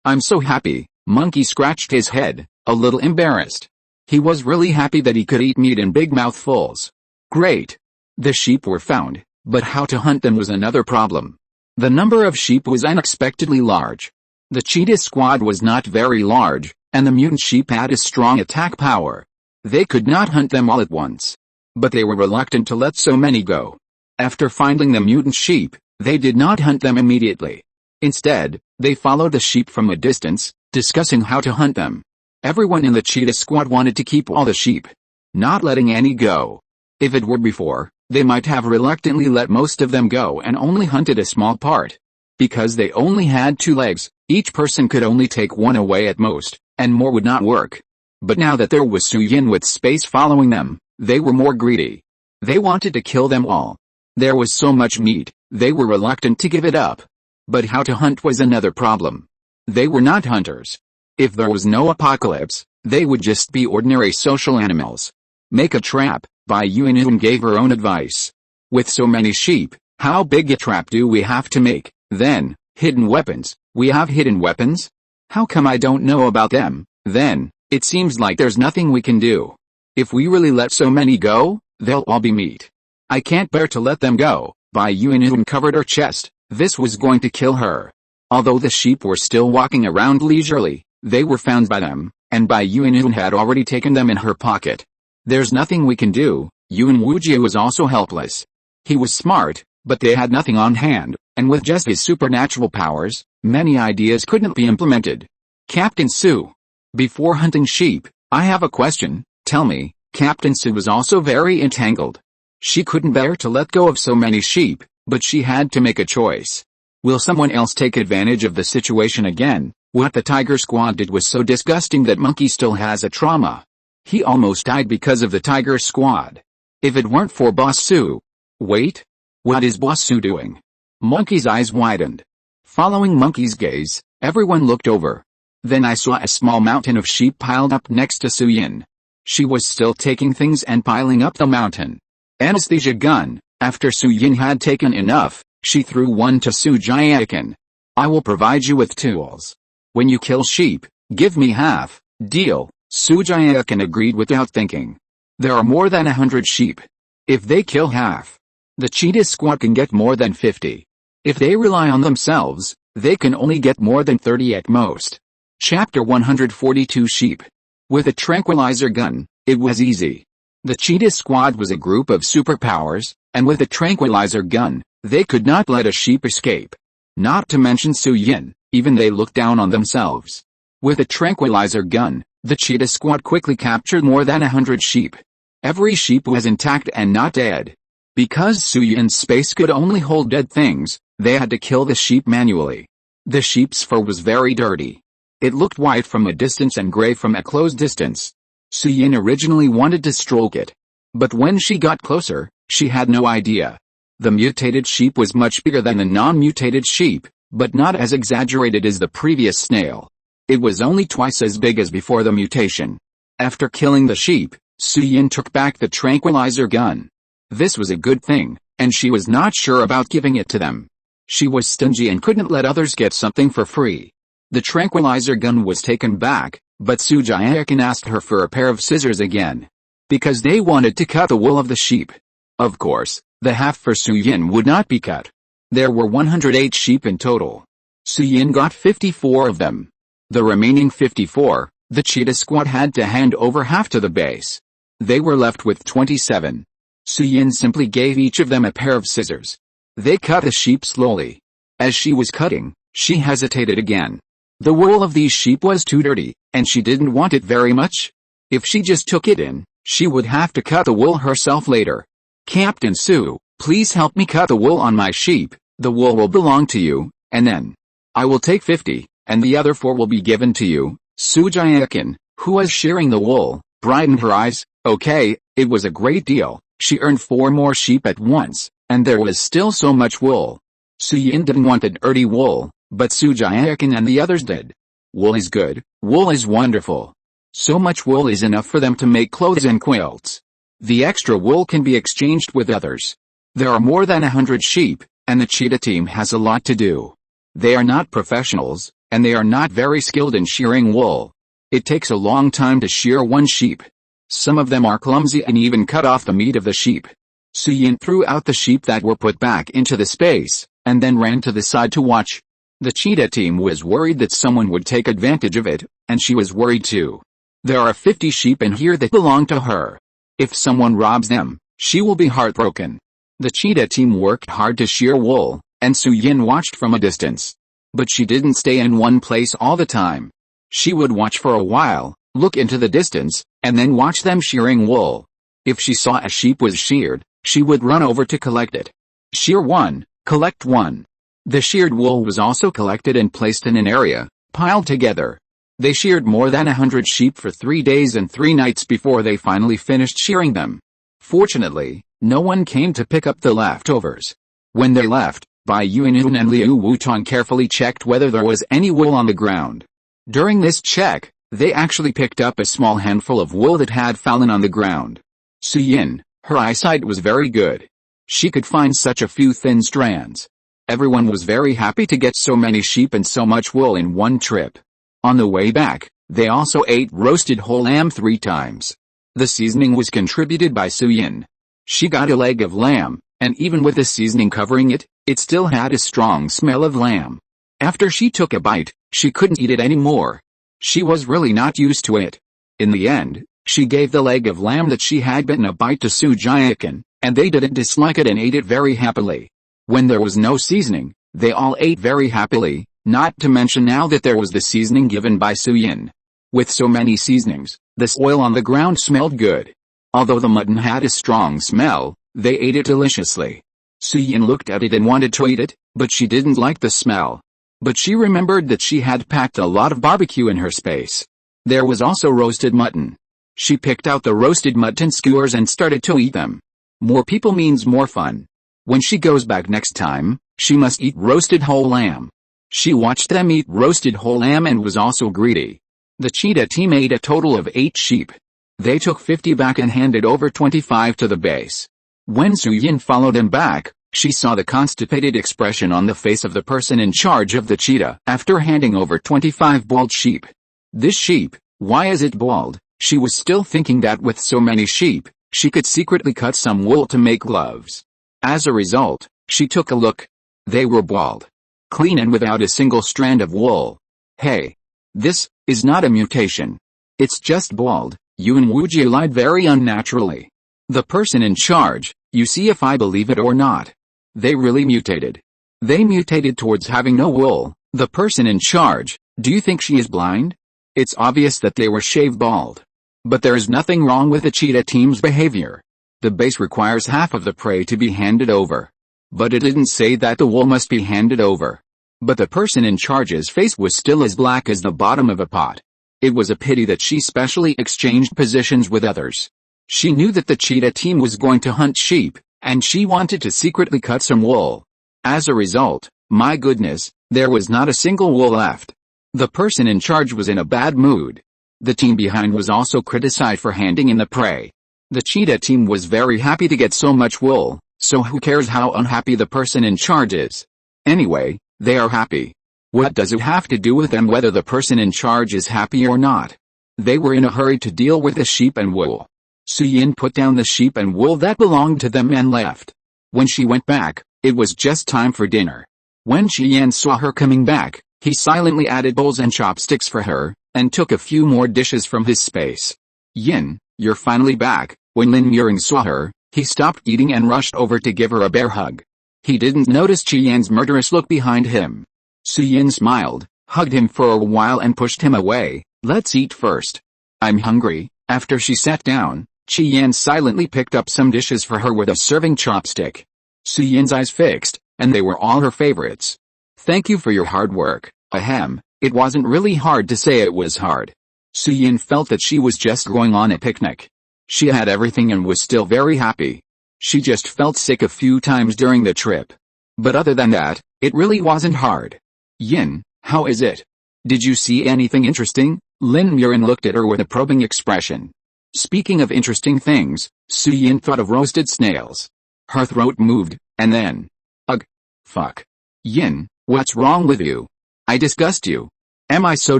I'm so happy. Monkey scratched his head, a little embarrassed. He was really happy that he could eat meat in big mouthfuls. Great. The sheep were found, but how to hunt them was another problem. The number of sheep was unexpectedly large. The Cheetah Squad was not very large, and the mutant sheep had a strong attack power. They could not hunt them all at once. But they were reluctant to let so many go. After finding the mutant sheep, they did not hunt them immediately. Instead, they followed the sheep from a distance, discussing how to hunt them. Everyone in the Cheetah Squad wanted to keep all the sheep, not letting any go. If it were before, they might have reluctantly let most of them go and only hunted a small part. Because they only had 2 legs, each person could only take one away at most, and more would not work. But now that there was Su Yinhe with space following them, they were more greedy. They wanted to kill them all. There was so much meat, they were reluctant to give it up. But how to hunt was another problem. They were not hunters. If there was no apocalypse, they would just be ordinary social animals. Make a trap. Bai Yuan gave her own advice. With so many sheep, how big a trap do we have to make? Then, hidden weapons. We have hidden weapons? How come I don't know about them? Then, it seems like there's nothing we can do. If we really let so many go, they'll all be meat. I can't bear to let them go. Bai Yuan covered her chest. This was going to kill her. Although the sheep were still walking around leisurely, they were found by them, and Bai Yuan had already taken them in her pocket. There's nothing we can do. Yuan Wujie was also helpless. He was smart, but they had nothing on hand, and with just his supernatural powers, many ideas couldn't be implemented. Captain Su. Before hunting sheep, I have a question. Tell me. Captain Su was also very entangled. She couldn't bear to let go of so many sheep, but she had to make a choice. Will someone else take advantage of the situation again? What the Tiger Squad did was so disgusting that Monkey still has a trauma. He almost died because of the Tiger Squad. If it weren't for Boss Su. Wait. What is Boss Su doing? Monkey's eyes widened. Following Monkey's gaze, everyone looked over. Then I saw a small mountain of sheep piled up next to Su Yinhe. She was still taking things and piling up the mountain. Anesthesia gun. After Su Yinhe had taken enough, she threw one to Xu Jiaoqin. I will provide you with tools. When you kill sheep, give me half. Deal. Xu Jiaoqin agreed without thinking. There are more than 100 sheep. If they kill half, the Cheetah Squad can get more than 50. If they rely on themselves, they can only get more than 30 at most. Chapter 142 Sheep. With a tranquilizer gun, it was easy. The Cheetah Squad was a group of superpowers, and with a tranquilizer gun, they could not let a sheep escape. Not to mention Su Yinhe, even they looked down on themselves. With a tranquilizer gun, the Cheetah Squad quickly captured more than 100 sheep. Every sheep was intact and not dead. Because Su Yinhe's space could only hold dead things, they had to kill the sheep manually. The sheep's fur was very dirty. It looked white from a distance and gray from a close distance. Su Yinhe originally wanted to stroke it. But when she got closer, she had no idea. The mutated sheep was much bigger than the non-mutated sheep, but not as exaggerated as the previous snail. It was only twice as big as before the mutation. After killing the sheep, Su Yinhe took back the tranquilizer gun. This was a good thing, and she was not sure about giving it to them. She was stingy and couldn't let others get something for free. The tranquilizer gun was taken back, but Xu Jiaoqin asked her for a pair of scissors again. Because they wanted to cut the wool of the sheep. Of course, the half for Su Yinhe would not be cut. There were 108 sheep in total. Su Yinhe got 54 of them. The remaining 54, the Cheetah Squad had to hand over half to the base. They were left with 27. Su Yinhe simply gave each of them a pair of scissors. They cut the sheep slowly. As she was cutting, she hesitated again. The wool of these sheep was too dirty, and she didn't want it very much. If she just took it in, she would have to cut the wool herself later. Captain Su, please help me cut the wool on my sheep. The wool will belong to you, and then I will take 50, and the other 4 will be given to you. Xu Jiaoqin, who was shearing the wool, brightened her eyes. Okay, it was a great deal. She earned 4 more sheep at once, and there was still so much wool. Su Yinhe didn't want the dirty wool, but Xu Jiaoqin and the others did. Wool is good, wool is wonderful. So much wool is enough for them to make clothes and quilts. The extra wool can be exchanged with others. There are more than 100 sheep, and the cheetah team has a lot to do. They are not professionals, and they are not very skilled in shearing wool. It takes a long time to shear one sheep. Some of them are clumsy and even cut off the meat of the sheep. Su Yinhe threw out the sheep that were put back into the space, and then ran to the side to watch. The cheetah team was worried that someone would take advantage of it, and she was worried too. There are 50 sheep in here that belong to her. If someone robs them, she will be heartbroken. The cheetah team worked hard to shear wool, and Su Yinhe watched from a distance. But she didn't stay in one place all the time. She would watch for a while, look into the distance, and then watch them shearing wool. If she saw a sheep was sheared, she would run over to collect it. Shear 1, collect 1. The sheared wool was also collected and placed in an area, piled together. They sheared more than 100 sheep for 3 days and 3 nights before they finally finished shearing them. Fortunately, no one came to pick up the leftovers. When they left, Bai Yuanun and Liu Wutong carefully checked whether there was any wool on the ground. During this check, they actually picked up a small handful of wool that had fallen on the ground. Su Yinhe, her eyesight was very good. She could find such a few thin strands. Everyone was very happy to get so many sheep and so much wool in one trip. On the way back, they also ate roasted whole lamb 3 times. The seasoning was contributed by Su Yinhe. She got a leg of lamb, and even with the seasoning covering it, it still had a strong smell of lamb. After she took a bite, she couldn't eat it anymore. She was really not used to it. In the end, she gave the leg of lamb that she had bitten a bite to Xu Jiaoqin, and they didn't dislike it and ate it very happily. When there was no seasoning, they all ate very happily, not to mention now that there was the seasoning given by Su Yinhe. With so many seasonings, the soil on the ground smelled good. Although the mutton had a strong smell, they ate it deliciously. Su Yinhe looked at it and wanted to eat it, but she didn't like the smell. But she remembered that she had packed a lot of barbecue in her space. There was also roasted mutton. She picked out the roasted mutton skewers and started to eat them. More people means more fun. When she goes back next time, she must eat roasted whole lamb. She watched them eat roasted whole lamb and was also greedy. The cheetah team ate a total of 8 sheep. They took 50 back and handed over 25 to the base. When Su Yinhe followed them back, she saw the constipated expression on the face of the person in charge of the cheetah after handing over 25 bald sheep. This sheep, why is it bald? She was still thinking that with so many sheep, she could secretly cut some wool to make gloves. As a result, she took a look. They were bald. Clean and without a single strand of wool. Hey! This is not a mutation. It's just bald. Yuan Wujie lied very unnaturally. The person in charge, you see if I believe it or not. They really mutated. They mutated towards having no wool. The person in charge, do you think she is blind? It's obvious that they were shaved bald. But there is nothing wrong with the cheetah team's behavior. The base requires half of the prey to be handed over. But it didn't say that the wool must be handed over. But the person in charge's face was still as black as the bottom of a pot. It was a pity that she specially exchanged positions with others. She knew that the cheetah team was going to hunt sheep, and she wanted to secretly cut some wool. As a result, my goodness, there was not a single wool left. The person in charge was in a bad mood. The team behind was also criticized for handing in the prey. The cheetah team was very happy to get so much wool, so who cares how unhappy the person in charge is? Anyway, they are happy. What does it have to do with them whether the person in charge is happy or not? They were in a hurry to deal with the sheep and wool. Su Yinhe put down the sheep and wool that belonged to them and left. When she went back, it was just time for dinner. When Su Yinhe saw her coming back, he silently added bowls and chopsticks for her, and took a few more dishes from his space. Yin, you're finally back. When Lin Muxue saw her, he stopped eating and rushed over to give her a bear hug. He didn't notice Su Yinhe's murderous look behind him. Su Yinhe smiled, hugged him for a while and pushed him away. Let's eat first. I'm hungry. After she sat down, Su Yinhe silently picked up some dishes for her with a serving chopstick. Su Yinhe's eyes fixed, and they were all her favorites. Thank you for your hard work. Ahem, it wasn't really hard to say it was hard. Su Yinhe felt that she was just going on a picnic. She had everything and was still very happy. She just felt sick a few times during the trip. But other than that, it really wasn't hard. Yin, how is it? Did you see anything interesting? Lin Muxue looked at her with a probing expression. Speaking of interesting things, Su Yinhe thought of roasted snails. Her throat moved, and then, ugh, fuck. Yin, what's wrong with you? I disgust you. Am I so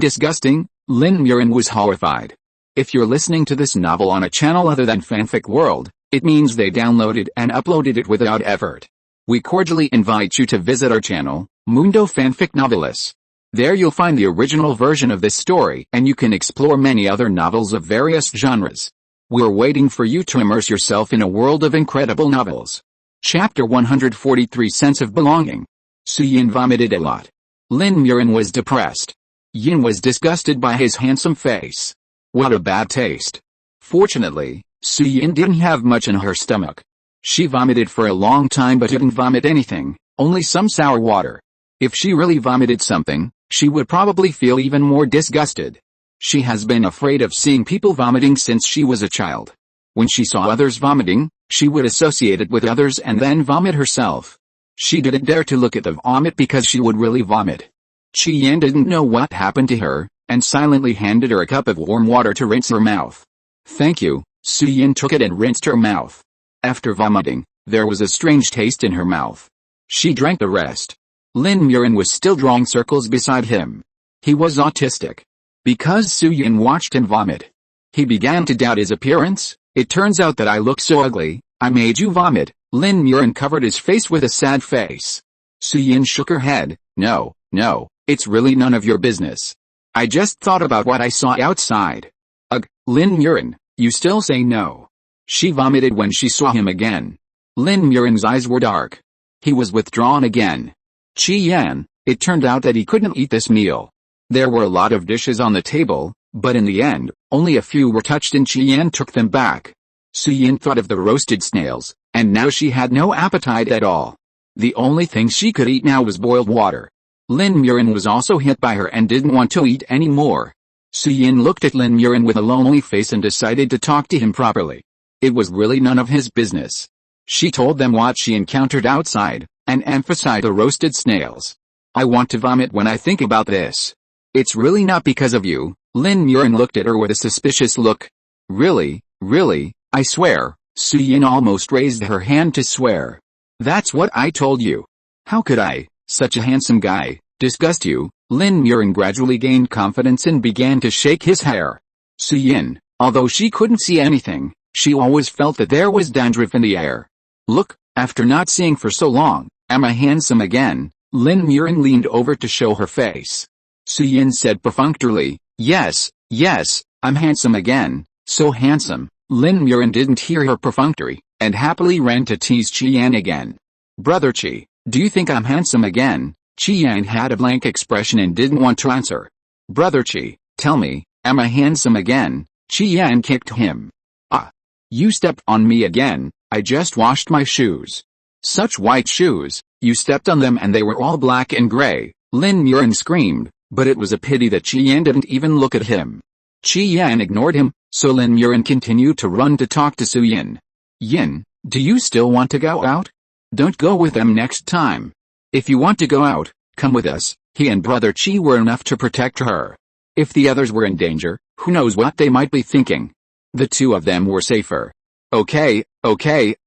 disgusting? Lin Muxue was horrified. If you're listening to this novel on a channel other than Fanfic World, it means they downloaded and uploaded it without effort. We cordially invite you to visit our channel, Mundo Fanfic Novelis. There you'll find the original version of this story and you can explore many other novels of various genres. We're waiting for you to immerse yourself in a world of incredible novels. Chapter 143 Sense of Belonging. Su Yinhe vomited a lot. Lin Muxue was depressed. Yin was disgusted by his handsome face. What a bad taste. Fortunately, Su Yinhe didn't have much in her stomach. She vomited for a long time but didn't vomit anything, only some sour water. If she really vomited something, she would probably feel even more disgusted. She has been afraid of seeing people vomiting since she was a child. When she saw others vomiting, she would associate it with others and then vomit herself. She didn't dare to look at the vomit because she would really vomit. Su Yinhe didn't know what happened to her, and silently handed her a cup of warm water to rinse her mouth. Thank you. Su Yinhe took it and rinsed her mouth. After vomiting, there was a strange taste in her mouth. She drank the rest. Lin Muxue was still drawing circles beside him. He was autistic. Because Su Yinhe watched him vomit, he began to doubt his appearance. It turns out that I look so ugly, I made you vomit. Lin Muxue covered his face with a sad face. Su Yinhe shook her head. No, it's really none of your business. I just thought about what I saw outside. Ugh, Lin Muxue, you still say no. She vomited when she saw him again. Lin Muxue's eyes were dark. He was withdrawn again. Qian, it turned out that he couldn't eat this meal. There were a lot of dishes on the table, but in the end, only a few were touched and Qian took them back. Su Yinhe thought of the roasted snails, and now she had no appetite at all. The only thing she could eat now was boiled water. Lin Muxue was also hit by her and didn't want to eat any more. Su Yinhe looked at Lin Muxue with a lonely face and decided to talk to him properly. It was really none of his business. She told them what she encountered outside, and emphasized the roasted snails. I want to vomit when I think about this. It's really not because of you. Lin Muxue looked at her with a suspicious look. Really, I swear. Su Yinhe almost raised her hand to swear. That's what I told you. How could I, such a handsome guy, disgust you? Lin Muxue gradually gained confidence and began to shake his hair. Su Yinhe, although she couldn't see anything, she always felt that there was dandruff in the air. Look, after not seeing for so long, am I handsome again? Lin Muxue leaned over to show her face. Su Yinhe said perfunctorily, yes, I'm handsome again, so handsome. Lin Muxue didn't hear her perfunctory, and happily ran to tease Qian again. Brother Qi, Do you think I'm handsome again? Qi Yan had a blank expression and didn't want to answer. Brother Qi, tell me, am I handsome again? Qi Yan kicked him. Ah. You stepped on me again. I just washed my shoes. Such white shoes, you stepped on them and they were all black and gray, Lin Muxue screamed, but it was a pity that Qi Yan didn't even look at him. Qi Yan ignored him, so Lin Muxue continued to run to talk to Su Yinhe. Yin, do you still want to go out? Don't go with them next time. If you want to go out, come with us. He and Brother Qi were enough to protect her. If the others were in danger, who knows what they might be thinking. The two of them were safer. Okay,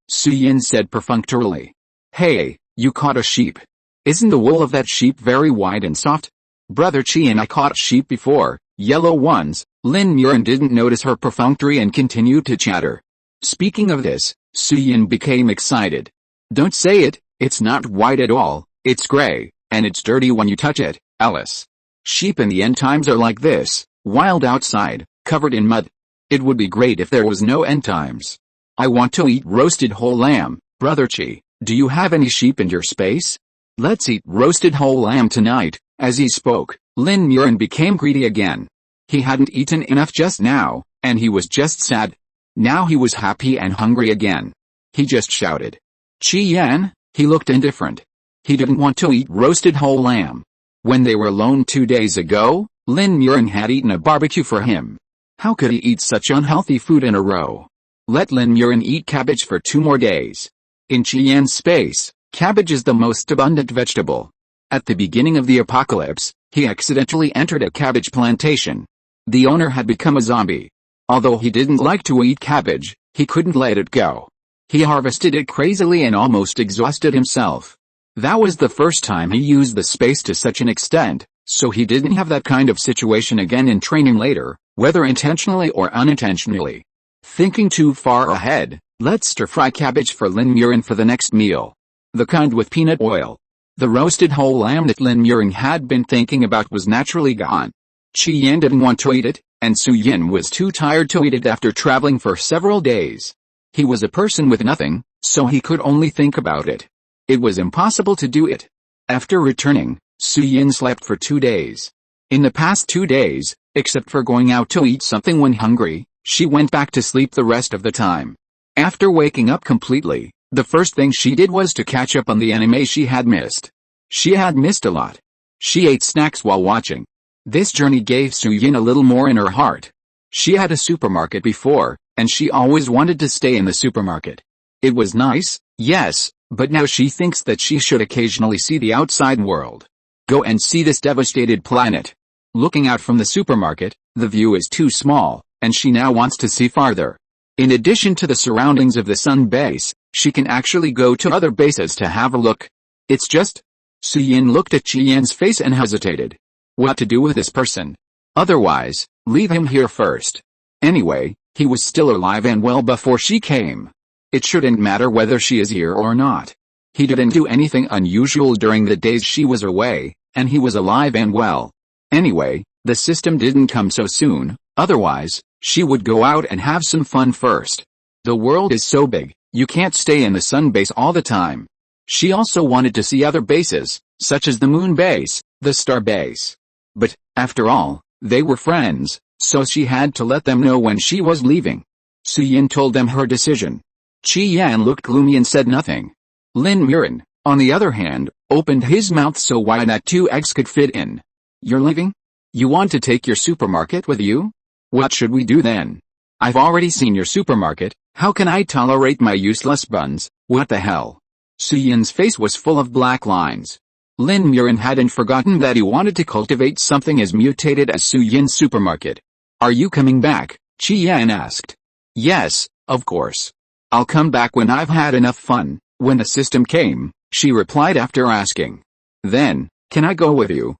Su Yinhe said perfunctorily. Hey, you caught a sheep. Isn't the wool of that sheep very white and soft? Brother Qi and I caught sheep before, yellow ones. Lin Muxue didn't notice her perfunctory and continued to chatter. Speaking of this, Su Yinhe became excited. Don't say it, it's not white at all, it's gray, and it's dirty when you touch it, Alice. Sheep in the end times are like this, wild outside, covered in mud. It would be great if there was no end times. I want to eat roasted whole lamb. Brother Qi, do you have any sheep in your space? Let's eat roasted whole lamb tonight. As he spoke, Lin Muxue became greedy again. He hadn't eaten enough just now, and he was just sad. Now he was happy and hungry again. He just shouted. Qi Yan? He looked indifferent. He didn't want to eat roasted whole lamb. When they were alone 2 days ago, Lin Muxue had eaten a barbecue for him. How could he eat such unhealthy food in a row? Let Lin Muxue eat cabbage for 2 more days. In Qi Yan's space, cabbage is the most abundant vegetable. At the beginning of the apocalypse, he accidentally entered a cabbage plantation. The owner had become a zombie. Although he didn't like to eat cabbage, he couldn't let it go. He harvested it crazily and almost exhausted himself. That was the first time he used the space to such an extent, so he didn't have that kind of situation again in training later, whether intentionally or unintentionally. Thinking too far ahead, let's stir-fry cabbage for Lin Muxue for the next meal. The kind with peanut oil. The roasted whole lamb that Lin Muxue had been thinking about was naturally gone. Qi Yan didn't want to eat it, and Su Yinhe was too tired to eat it after traveling for several days. He was a person with nothing, so he could only think about it. It was impossible to do it. After returning, Su Yinhe slept for 2 days. In the past 2 days, except for going out to eat something when hungry, she went back to sleep the rest of the time. After waking up completely, the first thing she did was to catch up on the anime she had missed. She had missed a lot. She ate snacks while watching. This journey gave Su Yinhe a little more in her heart. She had a supermarket before, and she always wanted to stay in the supermarket. It was nice, yes, but now she thinks that she should occasionally see the outside world. Go and see this devastated planet. Looking out from the supermarket, the view is too small, and she now wants to see farther. In addition to the surroundings of the sun base, she can actually go to other bases to have a look. It's just... Su Yinhe looked at Qi Yan's face and hesitated. What to do with this person? Otherwise, leave him here first. Anyway, he was still alive and well before she came. It shouldn't matter whether she is here or not. He didn't do anything unusual during the days she was away, and he was alive and well. Anyway, the system didn't come so soon, otherwise, she would go out and have some fun first. The world is so big, you can't stay in the sun base all the time. She also wanted to see other bases, such as the moon base, the star base. But, after all, they were friends, so she had to let them know when she was leaving. Su Yinhe told them her decision. Qi Yan looked gloomy and said nothing. Lin Muxue, on the other hand, opened his mouth so wide that 2 eggs could fit in. You're leaving? You want to take your supermarket with you? What should we do then? I've already seen your supermarket, how can I tolerate my useless buns? What the hell? Su Yinhe's face was full of black lines. Lin Muxue hadn't forgotten that he wanted to cultivate something as mutated as Su Yinhe's supermarket. Are you coming back? Qi Yan asked. Yes, of course. I'll come back when I've had enough fun. When the system came, she replied after asking. Then, can I go with you?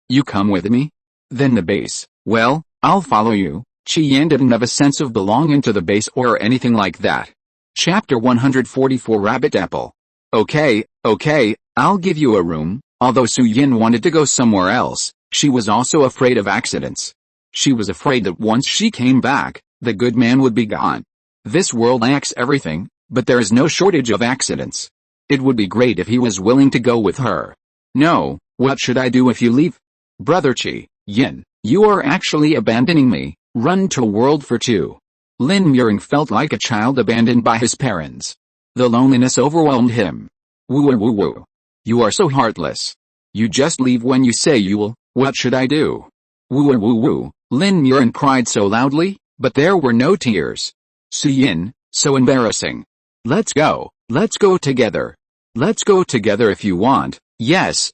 You come with me? Then the base. Well, I'll follow you. Qi Yan didn't have a sense of belonging to the base or anything like that. Chapter 144 Rabbit Apple. Okay, I'll give you a room. Although Su Yinhe wanted to go somewhere else, she was also afraid of accidents. She was afraid that once she came back, the good man would be gone. This world lacks everything, but there is no shortage of accidents. It would be great if he was willing to go with her. No, what should I do if you leave? Brother Qi Yin, you are actually abandoning me. Run to a world for two. Lin Muxue felt like a child abandoned by his parents. The loneliness overwhelmed him. Woo woo woo. You are so heartless. You just leave when you say you will. What should I do? Woo woo woo. Lin Muxue cried so loudly, but there were no tears. Su Yin, so embarrassing. Let's go together. Let's go together if you want. Yes,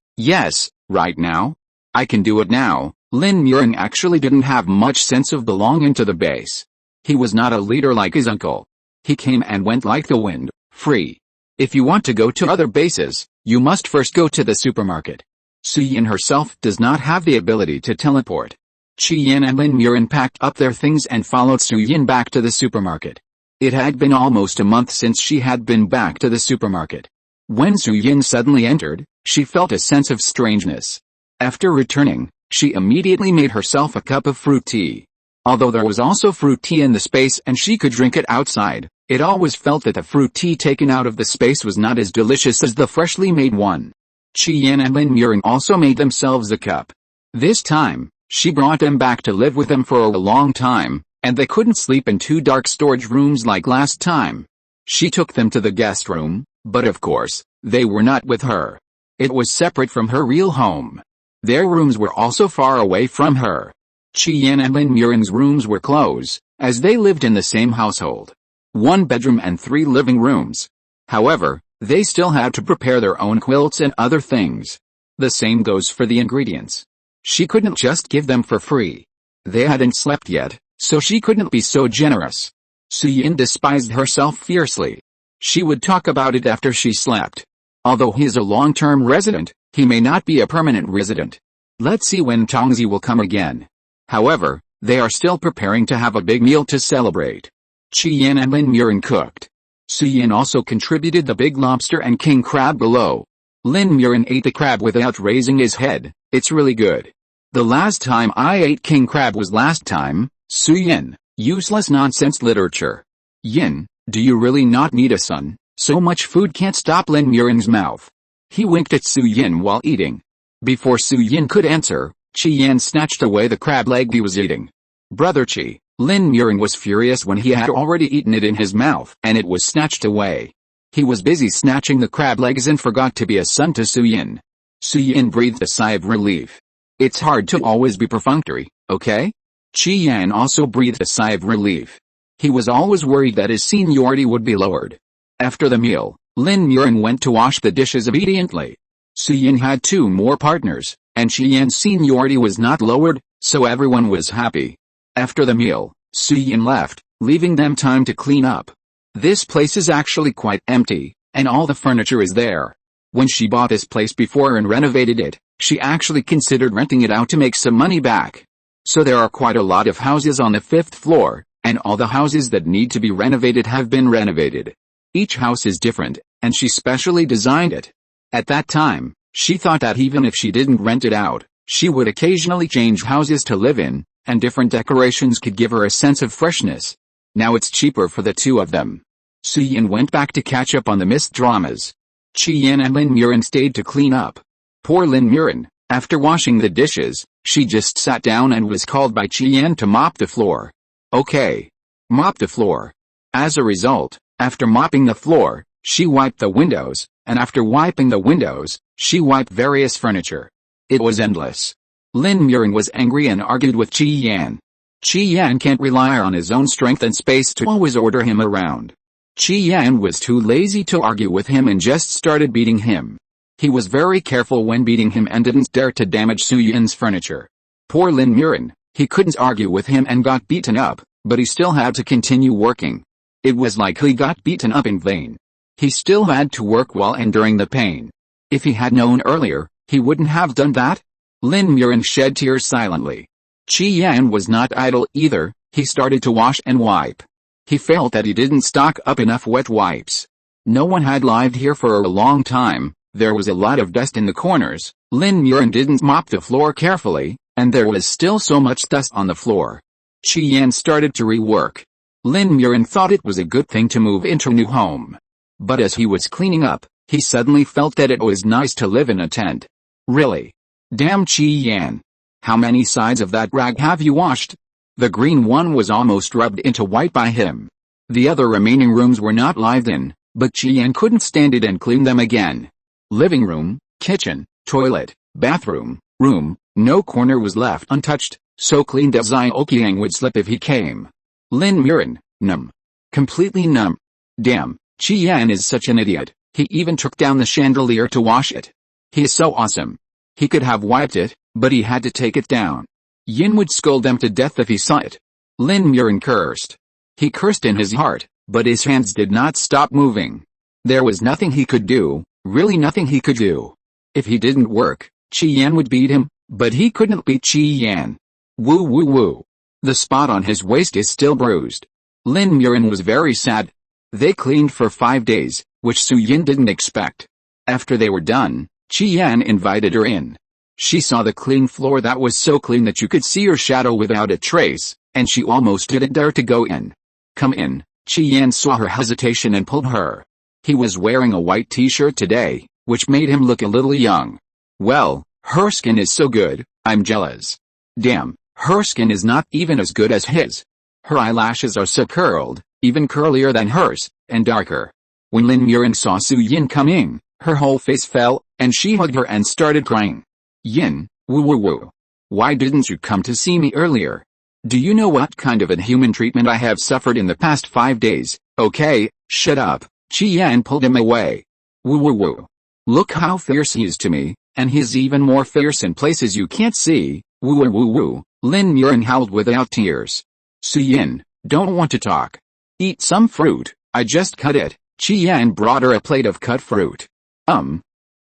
right now? I can do it now. Lin Muxue actually didn't have much sense of belonging to the base. He was not a leader like his uncle. He came and went like the wind, free. If you want to go to other bases, you must first go to the supermarket. Su Yin herself does not have the ability to teleport. Qi Yin and Lin Muxue packed up their things and followed Su Yin back to the supermarket. It had been almost a month since she had been back to the supermarket. When Su Yin suddenly entered, she felt a sense of strangeness. After returning, she immediately made herself a cup of fruit tea. Although there was also fruit tea in the space and she could drink it outside, it always felt that the fruit tea taken out of the space was not as delicious as the freshly made one. Qi Yin and Lin Muxue also made themselves a cup. This time, she brought them back to live with them for a long time, and they couldn't sleep in two dark storage rooms like last time. She took them to the guest room, but of course, they were not with her. It was separate from her real home. Their rooms were also far away from her. Qi Yin and Lin Muxue's rooms were close, as they lived in the same household. 1 bedroom and 3 living rooms. However, they still had to prepare their own quilts and other things. The same goes for the ingredients. She couldn't just give them for free. They hadn't slept yet, so she couldn't be so generous. Su Yin despised herself fiercely. She would talk about it after she slept. Although he is a long-term resident, he may not be a permanent resident. Let's see when Tongzi will come again. However, they are still preparing to have a big meal to celebrate. Qi Yin and Lin Muxue cooked. Su Yin also contributed the big lobster and king crab below. Lin Muxue ate the crab without raising his head. It's really good. The last time I ate king crab was last time. Su Yin, useless nonsense literature. Yin, do you really not need a son? So much food can't stop Lin Muxue's mouth. He winked at Su Yin while eating. Before Su Yin could answer, Qi Yin snatched away the crab leg he was eating. Brother Qi, Lin Muxue was furious when he had already eaten it in his mouth and it was snatched away. He was busy snatching the crab legs and forgot to be a son to Su Yin. Su Yin breathed a sigh of relief. It's hard to always be perfunctory, okay? Qi Yin also breathed a sigh of relief. He was always worried that his seniority would be lowered. After the meal, Lin Muxue went to wash the dishes obediently. Su Yin had 2 more partners, and Qi Yin's seniority was not lowered, so everyone was happy. After the meal, Su Yin left, leaving them time to clean up. This place is actually quite empty, and all the furniture is there. When she bought this place before and renovated it, she actually considered renting it out to make some money back. So there are quite a lot of houses on the 5th floor, and all the houses that need to be renovated have been renovated. Each house is different, and she specially designed it. At that time, she thought that even if she didn't rent it out, she would occasionally change houses to live in, and different decorations could give her a sense of freshness. Now it's cheaper for the 2 of them. Su Yin went back to catch up on the missed dramas. Qi Yin and Lin Muxue stayed to clean up. Poor Lin Muxue, after washing the dishes, she just sat down and was called by Qi Yin to mop the floor. Okay. Mop the floor. As a result, after mopping the floor, she wiped the windows, and after wiping the windows, she wiped various furniture. It was endless. Lin Muxue was angry and argued with Qi Yin. Qi Yin can't rely on his own strength and space to always order him around. Qi Yin was too lazy to argue with him and just started beating him. He was very careful when beating him and didn't dare to damage Su Yin's furniture. Poor Lin Muxue, he couldn't argue with him and got beaten up, but he still had to continue working. It was like he got beaten up in vain. He still had to work while enduring the pain. If he had known earlier, he wouldn't have done that. Lin Muxue shed tears silently. Qi Yin was not idle either, he started to wash and wipe. He felt that he didn't stock up enough wet wipes. No one had lived here for a long time, there was a lot of dust in the corners, Lin Muxue didn't mop the floor carefully, and there was still so much dust on the floor. Qi Yin started to rework. Lin Muxue thought it was a good thing to move into a new home. But as he was cleaning up, He suddenly felt that it was nice to live in a tent. Really? Damn Qi Yan. How many sides of that rag have you washed? The green one was almost rubbed into white by him. The other remaining rooms were not lived in, but Qi Yan couldn't stand it and clean them again. Living room, kitchen, toilet, bathroom, room, no corner was left untouched, so clean that Xu Jiaoqin would slip if he came. Lin Muxue, numb. Completely numb. Damn, Qi Yan is such an idiot, he even took down the chandelier to wash it. He is so awesome. He could have wiped it, but he had to take it down. Yin would scold them to death if he saw it. Lin Muxue cursed. He cursed in his heart, but his hands did not stop moving. There was nothing he could do, really nothing he could do. If he didn't work, Qi Yan would beat him, but he couldn't beat Qi Yan. Woo woo woo. The spot on his waist is still bruised. Lin Muxue was very sad. They cleaned for 5 days, which Su Yinhe didn't expect. After they were done, Qi Yan invited her in. She saw the clean floor that was so clean that you could see her shadow without a trace, and she almost didn't dare to go in. Come in. Qi Yan saw her hesitation and pulled her. He was wearing a white t-shirt today, which made him look a little young. Well, her skin is so good, I'm jealous. Damn, her skin is not even as good as his. Her eyelashes are so curled, even curlier than hers, and darker. When Lin Muxue saw Su Yinhe coming, her whole face fell, and she hugged her and started crying. Yin, woo woo woo. Why didn't you come to see me earlier? Do you know what kind of inhuman treatment I have suffered in the past 5 days? Okay, shut up. Qi Yan pulled him away. Woo woo woo. Look how fierce he is to me, and he's even more fierce in places you can't see. Woo woo woo woo. Lin Muxue howled without tears. Su Yinhe, don't want to talk. Eat some fruit, I just cut it. Qi Yan brought her a plate of cut fruit.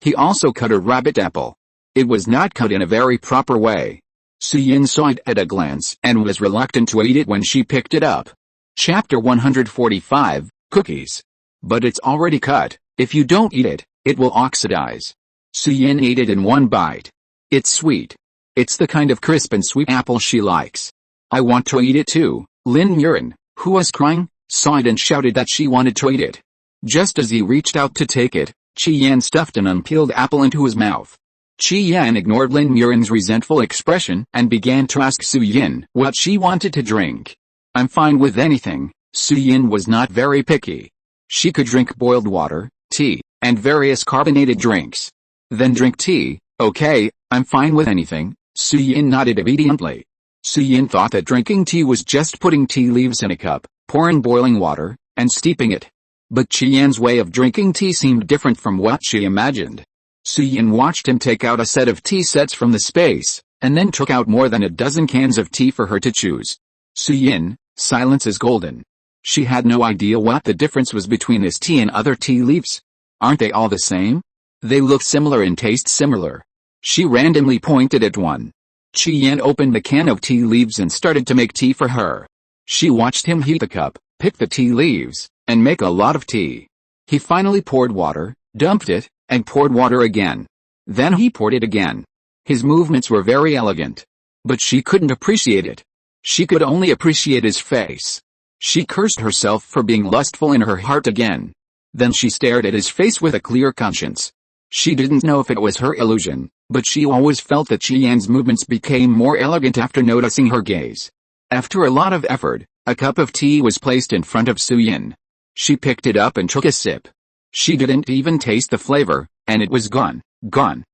He also cut a rabbit apple. It was not cut in a very proper way. Su Yinhe saw it at a glance and was reluctant to eat it when she picked it up. Chapter 145, Cookies. But it's already cut, if you don't eat it, it will oxidize. Su Yinhe ate it in one bite. It's sweet. It's the kind of crisp and sweet apple she likes. I want to eat it too. Lin Muxue, who was crying, saw it and shouted that she wanted to eat it. Just as he reached out to take it, Qi Yan stuffed an unpeeled apple into his mouth. Qi Yan ignored Lin Muxue's resentful expression and began to ask Su Yinhe what she wanted to drink. I'm fine with anything. Su Yinhe was not very picky. She could drink boiled water, tea, and various carbonated drinks. Then drink tea. Okay, I'm fine with anything. Su Yinhe nodded obediently. Su Yinhe thought that drinking tea was just putting tea leaves in a cup, pouring boiling water, and steeping it. But Qi Yan's way of drinking tea seemed different from what she imagined. Su Yinhe watched him take out a set of tea sets from the space, and then took out more than a dozen cans of tea for her to choose. Su Yinhe, silence is golden. She had no idea what the difference was between this tea and other tea leaves. Aren't they all the same? They look similar and taste similar. She randomly pointed at one. Qi Yan opened the can of tea leaves and started to make tea for her. She watched him heat the cup, pick the tea leaves, and make a lot of tea. He finally poured water, dumped it, and poured water again. Then he poured it again. His movements were very elegant. But she couldn't appreciate it. She could only appreciate his face. She cursed herself for being lustful in her heart again. Then she stared at his face with a clear conscience. She didn't know if it was her illusion, but she always felt that Qi Yan's movements became more elegant after noticing her gaze. After a lot of effort, a cup of tea was placed in front of Su Yinhe. She picked it up and took a sip. She didn't even taste the flavor, and it was gone. Gone.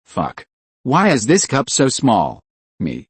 Fuck. Why is this cup so small? Me,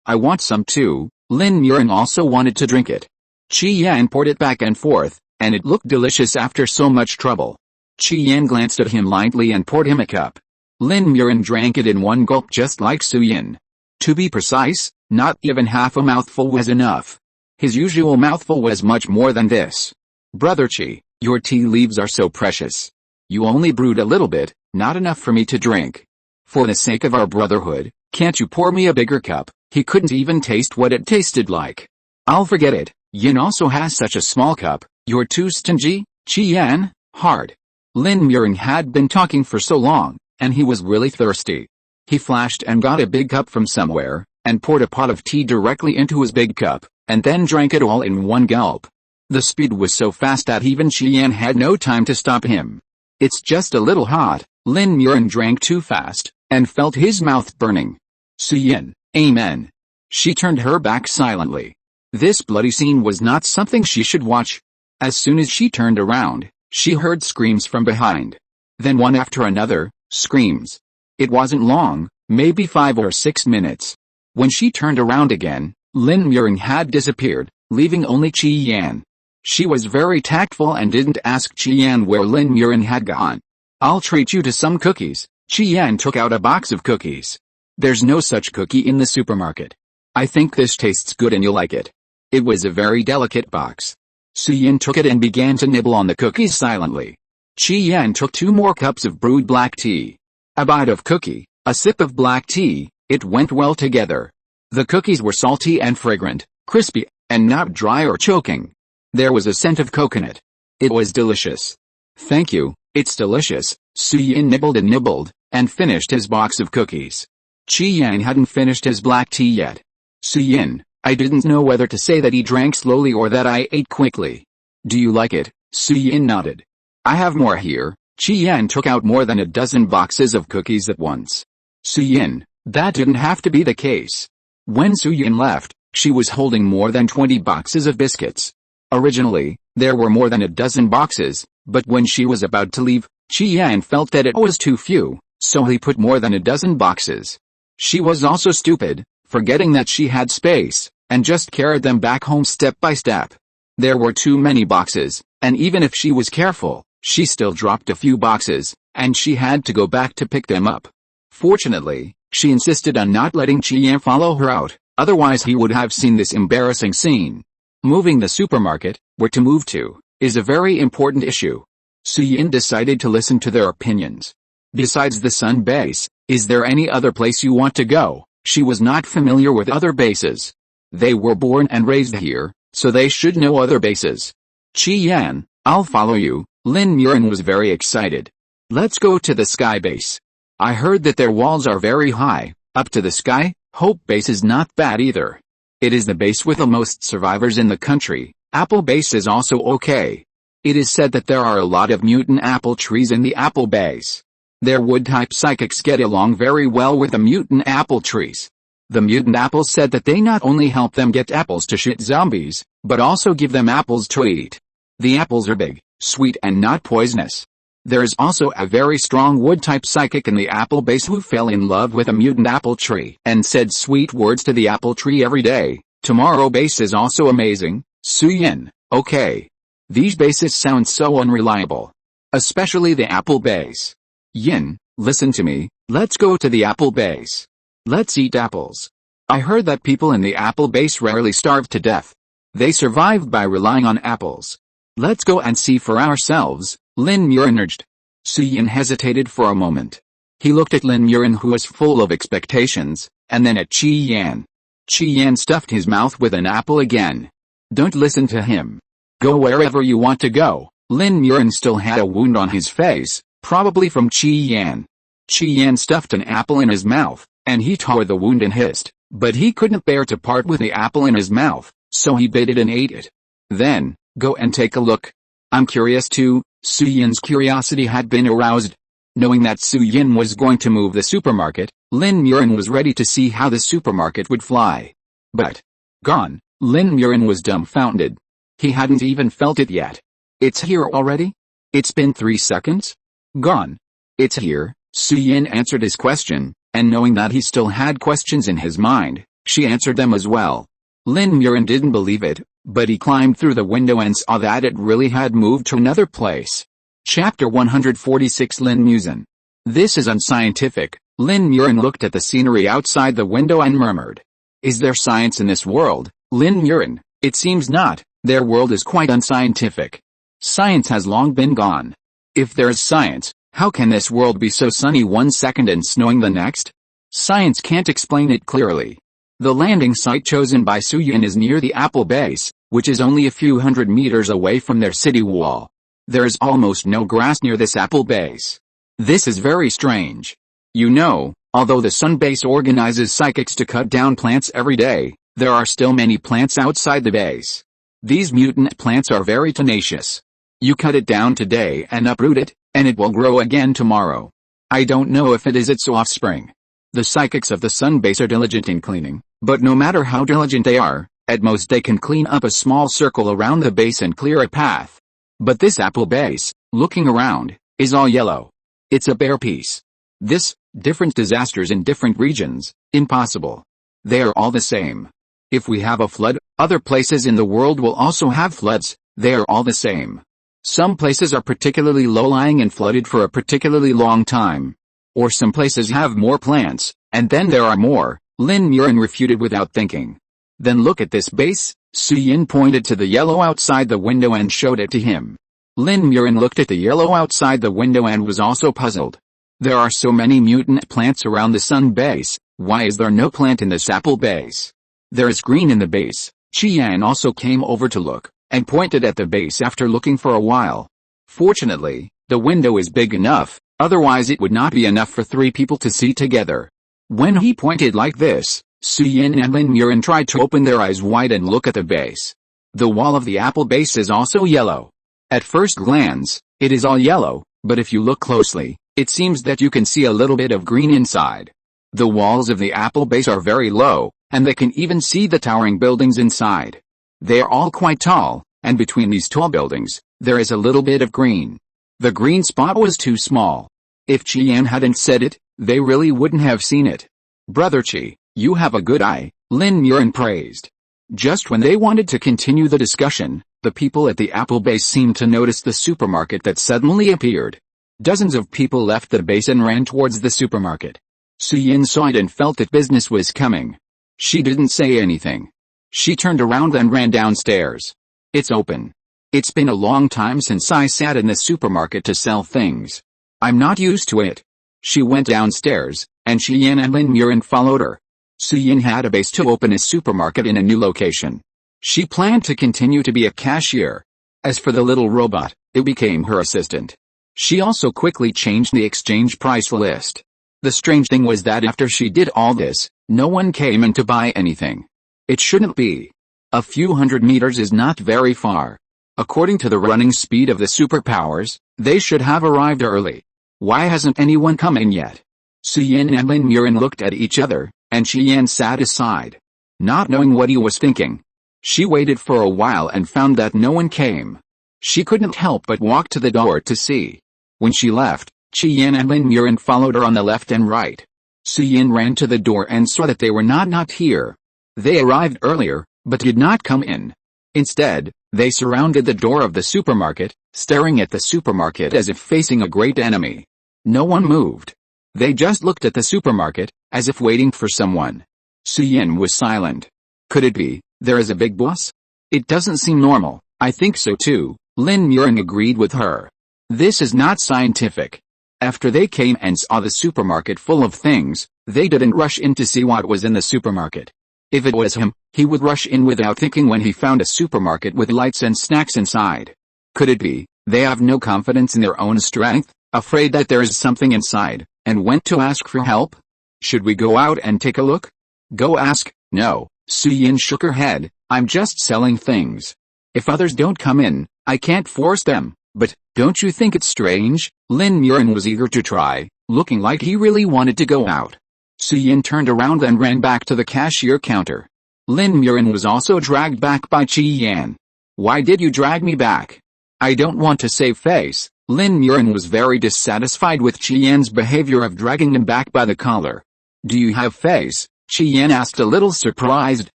I want some too. Lin Muxue also wanted to drink it. Qi Yan poured it back and forth, and it looked delicious after so much trouble. Qi Yan glanced at him lightly and poured him a cup. Lin Muxue drank it in one gulp just like Su Yinhe. To be precise, not even half a mouthful was enough. His usual mouthful was much more than this. Brother Qi, your tea leaves are so precious. You only brewed a little bit, not enough for me to drink. For the sake of our brotherhood, can't you pour me a bigger cup? He couldn't even taste what it tasted like. I'll forget it. Yin also has such a small cup. You're too stingy, Qi Yan. Hard. Lin Muxue had been talking for so long, and he was really thirsty. He flashed and got a big cup from somewhere, and poured a pot of tea directly into his big cup, and then drank it all in one gulp. The speed was so fast that even Qi Yan had no time to stop him. It's just a little hot. Lin Muren drank too fast, and felt his mouth burning. Su Yin, amen. She turned her back silently. This bloody scene was not something she should watch. As soon as she turned around, she heard screams from behind. Then one after another, screams. It wasn't long, maybe 5 or 6 minutes. When she turned around again, Lin Muren had disappeared, leaving only Qi Yan. She was very tactful and didn't ask Qi Yan where Lin Muren had gone. I'll treat you to some cookies. Qi Yan took out a box of cookies. There's no such cookie in the supermarket. I think this tastes good and you'll like it. It was a very delicate box. Su Yin took it and began to nibble on the cookies silently. Qi Yan took 2 more cups of brewed black tea. A bite of cookie, a sip of black tea, it went well together. The cookies were salty and fragrant, crispy, and not dry or choking. There was a scent of coconut. It was delicious. Thank you, it's delicious. Su Yin nibbled, and finished his box of cookies. Qi Yan hadn't finished his black tea yet. Su Yin, I didn't know whether to say that he drank slowly or that I ate quickly. Do you like it? Su Yin nodded. I have more here. Qi Yan took out more than a dozen boxes of cookies at once. Su Yin, that didn't have to be the case. When Su Yin left, she was holding more than 20 boxes of biscuits. Originally, there were more than a dozen boxes, but when she was about to leave, Qi Yan felt that it was too few, so he put more than a dozen boxes. She was also stupid, forgetting that she had space, and just carried them back home step by step. There were too many boxes, and even if she was careful, she still dropped a few boxes, and she had to go back to pick them up. Fortunately, she insisted on not letting Qi Yan follow her out, otherwise he would have seen this embarrassing scene. Moving the supermarket, where to move to, is a very important issue. Su Yin decided to listen to their opinions. Besides the Sun base, is there any other place you want to go? She was not familiar with other bases. They were born and raised here, so they should know other bases. Qi Yan, I'll follow you. Lin Muren was very excited. Let's go to the Sky base. I heard that their walls are very high, up to the sky. Hope base is not bad either. It is the base with the most survivors in the country. Apple base is also okay. It is said that there are a lot of mutant apple trees in the apple base. Their wood-type psychics get along very well with the mutant apple trees. The mutant apples said that they not only help them get apples to shoot zombies, but also give them apples to eat. The apples are big, sweet and not poisonous. There is also a very strong wood-type psychic in the apple base who fell in love with a mutant apple tree and said sweet words to the apple tree every day. Tomorrow base is also amazing. Su Yin, okay. These bases sound so unreliable. Especially the apple base. Yin, listen to me, let's go to the apple base. Let's eat apples. I heard that people in the apple base rarely starve to death. They survive by relying on apples. Let's go and see for ourselves, Lin Muren urged. Su Yin hesitated for a moment. He looked at Lin Muren who was full of expectations, and then at Qi Yan. Qi Yan stuffed his mouth with an apple again. Don't listen to him. Go wherever you want to go. Lin Muren still had a wound on his face, probably from Qi Yan. Qi Yan stuffed an apple in his mouth, and he tore the wound and hissed, but he couldn't bear to part with the apple in his mouth, so he bit it and ate it. Then, go and take a look. I'm curious too. Su Yin's curiosity had been aroused. Knowing that Su Yin was going to move the supermarket, Lin Muren was ready to see how the supermarket would fly. But, gone. Lin Muren was dumbfounded. He hadn't even felt it yet. It's here already? It's been 3 seconds? Gone. It's here. Su Yin answered his question, and knowing that he still had questions in his mind, she answered them as well. Lin Muren didn't believe it, but he climbed through the window and saw that it really had moved to another place. Chapter 146 Lin Muren. This is unscientific. Lin Muren looked at the scenery outside the window and murmured. Is there science in this world, Lin Muren? It seems not. Their world is quite unscientific. Science has long been gone. If there is science, how can this world be so sunny one second and snowing the next? Science can't explain it clearly. The landing site chosen by Su Yin is near the Apple base, which is only a few hundred meters away from their city wall. There is almost no grass near this Apple base. This is very strange. You know, although the Sun base organizes psychics to cut down plants every day, there are still many plants outside the base. These mutant plants are very tenacious. You cut it down today and uproot it, and it will grow again tomorrow. I don't know if it is its offspring. The psychics of the sun base are diligent in cleaning, but no matter how diligent they are, at most they can clean up a small circle around the base and clear a path. But this apple base, looking around, is all yellow. It's a bare piece. This, different disasters in different regions, impossible. They are all the same. If we have a flood, other places in the world will also have floods, they are all the same. Some places are particularly low-lying and flooded for a particularly long time. Or some places have more plants, and then there are more, Lin Muxue refuted without thinking. Then look at this base, Su Yinhe pointed to the yellow outside the window and showed it to him. Lin Muxue looked at the yellow outside the window and was also puzzled. There are so many mutant plants around the sun base, why is there no plant in this apple base? There is green in the base. Qian also came over to look, and pointed at the base after looking for a while. Fortunately, the window is big enough, otherwise it would not be enough for 3 people to see together. When he pointed like this, Su Yinhe and Lin Muxue tried to open their eyes wide and look at the base. The wall of the apple base is also yellow. At first glance, it is all yellow, but if you look closely, it seems that you can see a little bit of green inside. The walls of the apple base are very low, and they can even see the towering buildings inside. They are all quite tall, and between these tall buildings, there is a little bit of green. The green spot was too small. If Qian hadn't said it, they really wouldn't have seen it. Brother Qi, you have a good eye, Lin Muxue praised. Just when they wanted to continue the discussion, the people at the apple base seemed to notice the supermarket that suddenly appeared. Dozens of people left the base and ran towards the supermarket. Su Yinhe saw it and felt that business was coming. She didn't say anything. She turned around and ran downstairs. It's open. It's been a long time since I sat in the supermarket to sell things. I'm not used to it. She went downstairs, and Qian and Lin Muxue followed her. Su Yinhe had a base to open a supermarket in a new location. She planned to continue to be a cashier. As for the little robot, it became her assistant. She also quickly changed the exchange price list. The strange thing was that after she did all this, no one came in to buy anything. It shouldn't be. A few hundred meters is not very far. According to the running speed of the superpowers, they should have arrived early. Why hasn't anyone come in yet? Su Yinhe and Lin Muxue looked at each other, and Qian sat aside. Not knowing what he was thinking. She waited for a while and found that no one came. She couldn't help but walk to the door to see. When she left, Qian and Lin Muxue followed her on the left and right. Su Yinhe ran to the door and saw that they were not here. They arrived earlier, but did not come in. Instead, they surrounded the door of the supermarket, staring at the supermarket as if facing a great enemy. No one moved. They just looked at the supermarket, as if waiting for someone. Su Yinhe was silent. Could it be, there is a big boss? It doesn't seem normal. I think so too, Lin Muxue agreed with her. This is not scientific. After they came and saw the supermarket full of things, they didn't rush in to see what was in the supermarket. If it was him, he would rush in without thinking when he found a supermarket with lights and snacks inside. Could it be, they have no confidence in their own strength, afraid that there is something inside, and went to ask for help? Should we go out and take a look? Go ask? No, Su Yinhe shook her head, I'm just selling things. If others don't come in, I can't force them. But, don't you think it's strange? Lin Muxue was eager to try, looking like he really wanted to go out. Su Yinhe turned around and ran back to the cashier counter. Lin Muxue was also dragged back by Qian. Why did you drag me back? I don't want to save face. Lin Muxue was very dissatisfied with Qian's behavior of dragging him back by the collar. Do you have face? Qian asked a little surprised.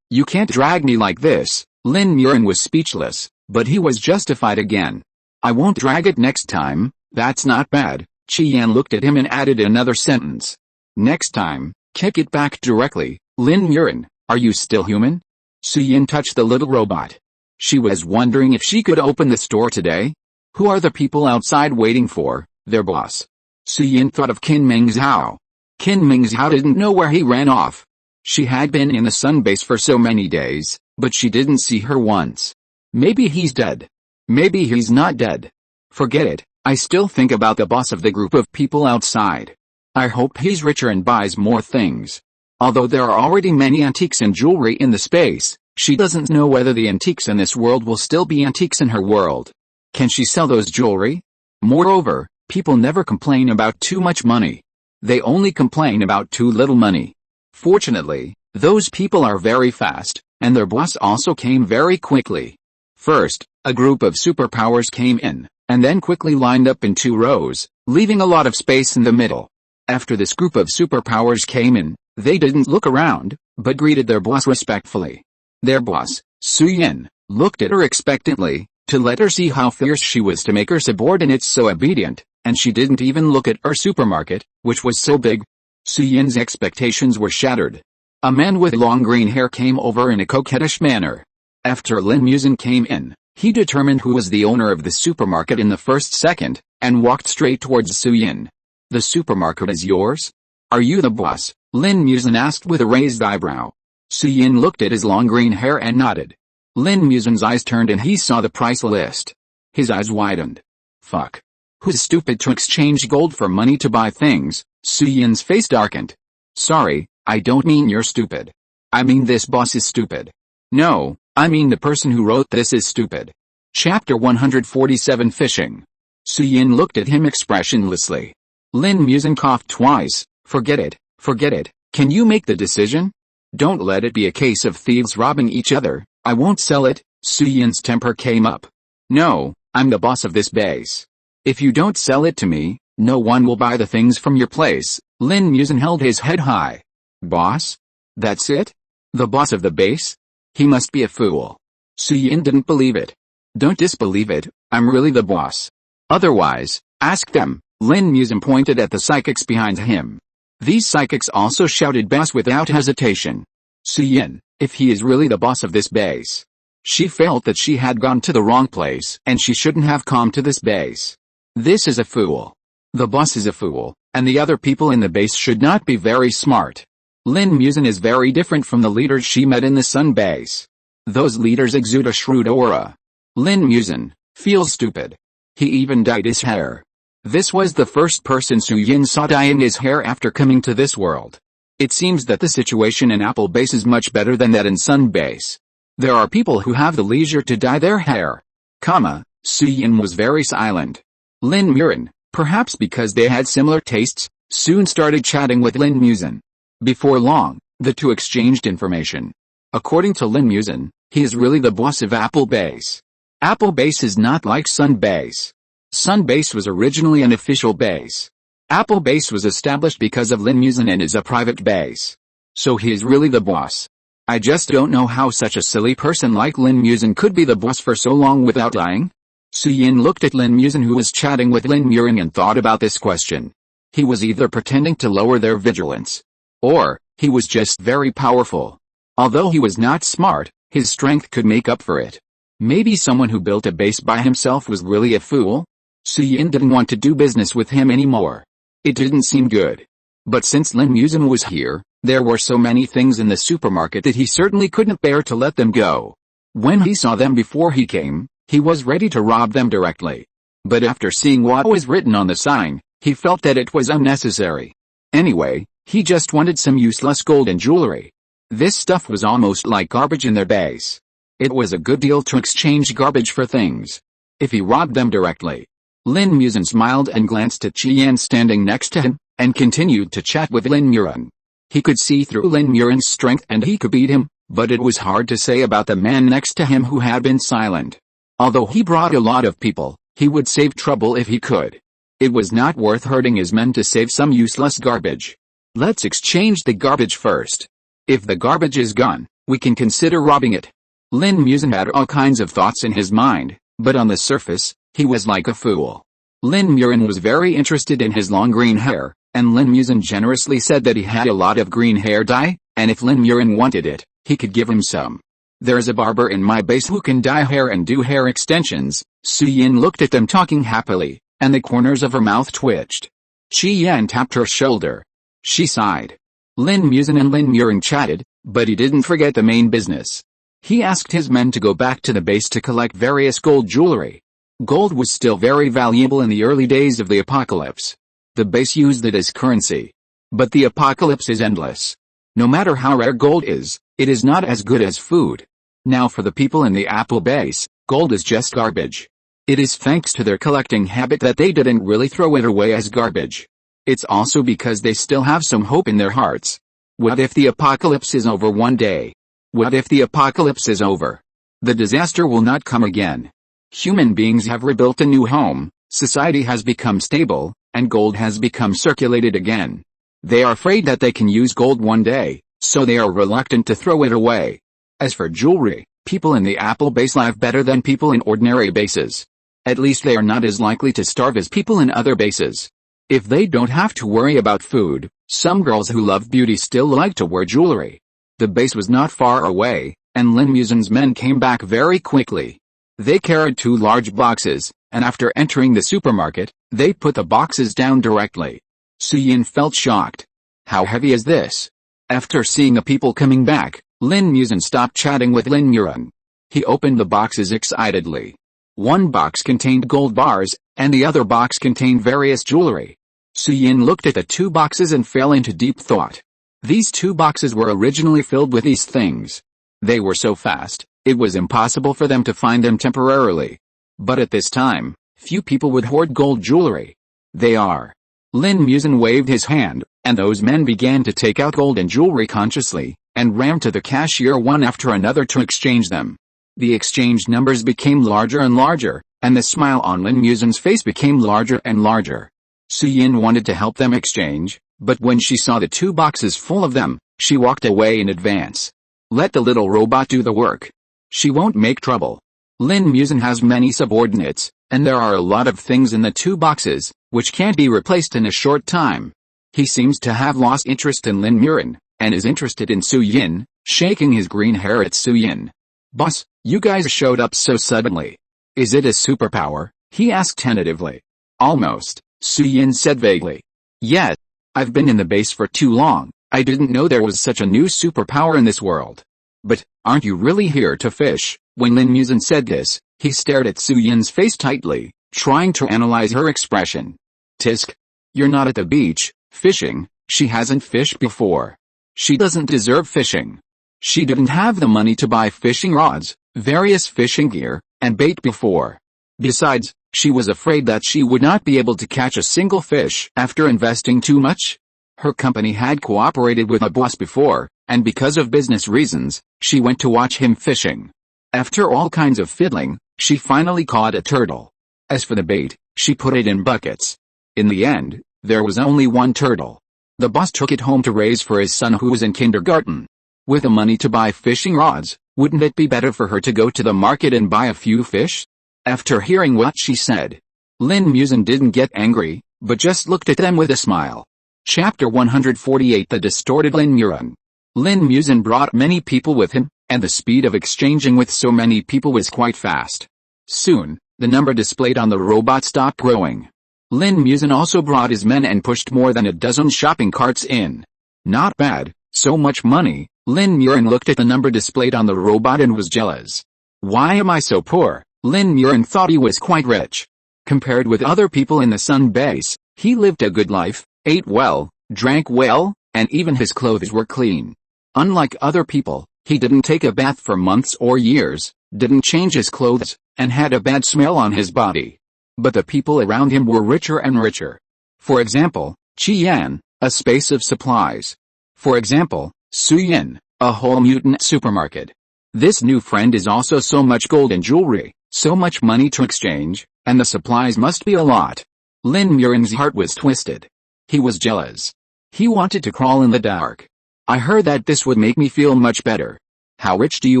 You can't drag me like this. Lin Muxue was speechless, but he was justified again. I won't drag it next time. That's not bad. Qian looked at him and added another sentence. Next time, kick it back directly. Lin Muxue, are you still human? Su Yinhe touched the little robot. She was wondering if she could open the store today. Who are the people outside waiting for their boss? Su Yinhe thought of Qin Mingzhao. Qin Mingzhao didn't know where he ran off. She had been in the sun base for so many days, but she didn't see her once. Maybe he's dead. Maybe he's not dead. Forget it, I still think about the boss of the group of people outside. I hope he's richer and buys more things. Although there are already many antiques and jewelry in the space, she doesn't know whether the antiques in this world will still be antiques in her world. Can she sell those jewelry? Moreover, people never complain about too much money. They only complain about too little money. Fortunately, those people are very fast, and their boss also came very quickly. First, a group of superpowers came in, and then quickly lined up in 2 rows, leaving a lot of space in the middle. After this group of superpowers came in, they didn't look around, but greeted their boss respectfully. Their boss, Su Yinhe, looked at her expectantly, to let her see how fierce she was to make her subordinates so obedient, and she didn't even look at her supermarket, which was so big. Su Yinhe's expectations were shattered. A man with long green hair came over in a coquettish manner. After Lin Muxue came in, he determined who was the owner of the supermarket in the first second, and walked straight towards Su Yinhe. The supermarket is yours? Are you the boss? Lin Muxue asked with a raised eyebrow. Su Yinhe looked at his long green hair and nodded. Lin Muxue's eyes turned and he saw the price list. His eyes widened. Fuck. Who's stupid to exchange gold for money to buy things? Su Yinhe's face darkened. Sorry, I don't mean you're stupid. I mean this boss is stupid. No, I mean the person who wrote this is stupid. Chapter 147 Fishing. Su Yinhe looked at him expressionlessly. Lin Muxue coughed twice. Forget it, can you make the decision? Don't let it be a case of thieves robbing each other. I won't sell it. Su Yinhe's temper came up. No, I'm the boss of this base. If you don't sell it to me, no one will buy the things from your place. Lin Muxue held his head high. Boss? That's it? The boss of the base? He must be a fool. Su Yinhe didn't believe it. Don't disbelieve it, I'm really the boss. Otherwise, ask them. Lin Muxue pointed at the psychics behind him. These psychics also shouted boss without hesitation. Su Yinhe, if he is really the boss of this base. She felt that she had gone to the wrong place and she shouldn't have come to this base. This is a fool. The boss is a fool, and the other people in the base should not be very smart. Lin Muxue is very different from the leaders she met in the Sun base. Those leaders exude a shrewd aura. Lin Muxue feels stupid. He even dyed his hair. This was the first person Su Yinhe saw dyeing his hair after coming to this world. It seems that the situation in Apple Base is much better than that in Sun Base. There are people who have the leisure to dye their hair. Su Yinhe was very silent. Lin Muxue, perhaps because they had similar tastes, soon started chatting with Lin Muxue. Before long, the two exchanged information. According to Lin Muxue, he is really the boss of Apple Base. Apple Base is not like Sun Base. Sun Base was originally an official base. Apple Base was established because of Lin Muxue and is a private base. So he is really the boss. I just don't know how such a silly person like Lin Muxue could be the boss for so long without lying. Su Yinhe looked at Lin Muxue who was chatting with Lin Muxue and thought about this question. He was either pretending to lower their vigilance, or he was just very powerful. Although he was not smart, his strength could make up for it. Maybe someone who built a base by himself was really a fool? Su Yinhe didn't want to do business with him anymore. It didn't seem good. But since Lin Muxue was here, there were so many things in the supermarket that he certainly couldn't bear to let them go. When he saw them before he came, he was ready to rob them directly. But after seeing what was written on the sign, he felt that it was unnecessary. Anyway, he just wanted some useless gold and jewelry. This stuff was almost like garbage in their base. It was a good deal to exchange garbage for things. If he robbed them directly. Lin Muxue smiled and glanced at Qian standing next to him, and continued to chat with Lin Muxue. He could see through Lin Muxue's strength and he could beat him, but it was hard to say about the man next to him who had been silent. Although he brought a lot of people, he would save trouble if he could. It was not worth hurting his men to save some useless garbage. Let's exchange the garbage first. If the garbage is gone, we can consider robbing it. Lin Muxue had all kinds of thoughts in his mind, but on the surface, he was like a fool. Lin Muxue was very interested in his long green hair, and Lin Muxue generously said that he had a lot of green hair dye, and if Lin Muxue wanted it, he could give him some. There's a barber in my base who can dye hair and do hair extensions. Su Yinhe looked at them talking happily, and the corners of her mouth twitched. Qian tapped her shoulder. She sighed. Lin Muxue and Lin Muxue chatted, but he didn't forget the main business. He asked his men to go back to the base to collect various gold jewelry. Gold was still very valuable in the early days of the apocalypse. The base used it as currency. But the apocalypse is endless. No matter how rare gold is, it is not as good as food. Now for the people in the Apple base, gold is just garbage. It is thanks to their collecting habit that they didn't really throw it away as garbage. It's also because they still have some hope in their hearts. What if the apocalypse is over one day? What if the apocalypse is over? The disaster will not come again. Human beings have rebuilt a new home, society has become stable, and gold has become circulated again. They are afraid that they can use gold one day, so they are reluctant to throw it away. As for jewelry, people in the Apple base live better than people in ordinary bases. At least they are not as likely to starve as people in other bases. If they don't have to worry about food, some girls who love beauty still like to wear jewelry. The base was not far away, and Lin Muxue's men came back very quickly. They carried 2 large boxes, and after entering the supermarket, they put the boxes down directly. Su Yinhe felt shocked. How heavy is this? After seeing the people coming back, Lin Muxue stopped chatting with Lin Muxue. He opened the boxes excitedly. One box contained gold bars, and the other box contained various jewelry. Su Yinhe looked at the 2 boxes and fell into deep thought. These 2 boxes were originally filled with these things. They were so fast, it was impossible for them to find them temporarily. But at this time, few people would hoard gold jewelry. They are. Lin Muxue waved his hand, and those men began to take out gold and jewelry consciously, and ran to the cashier one after another to exchange them. The exchange numbers became larger and larger, and the smile on Lin Muxue's face became larger and larger. Su Yinhe wanted to help them exchange, but when she saw the 2 boxes full of them, she walked away in advance. Let the little robot do the work. She won't make trouble. Lin Muxue has many subordinates, and there are a lot of things in the 2 boxes, which can't be replaced in a short time. He seems to have lost interest in Lin Muxue, and is interested in Su Yinhe, shaking his green hair at Su Yinhe. Boss, you guys showed up so suddenly. Is it a superpower? He asked tentatively. Almost, Su Yinhe said vaguely. Yes. I've been in the base for too long, I didn't know there was such a new superpower in this world. But, aren't you really here to fish? When Lin Muxue said this, he stared at Su Yinhe's face tightly, trying to analyze her expression. Tisk. You're not at the beach, fishing, she hasn't fished before. She doesn't deserve fishing. She didn't have the money to buy fishing rods, various fishing gear, and bait before. Besides, she was afraid that she would not be able to catch a single fish after investing too much. Her company had cooperated with a boss before, and because of business reasons, she went to watch him fishing. After all kinds of fiddling, she finally caught a turtle. As for the bait, she put it in buckets. In the end, there was only 1 turtle. The boss took it home to raise for his son who was in kindergarten. With the money to buy fishing rods, wouldn't it be better for her to go to the market and buy a few fish? After hearing what she said, Lin Muxue didn't get angry, but just looked at them with a smile. Chapter 148 The Distorted Lin Muxue. Lin Muxue brought many people with him, and the speed of exchanging with so many people was quite fast. Soon, the number displayed on the robot stopped growing. Lin Muxue also brought his men and pushed more than a dozen shopping carts in. Not bad, so much money. Lin Muxue looked at the number displayed on the robot and was jealous. Why am I so poor? Lin Muxue thought he was quite rich. Compared with other people in the Sun base, he lived a good life, ate well, drank well, and even his clothes were clean. Unlike other people, he didn't take a bath for months or years, didn't change his clothes, and had a bad smell on his body. But the people around him were richer and richer. For example, Qian, a space of supplies. For example, Su Yinhe, a whole mutant supermarket. This new friend is also so much gold and jewelry, so much money to exchange, and the supplies must be a lot. Lin Muxue's heart was twisted. He was jealous. He wanted to crawl in the dark. I heard that this would make me feel much better. How rich do you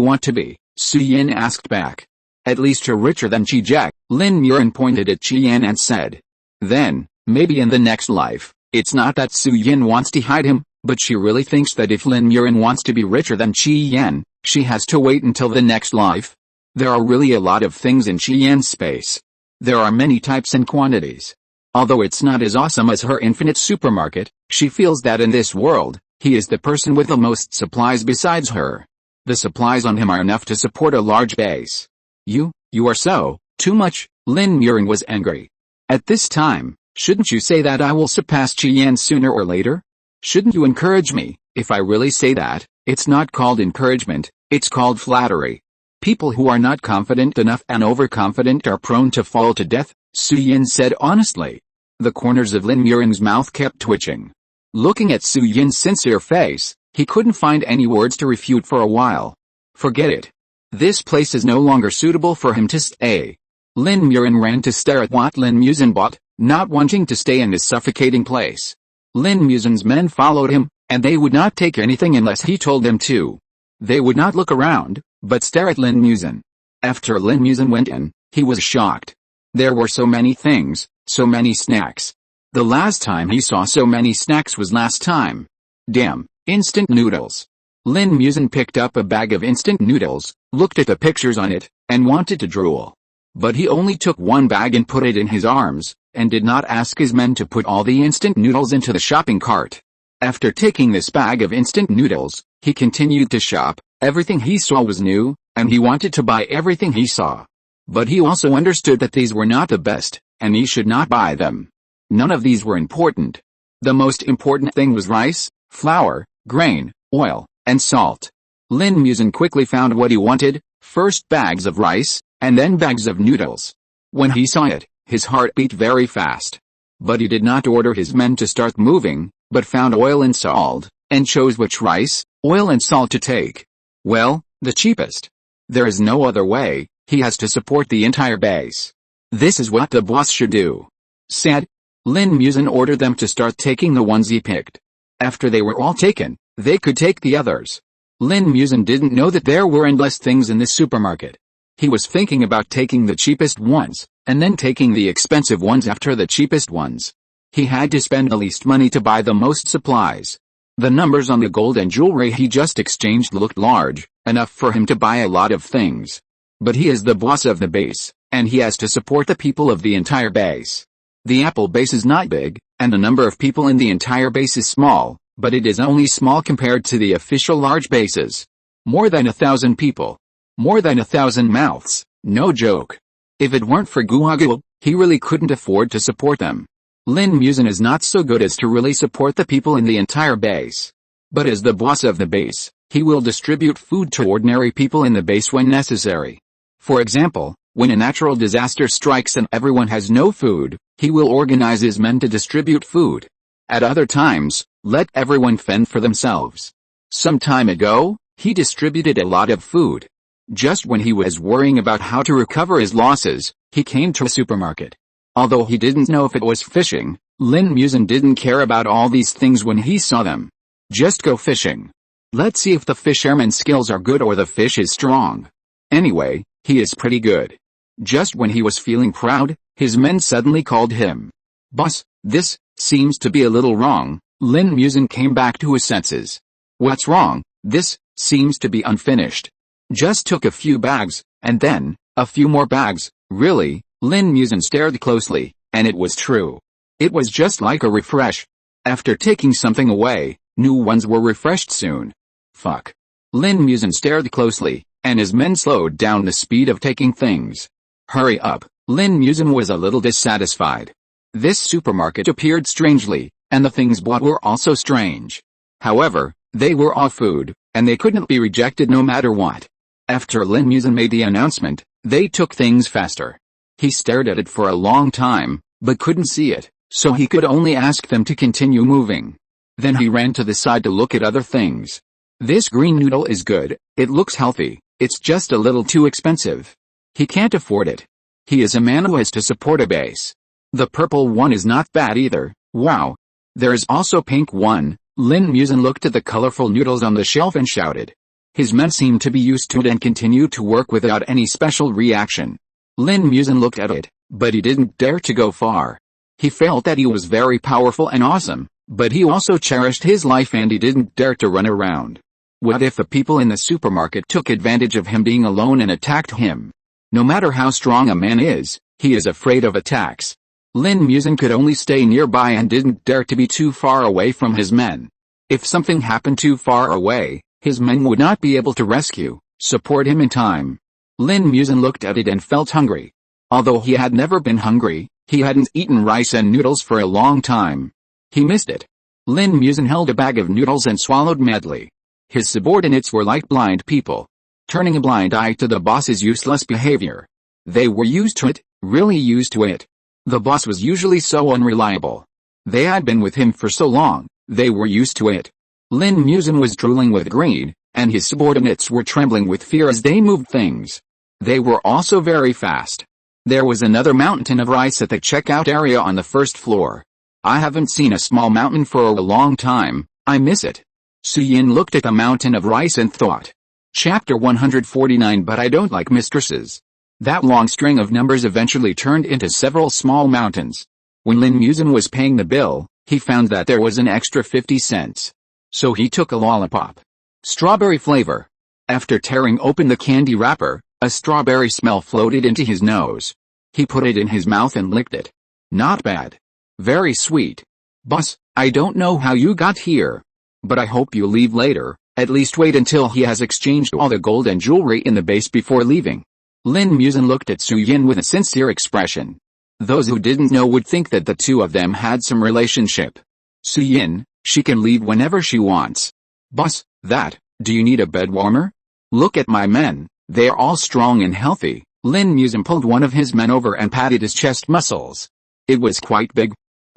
want to be? Su Yinhe asked back. At least you're richer than Xu Jiaoqin. Lin Muxue pointed at Qian and said. Then, maybe in the next life. It's not that Su Yinhe wants to hide him, but she really thinks that if Lin Muxue wants to be richer than Qian, she has to wait until the next life. There are really a lot of things in Qian's space. There are many types and quantities. Although it's not as awesome as her infinite supermarket, she feels that in this world, he is the person with the most supplies besides her. The supplies on him are enough to support a large base. You are too much. Lin Muxue was angry. At this time, shouldn't you say that I will surpass Qian sooner or later? Shouldn't you encourage me? If I really say that, it's not called encouragement, it's called flattery. People who are not confident enough and overconfident are prone to fall to death, Su Yinhe said honestly. The corners of Lin Muxue's mouth kept twitching. Looking at Su Yinhe's sincere face, he couldn't find any words to refute for a while. Forget it. This place is no longer suitable for him to stay. Lin Muxue ran to stare at what Lin Muxue bought, not wanting to stay in this suffocating place. Lin Muxue's men followed him, and they would not take anything unless he told them to. They would not look around, but stare at Lin Muxue. After Lin Muxue went in, he was shocked. There were so many things, so many snacks. The last time he saw so many snacks was last time. Damn, instant noodles. Lin Muxue picked up a bag of instant noodles, looked at the pictures on it, and wanted to drool. But he only took one bag and put it in his arms, and did not ask his men to put all the instant noodles into the shopping cart. After taking this bag of instant noodles, he continued to shop. Everything he saw was new, and he wanted to buy everything he saw. But he also understood that these were not the best, and he should not buy them. None of these were important. The most important thing was rice, flour, grain, oil, and salt. Lin Muxue quickly found what he wanted, first bags of rice, and then bags of noodles. When he saw it, his heart beat very fast. But he did not order his men to start moving, but found oil and salt, and chose which rice, oil and salt to take. Well, the cheapest. There is no other way, he has to support the entire base. This is what the boss should do. Sad. Lin Muxue ordered them to start taking the ones he picked. After they were all taken, they could take the others. Lin Muxue didn't know that there were endless things in this supermarket. He was thinking about taking the cheapest ones, and then taking the expensive ones after the cheapest ones. He had to spend the least money to buy the most supplies. The numbers on the gold and jewelry he just exchanged looked large, enough for him to buy a lot of things. But he is the boss of the base, and he has to support the people of the entire base. The Apple base is not big, and the number of people in the entire base is small, but it is only small compared to the official large bases. More than 1,000 people. More than 1,000 mouths, no joke. If it weren't for Guagul, he really couldn't afford to support them. Lin Muxue is not so good as to really support the people in the entire base. But as the boss of the base, he will distribute food to ordinary people in the base when necessary. For example, when a natural disaster strikes and everyone has no food, he will organize his men to distribute food. At other times, let everyone fend for themselves. Some time ago, he distributed a lot of food. Just when he was worrying about how to recover his losses, he came to a supermarket. Although he didn't know if it was fishing, Lin Muxue didn't care about all these things when he saw them. Just go fishing. Let's see if the fisherman's skills are good or the fish is strong. Anyway, he is pretty good. Just when he was feeling proud, his men suddenly called him. Boss, this seems to be a little wrong. Lin Muxue came back to his senses. What's wrong? This seems to be unfinished. Just took a few bags, and then, a few more bags. Really? Lin Muxue stared closely, and it was true. It was just like a refresh. After taking something away, new ones were refreshed soon. Fuck. Lin Muxue stared closely, and his men slowed down the speed of taking things. Hurry up. Lin Muxue was a little dissatisfied. This supermarket appeared strangely, and the things bought were also strange. However, they were all food, and they couldn't be rejected no matter what. After Lin Muxue made the announcement, they took things faster. He stared at it for a long time, but couldn't see it, so he could only ask them to continue moving. Then he ran to the side to look at other things. This green noodle is good, it looks healthy, it's just a little too expensive. He can't afford it. He is a man who has to support a base. The purple one is not bad either, wow. There is also pink one. Lin Muxue looked at the colorful noodles on the shelf and shouted. His men seemed to be used to it and continued to work without any special reaction. Lin Muxue looked at it, but he didn't dare to go far. He felt that he was very powerful and awesome, but he also cherished his life and he didn't dare to run around. What if the people in the supermarket took advantage of him being alone and attacked him? No matter how strong a man is, he is afraid of attacks. Lin Muxue could only stay nearby and didn't dare to be too far away from his men. If something happened too far away, his men would not be able to support him in time. Lin Muxue looked at it and felt hungry. Although he had never been hungry, he hadn't eaten rice and noodles for a long time. He missed it. Lin Muxue held a bag of noodles and swallowed madly. His subordinates were like blind people. turning a blind eye to the boss's useless behavior. They were used to it, really used to it. The boss was usually so unreliable. They had been with him for so long, they were used to it. Lin Muxue was drooling with greed, and his subordinates were trembling with fear as they moved things. They were also very fast. There was another mountain of rice at the checkout area on the first floor. I haven't seen a small mountain for a long time, I miss it. Su Yinhe looked at the mountain of rice and thought. Chapter 149 But I don't like mistresses. That long string of numbers eventually turned into several small mountains. When Lin Muxue was paying the bill, he found that there was an extra 50 cents. So he took a lollipop. Strawberry flavor. After tearing open the candy wrapper, a strawberry smell floated into his nose. He put it in his mouth and licked it. Not bad. Very sweet. Boss, I don't know how you got here. But I hope you leave later, at least wait until he has exchanged all the gold and jewelry in the base before leaving. Lin Muxue looked at Su Yinhe with a sincere expression. Those who didn't know would think that the two of them had some relationship. Su Yinhe, she can leave whenever she wants. Boss, do you need a bed warmer? Look at my men, they're all strong and healthy. Lin Muxue pulled one of his men over and patted his chest muscles. It was quite big.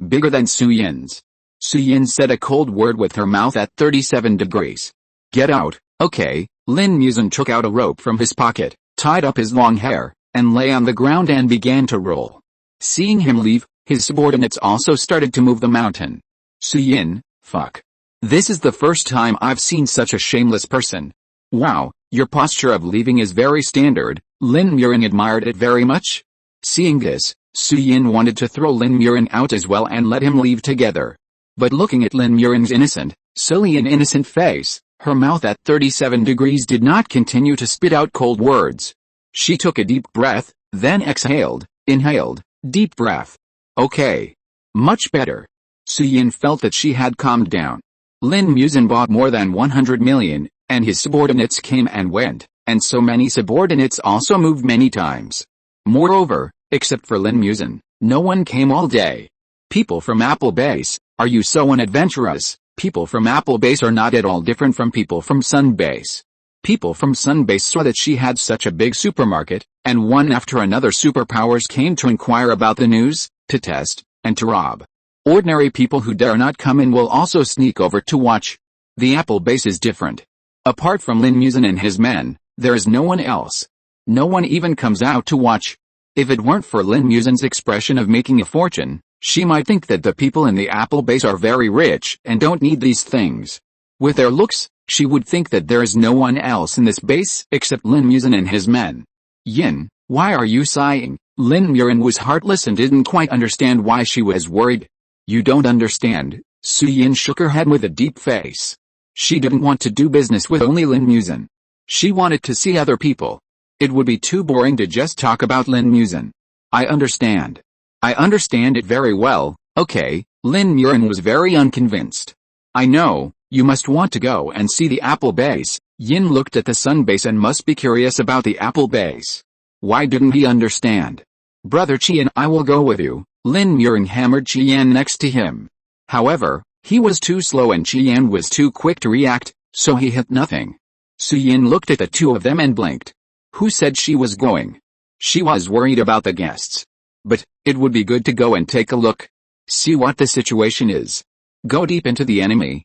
Bigger than Su Yinhe's. Su Yinhe said a cold word with her mouth at 37 degrees. Get out, okay. Lin Muxue took out a rope from his pocket, tied up his long hair, and lay on the ground and began to roll. Seeing him leave, his subordinates also started to move the mountain. Su Yinhe, fuck. This is the first time I've seen such a shameless person. Wow, your posture of leaving is very standard. Lin Muxue admired it very much. Seeing this, Su Yinhe wanted to throw Lin Muxue out as well and let him leave together. But looking at Lin Muxue's innocent, silly and innocent face, her mouth at 37 degrees did not continue to spit out cold words. She took a deep breath, then exhaled, inhaled, deep breath. Okay. Much better. Su Yinhe felt that she had calmed down. Lin Muxue bought more than 100 million, and his subordinates came and went, and so many subordinates also moved many times. Moreover, except for Lin Muxue, no one came all day. People from Apple Base, are you so unadventurous? People from Apple Base are not at all different from people from Sun Base. People from Sun Base saw that she had such a big supermarket, and one after another superpowers came to inquire about the news, to test, and to rob. Ordinary people who dare not come in will also sneak over to watch. The Apple Base is different. Apart from Lin Muxue and his men, there is no one else. No one even comes out to watch. If it weren't for Lin Muxue's expression of making a fortune, she might think that the people in the Apple Base are very rich and don't need these things. With their looks, she would think that there is no one else in this base except Lin Muxue and his men. Yin, why are you sighing? Lin Muxue was heartless and didn't quite understand why she was worried. You don't understand. Su Yinhe shook her head with a deep face. She didn't want to do business with only Lin Muxue. She wanted to see other people. It would be too boring to just talk about Lin Muxue. I understand. I understand it very well, okay. Lin Muxue was very unconvinced. I know, you must want to go and see the Apple Base. Yin looked at the Sun Base and must be curious about the Apple Base. Why didn't he understand? Brother Qian, I will go with you. Lin Muxue hammered Qian next to him. However, he was too slow and Qian was too quick to react, so he hit nothing. Su Yinhe looked at the two of them and blinked. Who said she was going? She was worried about the guests. But, it would be good to go and take a look. See what the situation is. Go deep into the enemy,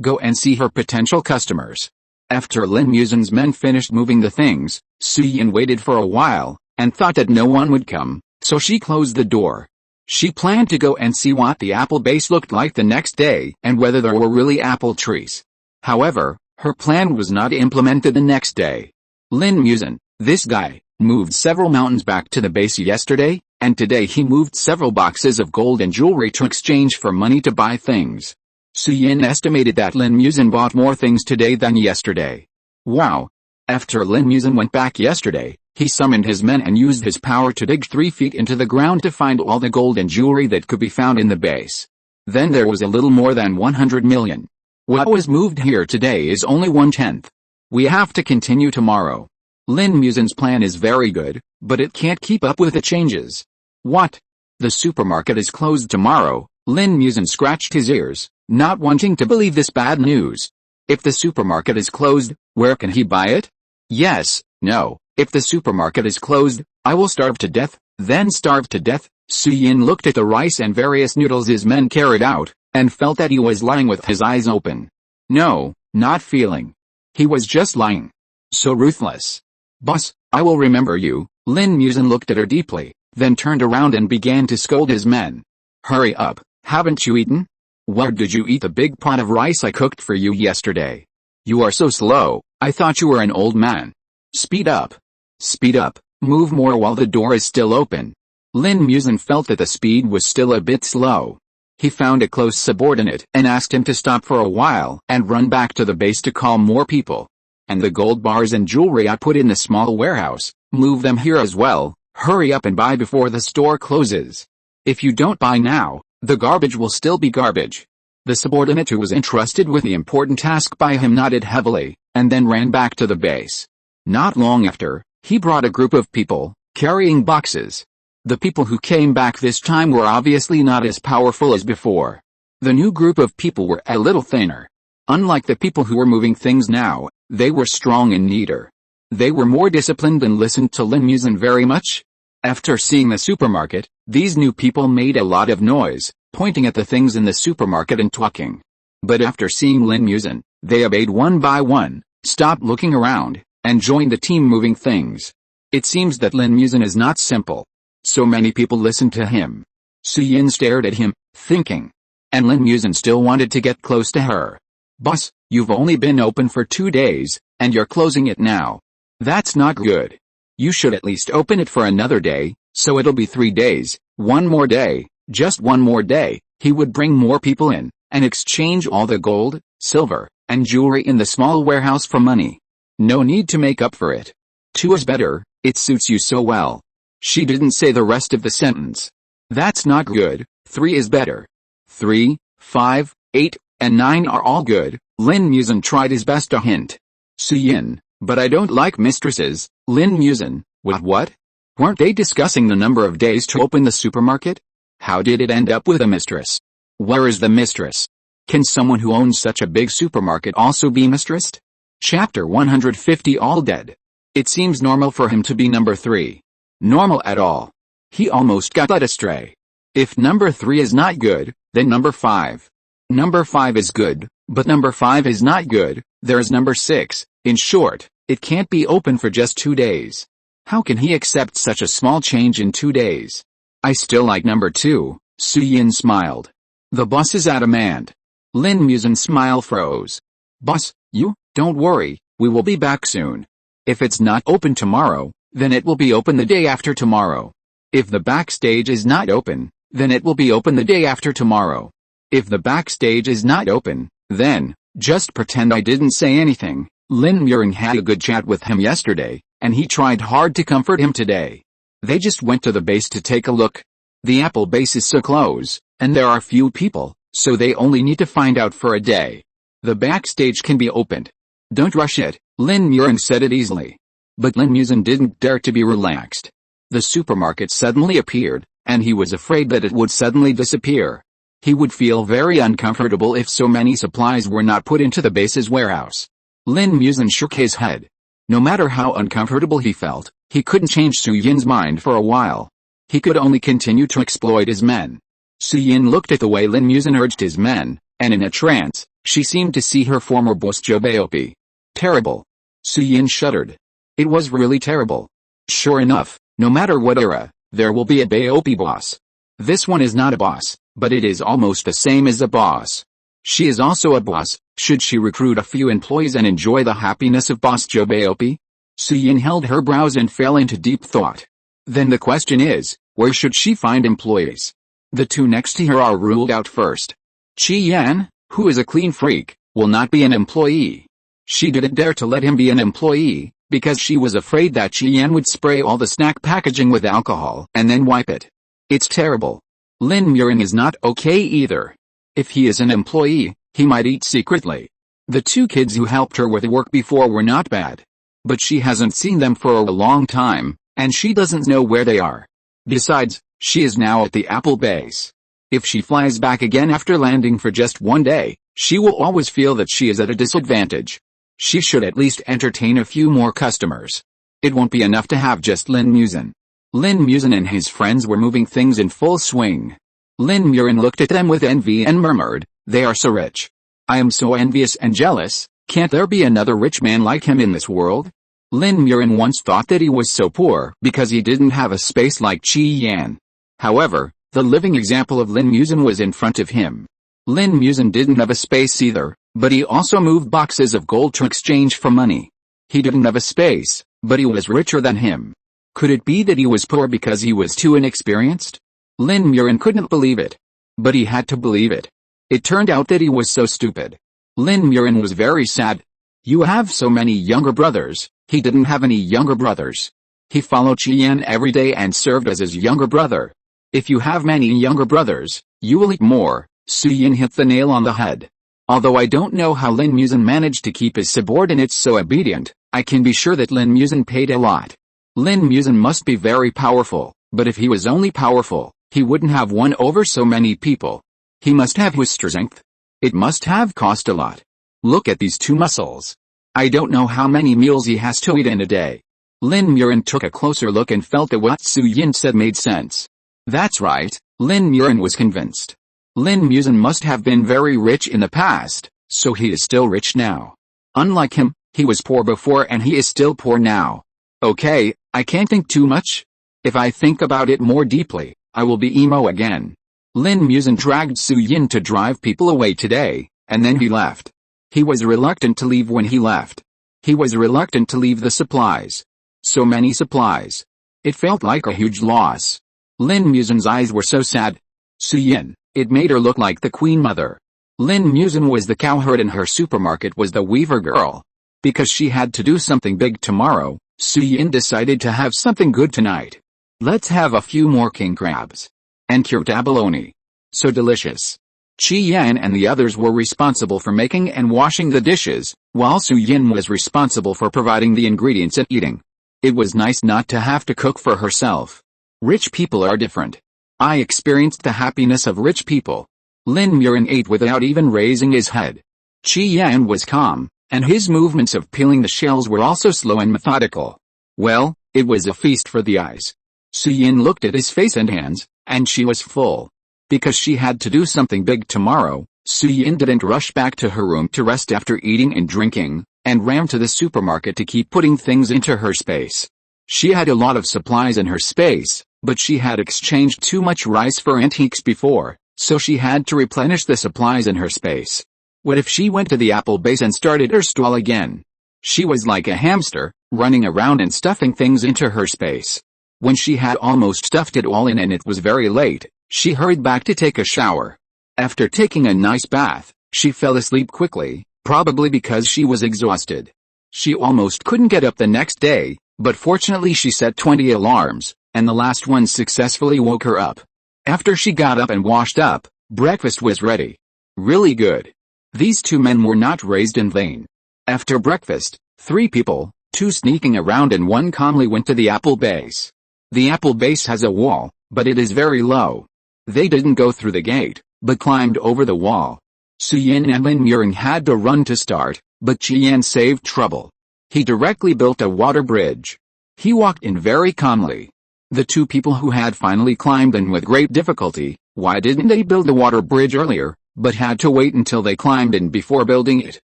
go and see her potential customers. After Lin Muxue's men finished moving the things, Su Yinhe waited for a while, and thought that no one would come, so she closed the door. She planned to go and see what the Apple Base looked like the next day and whether there were really apple trees. However, her plan was not implemented the next day. Lin Muxue, this guy, moved several mountains back to the base yesterday, and today he moved several boxes of gold and jewelry to exchange for money to buy things. Su Yinhe estimated that Lin Muxue bought more things today than yesterday. Wow. After Lin Muxue went back yesterday, he summoned his men and used his power to dig 3 feet into the ground to find all the gold and jewelry that could be found in the base. Then there was a little more than 100 million. What was moved here today is only 1/10. We have to continue tomorrow. Lin Muxue's plan is very good, but it can't keep up with the changes. What? The supermarket is closed tomorrow. Lin Muxue scratched his ears, not wanting to believe this bad news. If the supermarket is closed, where can he buy it? Yes, no, if the supermarket is closed, I will starve to death, then starve to death. Su Yin looked at the rice and various noodles his men carried out, and felt that he was lying with his eyes open. No, not feeling. He was just lying. So ruthless. Boss, I will remember you. Lin Muxue looked at her deeply, then turned around and began to scold his men. Hurry up, haven't you eaten? Where did you eat the big pot of rice I cooked for you yesterday? You are so slow, I thought you were an old man. Speed up. Speed up, move more while the door is still open. Lin Muxue felt that the speed was still a bit slow. He found a close subordinate and asked him to stop for a while and run back to the base to call more people. And the gold bars and jewelry I put in the small warehouse, move them here as well. Hurry up and buy before the store closes. If you don't buy now, the garbage will still be garbage. The subordinate who was entrusted with the important task by him nodded heavily, and then ran back to the base. Not long after, he brought a group of people, carrying boxes. The people who came back this time were obviously not as powerful as before. The new group of people were a little thinner. Unlike the people who were moving things now, they were strong and neater. They were more disciplined and listened to Lin Muxue very much. After seeing the supermarket, these new people made a lot of noise, pointing at the things in the supermarket and talking. But after seeing Lin Muxue, they obeyed one by one, stopped looking around, and joined the team moving things. It seems that Lin Muxue is not simple. So many people listened to him. Su Yin stared at him, thinking. And Lin Muxue still wanted to get close to her. Boss, you've only been open for 2 days, and you're closing it now. That's not good. You should at least open it for another day, so it'll be 3 days, one more day, just one more day. He would bring more people in, and exchange all the gold, silver, and jewelry in the small warehouse for money. No need to make up for it. 2 is better, it suits you so well. She didn't say the rest of the sentence. That's not good, 3 is better. 3, 5, 8, and 9 are all good. Lin Muxue tried his best to hint. Su Yin, but I don't like mistresses. Lin Muxue, with what? Weren't they discussing the number of days to open the supermarket? How did it end up with a mistress? Where is the mistress? Can someone who owns such a big supermarket also be mistressed? Chapter 150 All dead. It seems normal for him to be number 3. Normal at all. He almost got led astray. If number 3 is not good, then number 5. Number 5 is good, but number 5 is not good. There's number 6. In short, it can't be open for just 2 days. How can he accept such a small change in 2 days? I still like number 2, Su Yin smiled. The boss is adamant. Lin Muxue's smile froze. Boss, you, don't worry, we will be back soon. If it's not open tomorrow, then it will be open the day after tomorrow. If the backstage is not open, then it will be open the day after tomorrow. If the backstage is not open, then, just pretend I didn't say anything. Lin Muxue had a good chat with him yesterday, and he tried hard to comfort him today. They just went to the base to take a look. The Apple base is so close, and there are few people, so they only need to find out for a day. The backstage can be opened. Don't rush it, Lin Muxue said it easily. But Lin Muxue didn't dare to be relaxed. The supermarket suddenly appeared, and he was afraid that it would suddenly disappear. He would feel very uncomfortable if so many supplies were not put into the base's warehouse. Lin Muxue shook his head. No matter how uncomfortable he felt, he couldn't change Su Yin's mind for a while. He could only continue to exploit his men. Su Yin looked at the way Lin Muxue urged his men, and in a trance, she seemed to see her former boss Xu Jiaoqin. Terrible. Su Yin shuddered. It was really terrible. Sure enough, no matter what era, there will be a Jiaoqin boss. This one is not a boss, but it is almost the same as a boss. She is also a boss. Should she recruit a few employees and enjoy the happiness of boss Xu Jiaoqin? Su Yin held her brows and fell into deep thought. Then the question is, where should she find employees? The 2 next to her are ruled out first. Qi Yan, who is a clean freak, will not be an employee. She didn't dare to let him be an employee, because she was afraid that Qi Yan would spray all the snack packaging with alcohol and then wipe it. It's terrible. Lin Muxue is not okay either. If he is an employee, he might eat secretly. The 2 kids who helped her with work before were not bad. But she hasn't seen them for a long time, and she doesn't know where they are. Besides, she is now at the Apple base. If she flies back again after landing for just 1 day, she will always feel that she is at a disadvantage. She should at least entertain a few more customers. It won't be enough to have just Lin Muxue. Lin Muxue and his friends were moving things in full swing. Lin Muxue looked at them with envy and murmured, "They are so rich. I am so envious and jealous. Can't there be another rich man like him in this world?" Lin Muxue once thought that he was so poor because he didn't have a space like Qi Yan. However, the living example of Lin Muxue was in front of him. Lin Muxue didn't have a space either, but he also moved boxes of gold to exchange for money. He didn't have a space, but he was richer than him. Could it be that he was poor because he was too inexperienced? Lin Muxue couldn't believe it. But he had to believe it. It turned out that he was so stupid. Lin Muxue was very sad. "You have so many younger brothers." He didn't have any younger brothers. He followed Qian every day and served as his younger brother. "If you have many younger brothers, you will eat more." Su Yinhe hit the nail on the head. Although I don't know how Lin Muxue managed to keep his subordinates so obedient, I can be sure that Lin Muxue paid a lot. Lin Muxue must be very powerful, but if he was only powerful, he wouldn't have won over so many people. He must have his strength. It must have cost a lot. Look at these two muscles. I don't know how many meals he has to eat in a day. Lin Muxue took a closer look and felt that what Su Yinhe said made sense. That's right, Lin Muxue was convinced. Lin Muxue must have been very rich in the past, so he is still rich now. Unlike him, he was poor before and he is still poor now. Okay, I can't think too much. If I think about it more deeply, I will be emo again. Lin Muxue dragged Su Yinhe to drive people away today, and then he left. He was reluctant to leave when he left. He was reluctant to leave the supplies. So many supplies. It felt like a huge loss. Lin Muxue's eyes were so sad. Su Yinhe, it made her look like the queen mother. Lin Muxue was the cowherd and her supermarket was the weaver girl. Because she had to do something big tomorrow, Su Yinhe decided to have something good tonight. Let's have a few more king crabs. And cured abalone. So delicious. Qi Yan and the others were responsible for making and washing the dishes, while Su Yinhe was responsible for providing the ingredients and eating. It was nice not to have to cook for herself. Rich people are different. I experienced the happiness of rich people. Lin Muxue ate without even raising his head. Qi Yan was calm, and his movements of peeling the shells were also slow and methodical. Well, it was a feast for the eyes. Su Yinhe looked at his face and hands, and she was full. Because she had to do something big tomorrow, Su Yinhe didn't rush back to her room to rest after eating and drinking, and ran to the supermarket to keep putting things into her space. She had a lot of supplies in her space, but she had exchanged too much rice for antiques before, so she had to replenish the supplies in her space. What if she went to the apple base and started her stall again? She was like a hamster, running around and stuffing things into her space. When she had almost stuffed it all in and it was very late, she hurried back to take a shower. After taking a nice bath, she fell asleep quickly, probably because she was exhausted. She almost couldn't get up the next day, but fortunately she set 20 alarms, and the last one successfully woke her up. After she got up and washed up, breakfast was ready. Really good. These two men were not raised in vain. After breakfast, 3 people, 2 sneaking around and 1 calmly went to the apple base. The apple base has a wall, but it is very low. They didn't go through the gate, but climbed over the wall. Su Yinhe and Lin Muxue had to run to start, but Qian saved trouble. He directly built a water bridge. He walked in very calmly. The 2 people who had finally climbed in with great difficulty, why didn't they build the water bridge earlier, but had to wait until they climbed in before building it?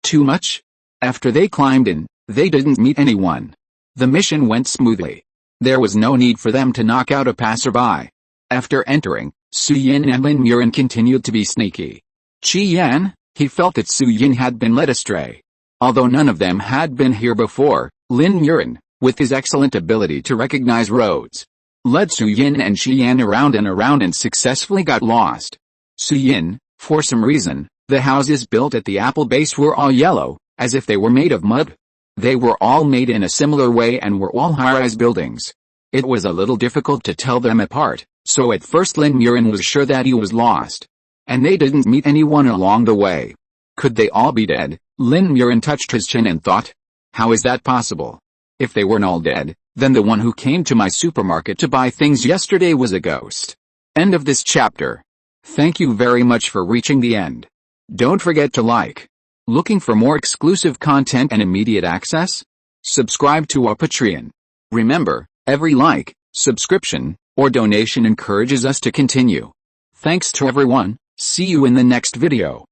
Too much? After they climbed in, they didn't meet anyone. The mission went smoothly. There was no need for them to knock out a passerby. After entering, Su Yinhe and Lin Muxue continued to be sneaky. Qi Yan, he felt that Su Yinhe had been led astray. Although none of them had been here before, Lin Muxue, with his excellent ability to recognize roads, led Su Yinhe and Qi Yan around and successfully got lost. Su Yinhe, for some reason, the houses built at the apple base were all yellow, as if they were made of mud. They were all made in a similar way and were all high-rise buildings. It was a little difficult to tell them apart, so at first Lin Muxue was sure that he was lost. And they didn't meet anyone along the way. Could they all be dead? Lin Muxue touched his chin and thought. How is that possible? If they weren't all dead, then the one who came to my supermarket to buy things yesterday was a ghost. End of this chapter. Thank you very much for reaching the end. Don't forget to like, Looking for more exclusive content and immediate access? Subscribe to our Patreon. Remember, every like, subscription, or donation encourages us to continue. Thanks to everyone. See you in the next video.